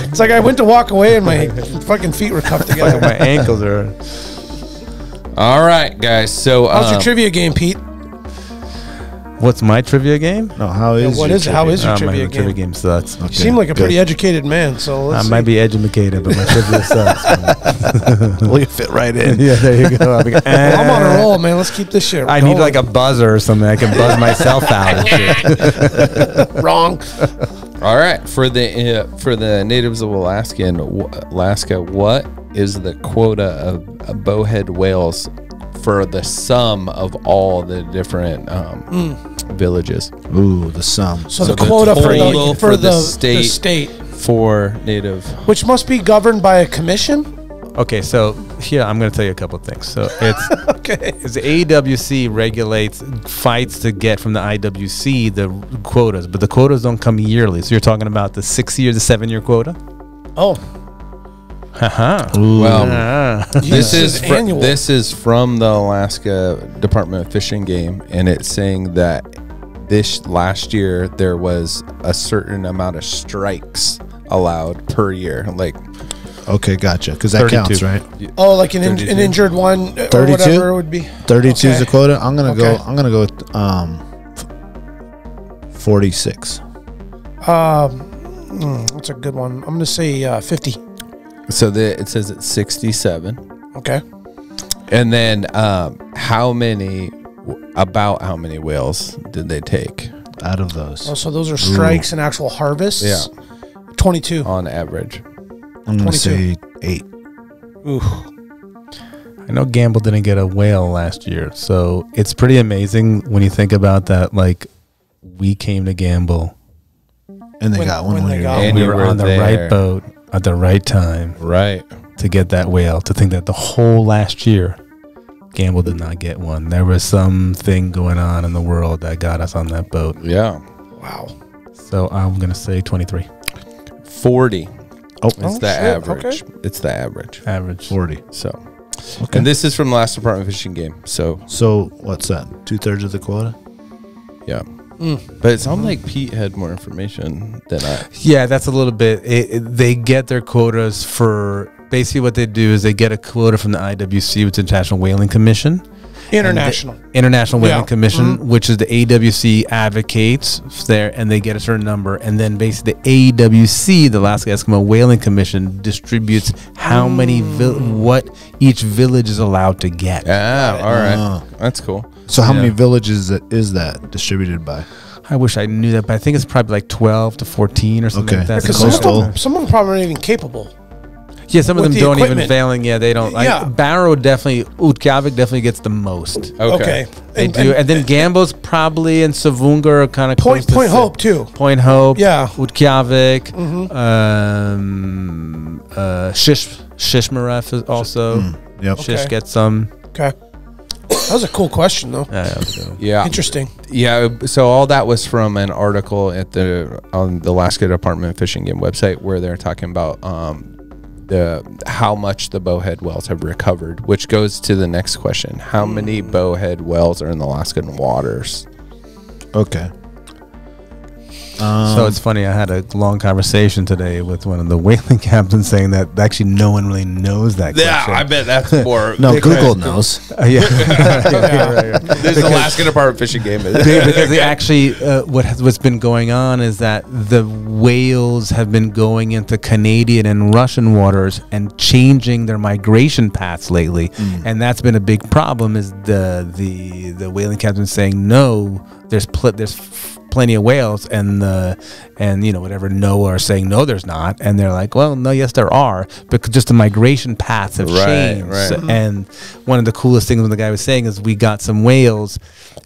It's like I went to walk away and my fucking feet were cuffed together. My ankles are. All right, guys. So, how's your trivia game, Pete? What's my trivia game? No, how is what your is it? How is your trivia my trivia game? game sucks. You seem like a pretty educated man, so let's I see. might be educated, but my trivia sucks. Will you fit right in? Yeah, there you go. I'm on a roll, man. Let's keep this shit I going. need like a buzzer or something. I can buzz myself out and shit. Wrong. all right, for the natives of Alaska, what is the quota of bowhead whales for the sum of all the different villages? Ooh, the sum. So the quota for the state for native, which must be governed by a commission. Okay, so here I'm going to tell you a couple of things. So it's Okay. is the AWC regulates fights to get from the IWC the quotas, but the quotas don't come yearly. So you're talking about the 6-year, the 7-year quota. Oh, well, this is annual. This is from the Alaska Department of Fish and Game, and it's saying that this last year there was a certain amount of strikes allowed per year. Like, Okay, gotcha. Because that 32. counts, right? Oh, like an injured one, 32? or whatever it would be. 32 is the Okay. quota. I'm gonna Okay. go. I'm gonna go with 46. That's a good one. I'm gonna say 50. so it says it's 67, Okay. and then how many whales did they take Out of those, Oh, so those are strikes and actual harvests. Yeah. 22. on average? I'm gonna 22. say 8. Ooh. I know Gambell didn't get a whale last year, so it's pretty amazing when you think about that. Like, we came to Gambell And they When- got one when when they you're got gone. and you we were were on the there. right boat at the right time Right. to get that whale. To think that the whole last year, Gambell did not get one. There was something going on in the world that got us on that boat. Yeah. Wow. So I'm gonna say 23 40. Oh, It's Oh, the shit, average. okay. It's the average. average. 40. So, Okay. and this is from last Department of Fishing Game. So, So what's that? 2/3 of the quota. yeah. But it sounded like Pete had more information than I. Yeah, that's a little bit. They get their quotas for basically what they do is they get a quota from the IWC, which is International Whaling Commission. International. International Whaling Yeah. Commission, which is the AWC advocates there, and they get a certain number, and then basically the AWC, the Alaska Eskimo Whaling Commission, distributes how many what each village is allowed to get. Ah, all right. That's cool. So how Yeah. many villages is that distributed by? I wish I knew that, but I think it's probably like 12 to 14 or something Okay. like that. Because Coastal. some of them probably aren't even capable. Yeah, some of with them the don't even equipment. failing. Yeah, they don't. Like, Yeah. Barrow definitely, Utqiagvik definitely gets the most. Okay. They do, and then Gambell's probably and Savunga are kind of Point Hope too. Point Hope, Yeah. Utqiagvik, Shishmaref is also. Yep. Shish Okay. gets some. Okay. That was a cool question though. Yeah. Interesting. Yeah. So all that was from an article on the Alaska Department of Fish and Game website where they're talking about how much the bowhead whales have recovered, which goes to the next question: how many bowhead whales are in the Alaskan waters? Okay. So it's funny. I had a long conversation today with one of the whaling captains saying that actually no one really knows that. Yeah, question. I bet that's more. No, Google knows. Yeah. There's an Alaskan Department of Fishing game. Because they actually, what's been going on is that the whales have been going into Canadian and Russian waters and changing their migration paths lately, and that's been a big problem. Is the whaling captain saying no? There's plenty of whales, and whatever NOAA are saying no, there's not, and they're like, well, no, yes, there are, because just the migration paths have changed. Right. And one of the coolest things when the guy was saying is we got some whales,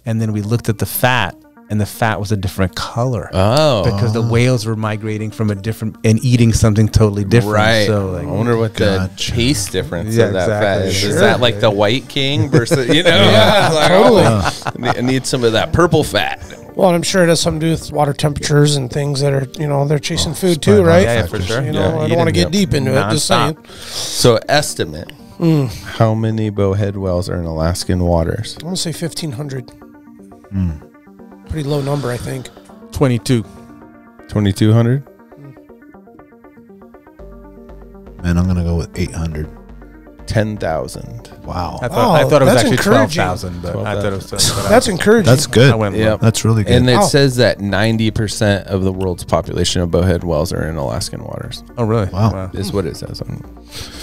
and then we looked at the fat, and the fat was a different color. Oh, because the whales were migrating from a different and eating something totally different. Right. So like, I wonder what the taste difference of that fat is. Sure. Is that like the White King versus like, I need some of that purple fat. Well, I'm sure it has something to do with water temperatures and things that are, they're chasing food too, right? Yeah, for sure. I don't want to get deep into it. Just saying. So estimate how many bowhead whales are in Alaskan waters? I'm gonna say 1,500. Pretty low number, I think. 22. 2,200. Man, I'm going to go with 800. 10,000. Wow. I thought it was that's actually encouraging. 12,000, but I thought it was. That's encouraging. That's good. I went Yep. That's really good. And it Wow. says that 90% of the world's population of bowhead whales are in Alaskan waters. Oh, really? Wow. Is what it says.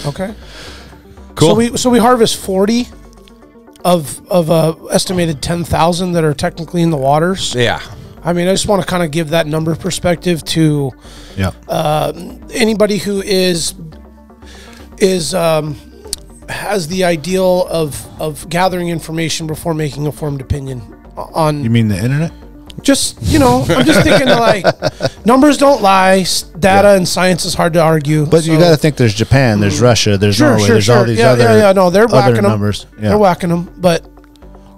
Okay. Cool. So we harvest 40 of estimated 10,000 that are technically in the waters. Yeah. I mean, I just want to kind of give that number perspective to anybody who has the ideal of gathering information before making a formed opinion on. You mean the internet? Just, I'm just thinking like numbers don't lie, data and science is hard to argue. But you got to think there's Japan, there's Russia, there's Norway, there's all these other no, they're whacking them. numbers. Yeah. They're whacking them. But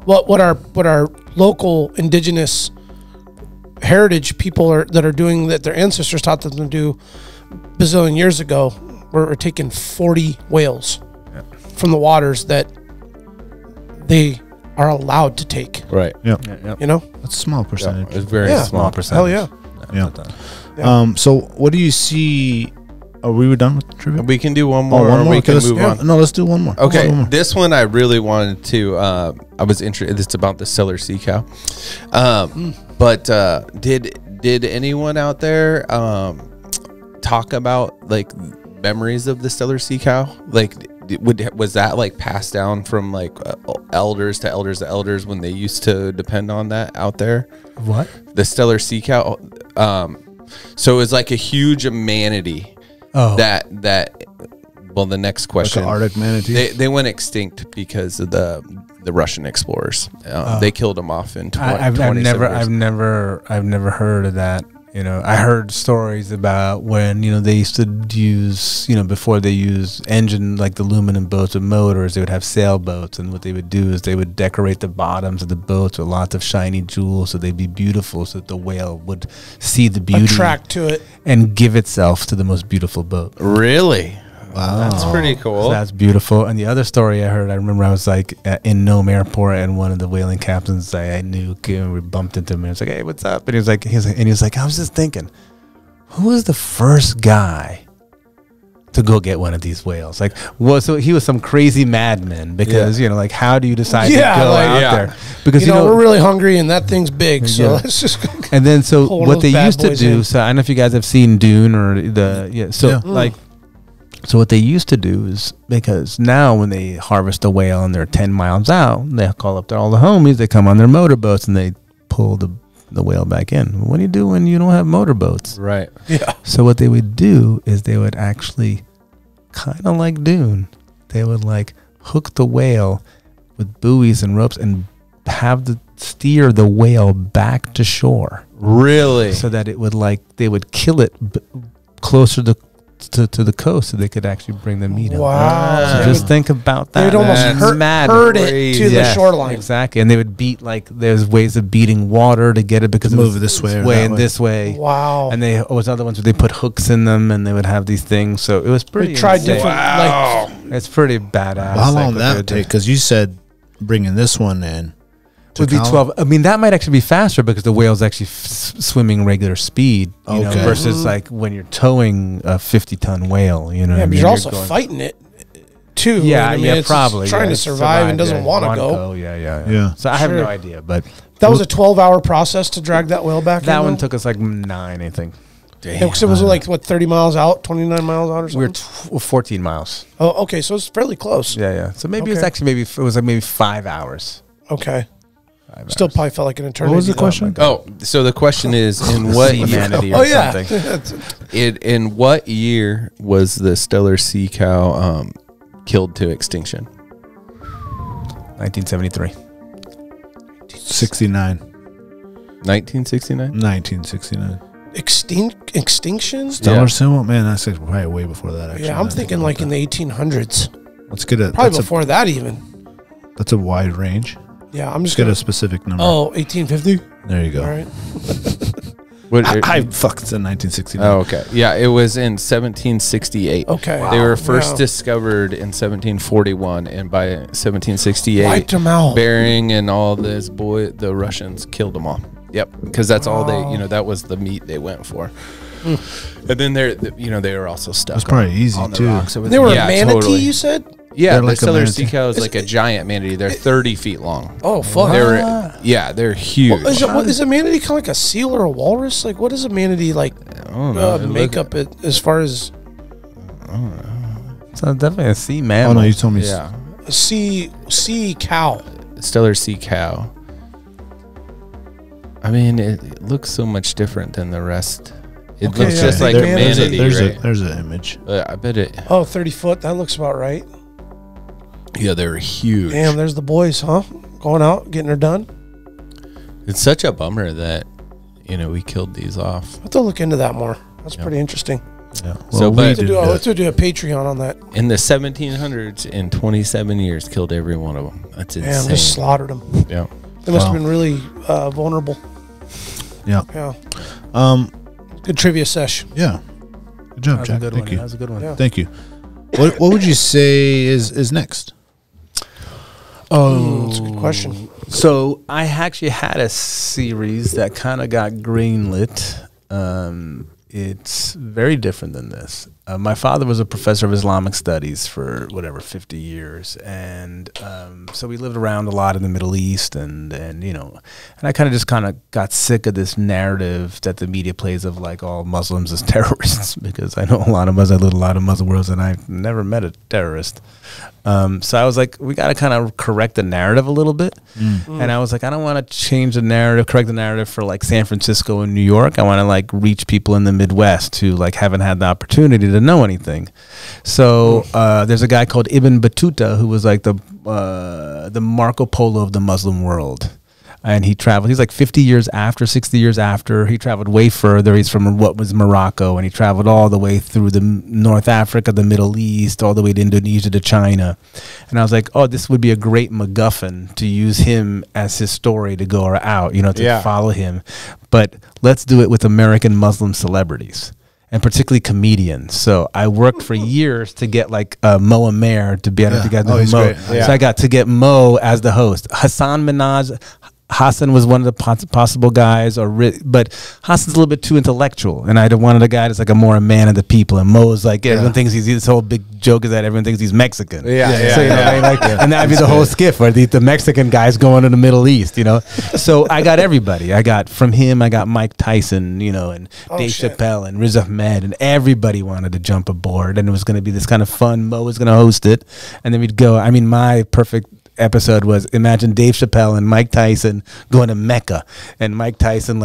what our local indigenous heritage people that are doing that their ancestors taught them to do bazillion years ago, we're taking 40 whales from the waters that they are allowed to take. Right. Yeah. That's a small percentage. It's very small percentage. Hell yeah. Yeah. So what do you see? Are we done with the trivia? We can do one more, one more? we can Okay, move on. No, let's do one more. Okay, One more. this one I really wanted to. I was interested. It's about the Steller sea cow. But did anyone out there talk about like memories of the Steller sea cow? Like, was that like passed down from like elders to elders to elders when they used to depend on that out there? What? The Steller sea cow. So it was like a huge manatee. Oh. Well, the next question. Like an Arctic manatee? They went extinct because of the Russian explorers. They killed them off in 20. I've never heard of that. I heard stories about when they used to use before they used engine like the aluminum boats with motors, they would have sailboats, and what they would do is they would decorate the bottoms of the boats with lots of shiny jewels so they'd be beautiful, so that the whale would see the beauty, Attract to it, and give itself to the most beautiful boat. Really? Wow. That's pretty cool. So that's beautiful. And the other story I heard, I remember I was like in Nome airport, and one of the whaling captains I knew, we bumped into him, and I was like, "Hey, what's up?" And he was like, "I was just thinking, who was the first guy to go get one of these whales?" Like, well, so he was some crazy madman because like, how do you decide to go out there? Because we're really hungry and that thing's big, so let's just. And then so what they used to do. So I don't know if you guys have seen Dune or like. So what they used to do is, because now when they harvest a whale and they're 10 miles out, they call up all the homies, they come on their motorboats and they pull the whale back in. What do you do when you don't have motorboats? Right. Yeah. So what they would do is they would actually, kind of like Dune, they would like hook the whale with buoys and ropes and steer the whale back to shore. Really? So that it would they would kill it closer to the coast, so they could actually bring the meat out. Wow! So just think about that. They'd almost hurt it to the shoreline. Exactly, and they would beat there's ways of beating water to get it because to move it this way or that way. This way. Wow! And there was other ones where they put hooks in them, and they would have these things. So it was pretty. We tried different. Wow. It's pretty badass. How long that would take? Because you said bringing this one in. would be 12. I mean, that might actually be faster because the whale's actually swimming regular speed, you know, versus like when you're towing a 50-ton whale, you know. Yeah, what I but mean? you're also fighting it too. Yeah, I mean, yeah, it's probably trying to survive and doesn't want to go. Yeah. So I have no idea, but that was a 12-hour process to drag that whale back. That one took us like 9, I think. Damn. It was like what, 30 miles out, 29 miles out, or something. We were 14 miles. Oh, okay, so it's fairly close. Yeah. So maybe it's actually it was like maybe 5 hours. Okay. Still probably felt like an eternity. What was the question? So the question is, in what humanity Oh or yeah. something? in what year was the Steller sea cow killed to extinction? 1973. 69. 1969. 1969. Extinction? Stellar symbol? Man, that's like probably way before that, actually. Yeah, I'm thinking like in the 1800s. Let's get a... Probably before that even. That's a wide range. Yeah, I'm just Let's get a specific number. Oh, 1850? There you go. All right. Fuck, it's in 1969. Oh, okay. Yeah, it was in 1768. Okay. They were first discovered in 1741, and by 1768, wiped them out. Bering and all this the Russians killed them all. Yep, because that's all they, that was the meat they went for. And then they were also stuck. It's probably easy on the too. rocks. They were a manatee, totally. You said? Yeah, They're the like a Steller manatee. sea cow is like a giant manatee. They're 30 feet long. Oh, fuck. They're huge. Is a manatee kind of like a seal or a walrus? Like, what is a manatee like? I don't know. Makeup as far as So definitely a sea Oh, mammal. no, you told me. Yeah, a sea cow. Steller sea cow. I mean, it looks so much different than the rest. It looks just like a manatee, right? There's an image. I bet it. Oh, 30 foot. That looks about right. Yeah, they're huge. Damn, there's the boys, huh? Going out, getting her done. It's such a bummer that we killed these off. I have to look into that more. That's pretty interesting. Yeah. So, Well, but I'll have to do a Patreon on that. in the 1700s, in 27 years, killed every one of them. That's insane. Damn, just slaughtered them. Yeah. They must have been really vulnerable. Yeah. Yeah. Good trivia sesh. Yeah. Good job, Jack. Thank you. That was a good one. Yeah. Thank you. What would you say is next? That's a good question. So I actually had a series that kind of got greenlit. It's very different than this. My father was a professor of Islamic studies for 50 years, and so we lived around a lot in the Middle East, and I kind of got sick of this narrative that the media plays of like all Muslims as terrorists, because I know a lot of Muslims, I lived a lot of Muslim worlds, and I've never met a terrorist. So I was like, we got to kind of correct the narrative a little bit. And I was like, I don't want to change the narrative, correct the narrative for like San Francisco and New York. I want to like reach people in the Midwest who like haven't had the opportunity to know anything. So there's a guy called Ibn Battuta who was like the Marco Polo of the Muslim world. And he traveled, he's like 60 years after, he traveled way further. He's from what was Morocco, and he traveled all the way through the North Africa, the Middle East, all the way to Indonesia, to China. And I was like, oh, this would be a great MacGuffin to use him as his story to go out, to follow him. But let's do it with American Muslim celebrities, and particularly comedians. So I worked for years to get like Mo Amer to be, I don't know if you guys know who Mo. So I got to get Mo as the host. Hassan was one of the possible guys, but Hassan's a little bit too intellectual, and I wanted a guy that's like a man of the people. And Mo's like, everyone thinks this whole big joke is that everyone thinks he's Mexican. So, and that'd be the whole skiff where the Mexican guy's going to the Middle East, So I got everybody. I got Mike Tyson, and Dave Chappelle and Riz Ahmed, and everybody wanted to jump aboard, and it was going to be this kind of fun. Mo was going to host it, and then we'd go. I mean, my perfect episode was, imagine Dave Chappelle and Mike Tyson going to Mecca, and Mike Tyson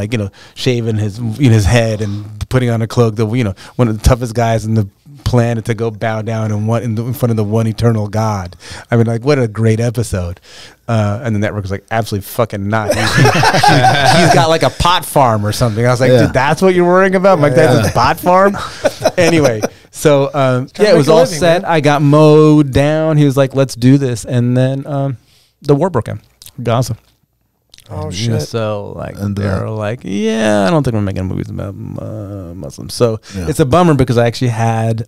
shaving his head and putting on a cloak, one of the toughest guys in the planet to go bow down in front of the one eternal God. I mean, like, what a great episode. And the network was like, absolutely fucking not. He's got like a pot farm or something. I was like, dude, that's what you're worrying about? Mike Tyson's pot farm? Anyway, so it was all set. Man. I got Mo down. He was like, let's do this. And then the war broke out. Gaza. Oh, shit. So they're like, I don't think we're making movies about Muslims. So it's a bummer, because I actually had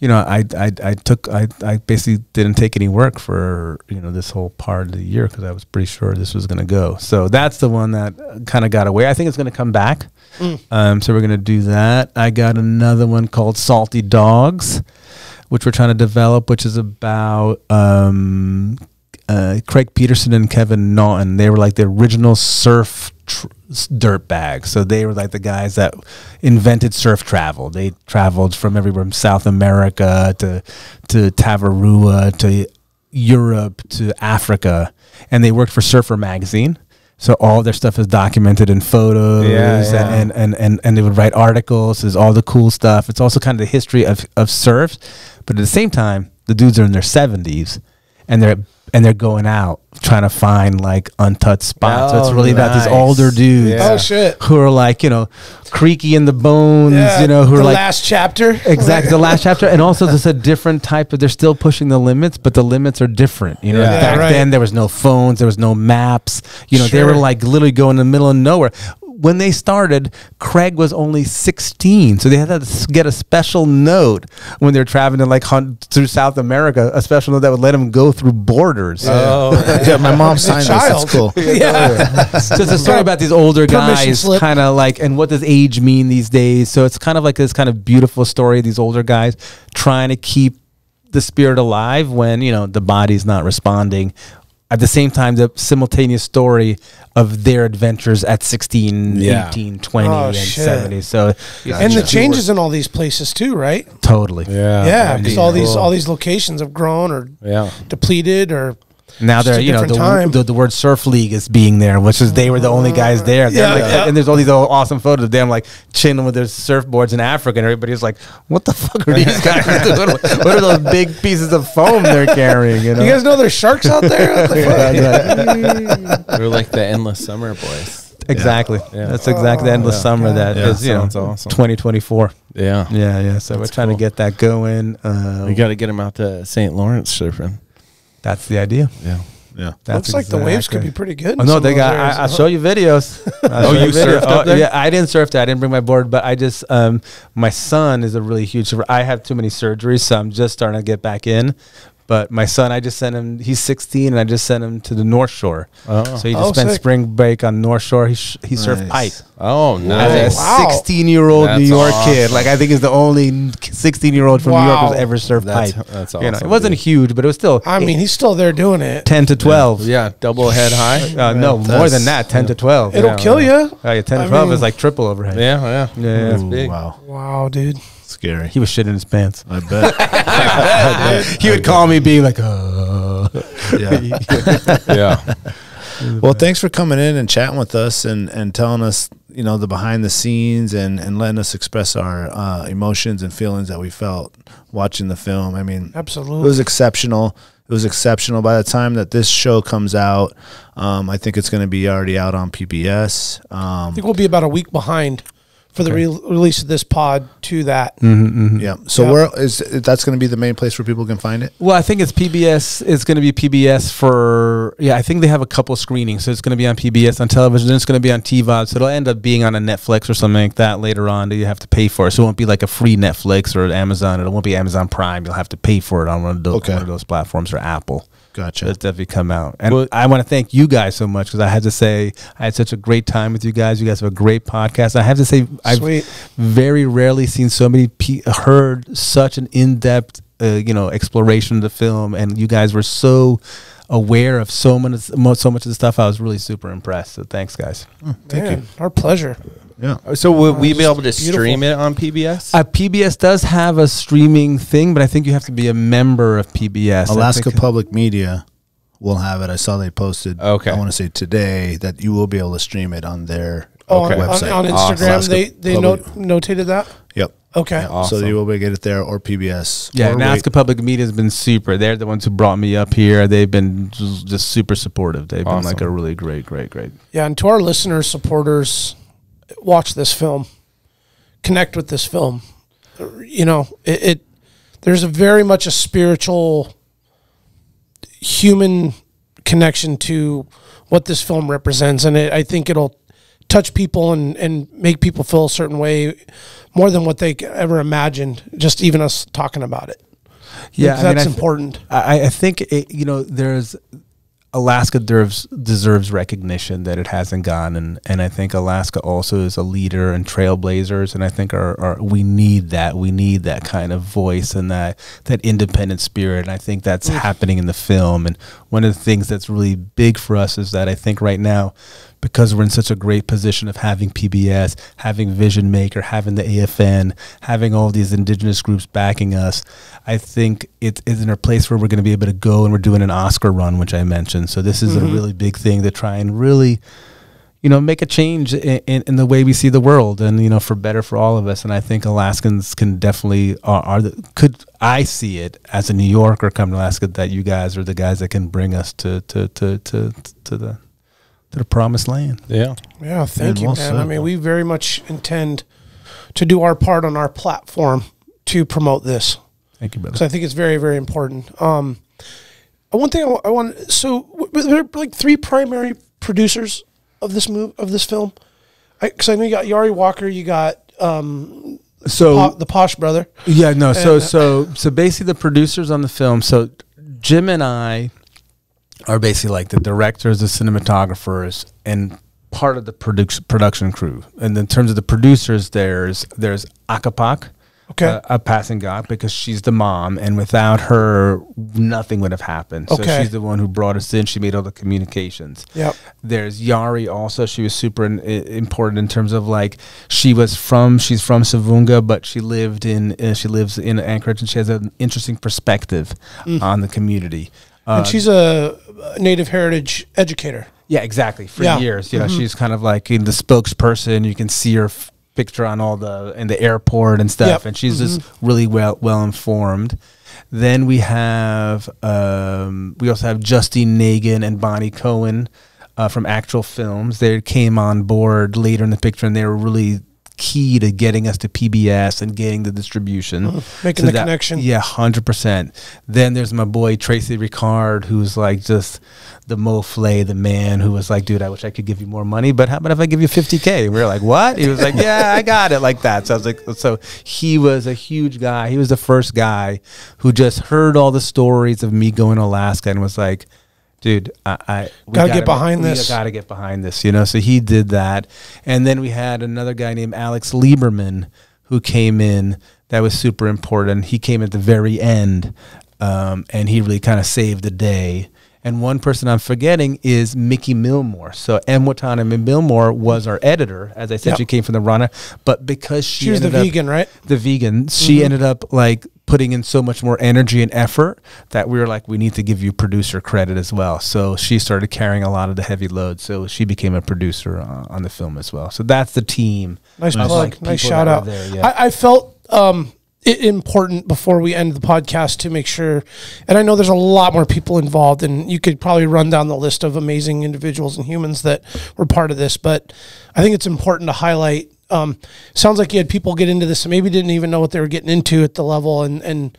I basically didn't take any work for, this whole part of the year because I was pretty sure this was going to go. So that's the one that kind of got away. I think it's going to come back. So we're going to do that. I got another one called Salty Dogs, which we're trying to develop, which is about Craig Peterson and Kevin Naughton. They were like the original surf dirt bags. So they were like the guys that invented surf travel. They traveled from everywhere from South America to Tavarua to Europe to Africa, and they worked for Surfer magazine. So all their stuff is documented in photos, and they would write articles. There's all the cool stuff. It's also kind of the history of surf, but at the same time, the dudes are in their 70s, and they're going out trying to find like untouched spots. So it's really about these older dudes who are like, creaky in the bones, who are like last chapter. Exactly, the last chapter. And also there's a different type of, they're still pushing the limits, but the limits are different. Back then there was no phones, there was no maps. They were like literally going in the middle of nowhere. When they started, Craig was only 16, so they had to get a special note when they're traveling to like hunt through South America, a special note that would let them go through borders. My mom signed this. That's cool. So it's a story about these older guys, kind of like, and what does age mean these days? So it's kind of like this kind of beautiful story of these older guys trying to keep the spirit alive when the body's not responding. At the same time, the simultaneous story of their adventures at 16, 18, 20, and 70. So, and the changes in all these places too, right? Totally. Yeah, because all these locations have grown or depleted or. Now they're, the word surf league is being there, which is they were the only guys there. And there's all these awesome photos of them like chilling with their surfboards in Africa, and everybody's like, "What the fuck are these guys doing? What are those big pieces of foam they're carrying?" You guys know there's sharks out there? They're like the Endless Summer boys. Exactly. That's exactly the Endless Summer that is, awesome. 2024. Yeah. So we're trying to get that going. We got to get them out to St. Lawrence surfing. That's the idea. Yeah. Looks like the waves could be pretty good. Oh, no, they got. I'll show you videos. You surfed up there? Yeah, I didn't surf there. I didn't bring my board, but I just. My son is a really huge surfer. I have too many surgeries, so I'm just starting to get back in. But my son, I just sent him. He's 16, and I just sent him to the North Shore. So he just spent spring break on North Shore. He surfed pipe. Oh, nice! As a 16-year-old New York kid, like I think is the only 16-year-old from New York who's ever surfed pipe. That's awesome. It wasn't huge, but it was still. I mean, he's still there doing it. 10 to 12. Yeah, double head high. No, more than that. 10 to 12. It'll kill you. 10 to 12 is like triple overhead. Yeah. That's big. Wow, dude. Scary. He was shitting his pants. I bet. He would call me being like, Yeah. Well, thanks for coming in and chatting with us and telling us, the behind the scenes and letting us express our emotions and feelings that we felt watching the film. I mean, absolutely, it was exceptional. It was exceptional. By the time that this show comes out, I think it's going to be already out on PBS. I think we'll be about a week behind for the release of this pod to that. Yeah. So where is that's going to be the main place where people can find it? Well, I think it's PBS. It's going to be PBS for, I think they have a couple screenings. So it's going to be on PBS on television. Then it's going to be on TVOD. So it'll end up being on a Netflix or something like that later on that you have to pay for. So it won't be like a free Netflix or Amazon. It won't be Amazon Prime. You'll have to pay for it on one of those platforms or Apple. Gotcha. It's definitely come out. And I want to thank you guys so much because I had to say I had such a great time with you guys. You guys have a great podcast. I have to say I've very rarely seen so many heard such an in-depth exploration of the film, and you guys were so aware of so much of the stuff. I was really super impressed. So thanks, guys. Thank you. Our pleasure. Yeah. So will we be able to stream it on PBS? PBS does have a streaming thing, but I think you have to be a member of PBS. Alaska Public Media will have it. I saw they posted. Okay. I want to say today that you will be able to stream it on their website. On Instagram, they notated that? Yep. Okay. Yeah, awesome. So you will be able to get it there or PBS. Yeah, Alaska Public Media has been super. They're the ones who brought me up here. They've been just super supportive. They've been like a really great. Yeah, and to our listeners, supporters, watch this film, connect with this film. There's a very much a spiritual, human connection to what this film represents, and I think it'll touch people and make people feel a certain way more than what they ever imagined, just even us talking about it. Yeah, that's important. I think there's Alaska deserves recognition that it hasn't gotten, and I think Alaska also is a leader and trailblazers, and I think we need that kind of voice and that independent spirit, and I think that's happening in the film. And one of the things that's really big for us is that I think right now, because we're in such a great position of having PBS, having Vision Maker, having the AFN, having all these indigenous groups backing us, I think it's in a place where we're going to be able to go, and we're doing an Oscar run, which I mentioned. So this is a really big thing to try and really, make a change in the way we see the world, and, for better for all of us. And I think Alaskans can definitely, I see it as a New Yorker coming to Alaska, that you guys are the guys that can bring us to the promised land. Yeah, thank you, man. I mean, we very much intend to do our part on our platform to promote this. Thank you, brother. So I think it's very, very important. One thing I want. So there are like 3 primary producers of this film. Because I know you got Yari Walker, you got the Posh brother. Yeah, no. So basically, the producers on the film. So Jim and I are basically like the directors, the cinematographers, and part of the production crew. And in terms of the producers, there's Akapak, a passing god, because she's the mom, and without her, nothing would have happened. So she's the one who brought us in. She made all the communications. Yep. There's Yari also. She was super important in terms of like she's from Savunga, but she lives in Anchorage, and she has an interesting perspective on the community. And she's a Native heritage educator. Yeah, exactly. For years, she's kind of like the spokesperson. You can see her picture on in the airport and stuff, and she's just really well informed. Then we also have Justine Nagin and Bonnie Cohen from Actual Films. They came on board later in the picture, and they were really key to getting us to PBS and getting the distribution, making the connection. Yeah, 100%. Then there's my boy Tracy Ricard, who's like just the mofle, the man who was like, dude, I wish I could give you more money, but how about if I give you $50K? And we were like, what? He was like, yeah, I got it, like that. So I was like, so he was a huge guy. He was the first guy who just heard all the stories of me going to Alaska and was like, dude, we gotta get behind this. We gotta get behind this, So he did that. And then we had another guy named Alex Lieberman who came in. That was super important. He came at the very end, and he really kind of saved the day. And one person I'm forgetting is Mickey Milmore. So Mwatana Milmore was our editor. As I said, she came from the Rana. But because she was the vegan, right? The vegan. She ended up like putting in so much more energy and effort that we were like, we need to give you producer credit as well. So she started carrying a lot of the heavy load. So she became a producer on the film as well. So that's the team. Nice plug. Like nice shout out. There, I felt important before we end the podcast to make sure, and I know there's a lot more people involved, and you could probably run down the list of amazing individuals and humans that were part of this, but I think it's important to highlight. Sounds like you had people get into this and maybe didn't even know what they were getting into at the level, and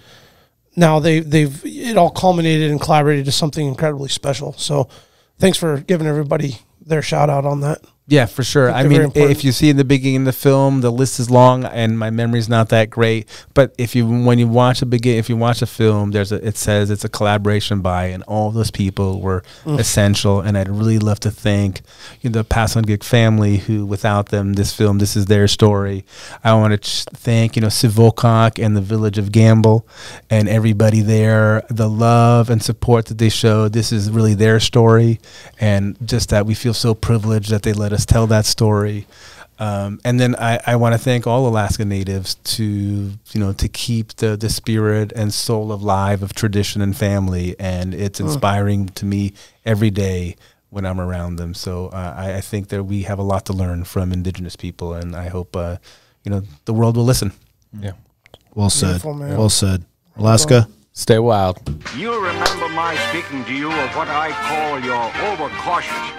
now it all culminated and collaborated to something incredibly special. So thanks for giving everybody their shout out on that. Yeah, for sure. I mean, if you see in the beginning of the film, the list is long, and my memory's not that great. But if you watch a film, it says it's a collaboration by, and all those people were essential. And I'd really love to thank the Pass on Gig family, who without them, this is their story. I want to thank Sivokak and the village of Gambell and everybody there, the love and support that they showed. This is really their story, and just that we feel so privileged that they let us tell that story. And then I want to thank all Alaska Natives to keep the spirit and soul alive of tradition and family, and it's inspiring to me every day when I'm around them. So I think that we have a lot to learn from Indigenous people, and I hope the world will listen. Yeah, well said. Well said. Alaska, stay wild. You remember my speaking to you of what I call your overcautiousness.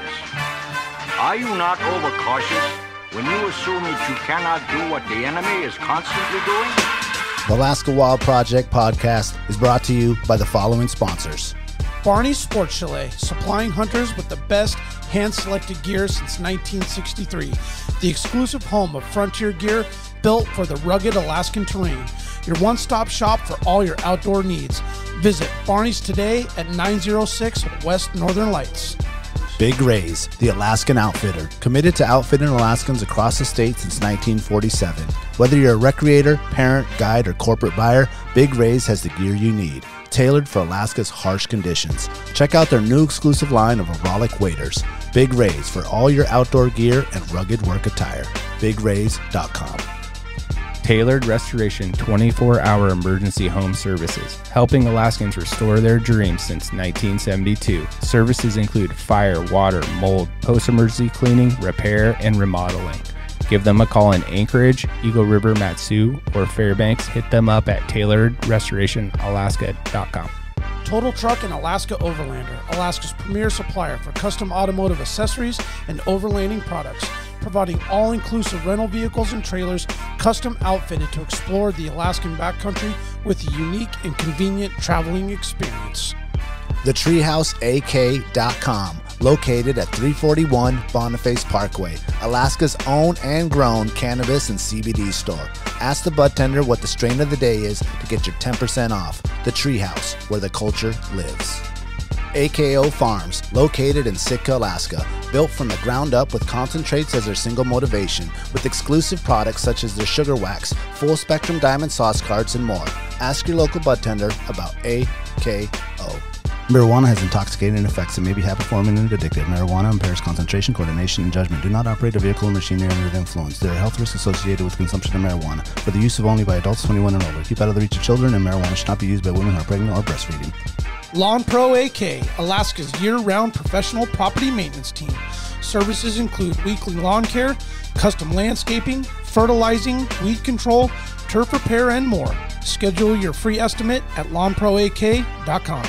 Are you not overcautious when you assume that you cannot do what the enemy is constantly doing? The Alaska Wild Project podcast is brought to you by the following sponsors: Barney's Sports Chalet, supplying hunters with the best hand-selected gear since 1963. The exclusive home of frontier gear built for the rugged Alaskan terrain. Your one-stop shop for all your outdoor needs. Visit Barney's today at 906 West Northern Lights. Big Ray's, the Alaskan outfitter, committed to outfitting Alaskans across the state since 1947. Whether you're a recreator, parent, guide, or corporate buyer, Big Ray's has the gear you need, tailored for Alaska's harsh conditions. Check out their new exclusive line of aerolic waders. Big Ray's for all your outdoor gear and rugged work attire. BigRays.com. Tailored Restoration 24-hour emergency home services, helping Alaskans restore their dreams since 1972. Services include fire, water, mold, post-emergency cleaning, repair, and remodeling. Give them a call in Anchorage, Eagle River, Matsu, or Fairbanks. Hit them up at tailoredrestorationalaska.com. Total Truck and Alaska Overlander, Alaska's premier supplier for custom automotive accessories and overlanding products, providing all-inclusive rental vehicles and trailers custom outfitted to explore the Alaskan backcountry with a unique and convenient traveling experience. TheTreehouseAK.com, located at 341 Boniface Parkway, Alaska's own and grown cannabis and CBD store. Ask the bud tender what the strain of the day is to get your 10% off. The Treehouse, where the culture lives. AKO Farms, located in Sitka, Alaska, built from the ground up with concentrates as their single motivation, with exclusive products such as their sugar wax, full spectrum diamond sauce cards, and more. Ask your local bud tender about AKO. Marijuana has intoxicating effects and may be habit-forming and addictive. Marijuana impairs concentration, coordination, and judgment. Do not operate a vehicle or machinery under the influence. There are health risks associated with consumption of marijuana. For the use of only by adults 21 and older. Keep out of the reach of children, and marijuana should not be used by women who are pregnant or breastfeeding. Lawn Pro AK, Alaska's year-round professional property maintenance team. Services include weekly lawn care, custom landscaping, fertilizing, weed control, turf repair, and more. Schedule your free estimate at lawnproak.com.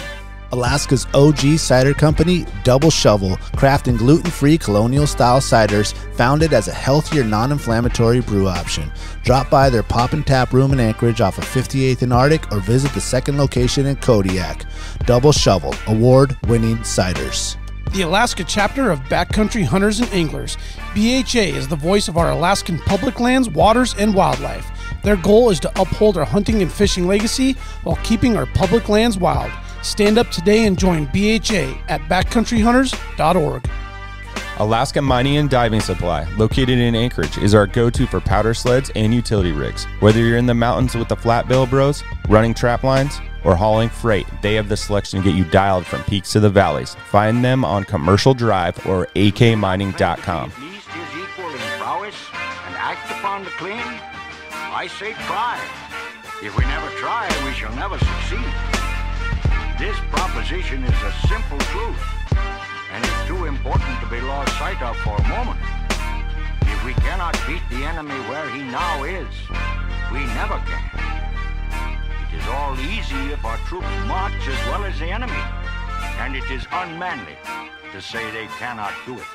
Alaska's OG cider company, Double Shovel, crafting gluten-free colonial-style ciders founded as a healthier, non-inflammatory brew option. Drop by their Pop and Tap room in Anchorage off of 58th and Arctic or visit the second location in Kodiak. Double Shovel, award-winning ciders. The Alaska chapter of Backcountry Hunters and Anglers. BHA is the voice of our Alaskan public lands, waters, and wildlife. Their goal is to uphold our hunting and fishing legacy while keeping our public lands wild. Stand up today and join BHA at backcountryhunters.org. Alaska Mining and Diving Supply, located in Anchorage, is our go-to for powder sleds and utility rigs. Whether you're in the mountains with the flat bill bros, running trap lines, or hauling freight, they have the selection to get you dialed from peaks to the valleys. Find them on Commercial Drive or akmining.com. At least is equal in prowess and act upon the clean. I say try. If we never try, we shall never succeed. This proposition is a simple truth, and it's too important to be lost sight of for a moment. If we cannot beat the enemy where he now is, we never can. It is all easy if our troops march as well as the enemy, and it is unmanly to say they cannot do it.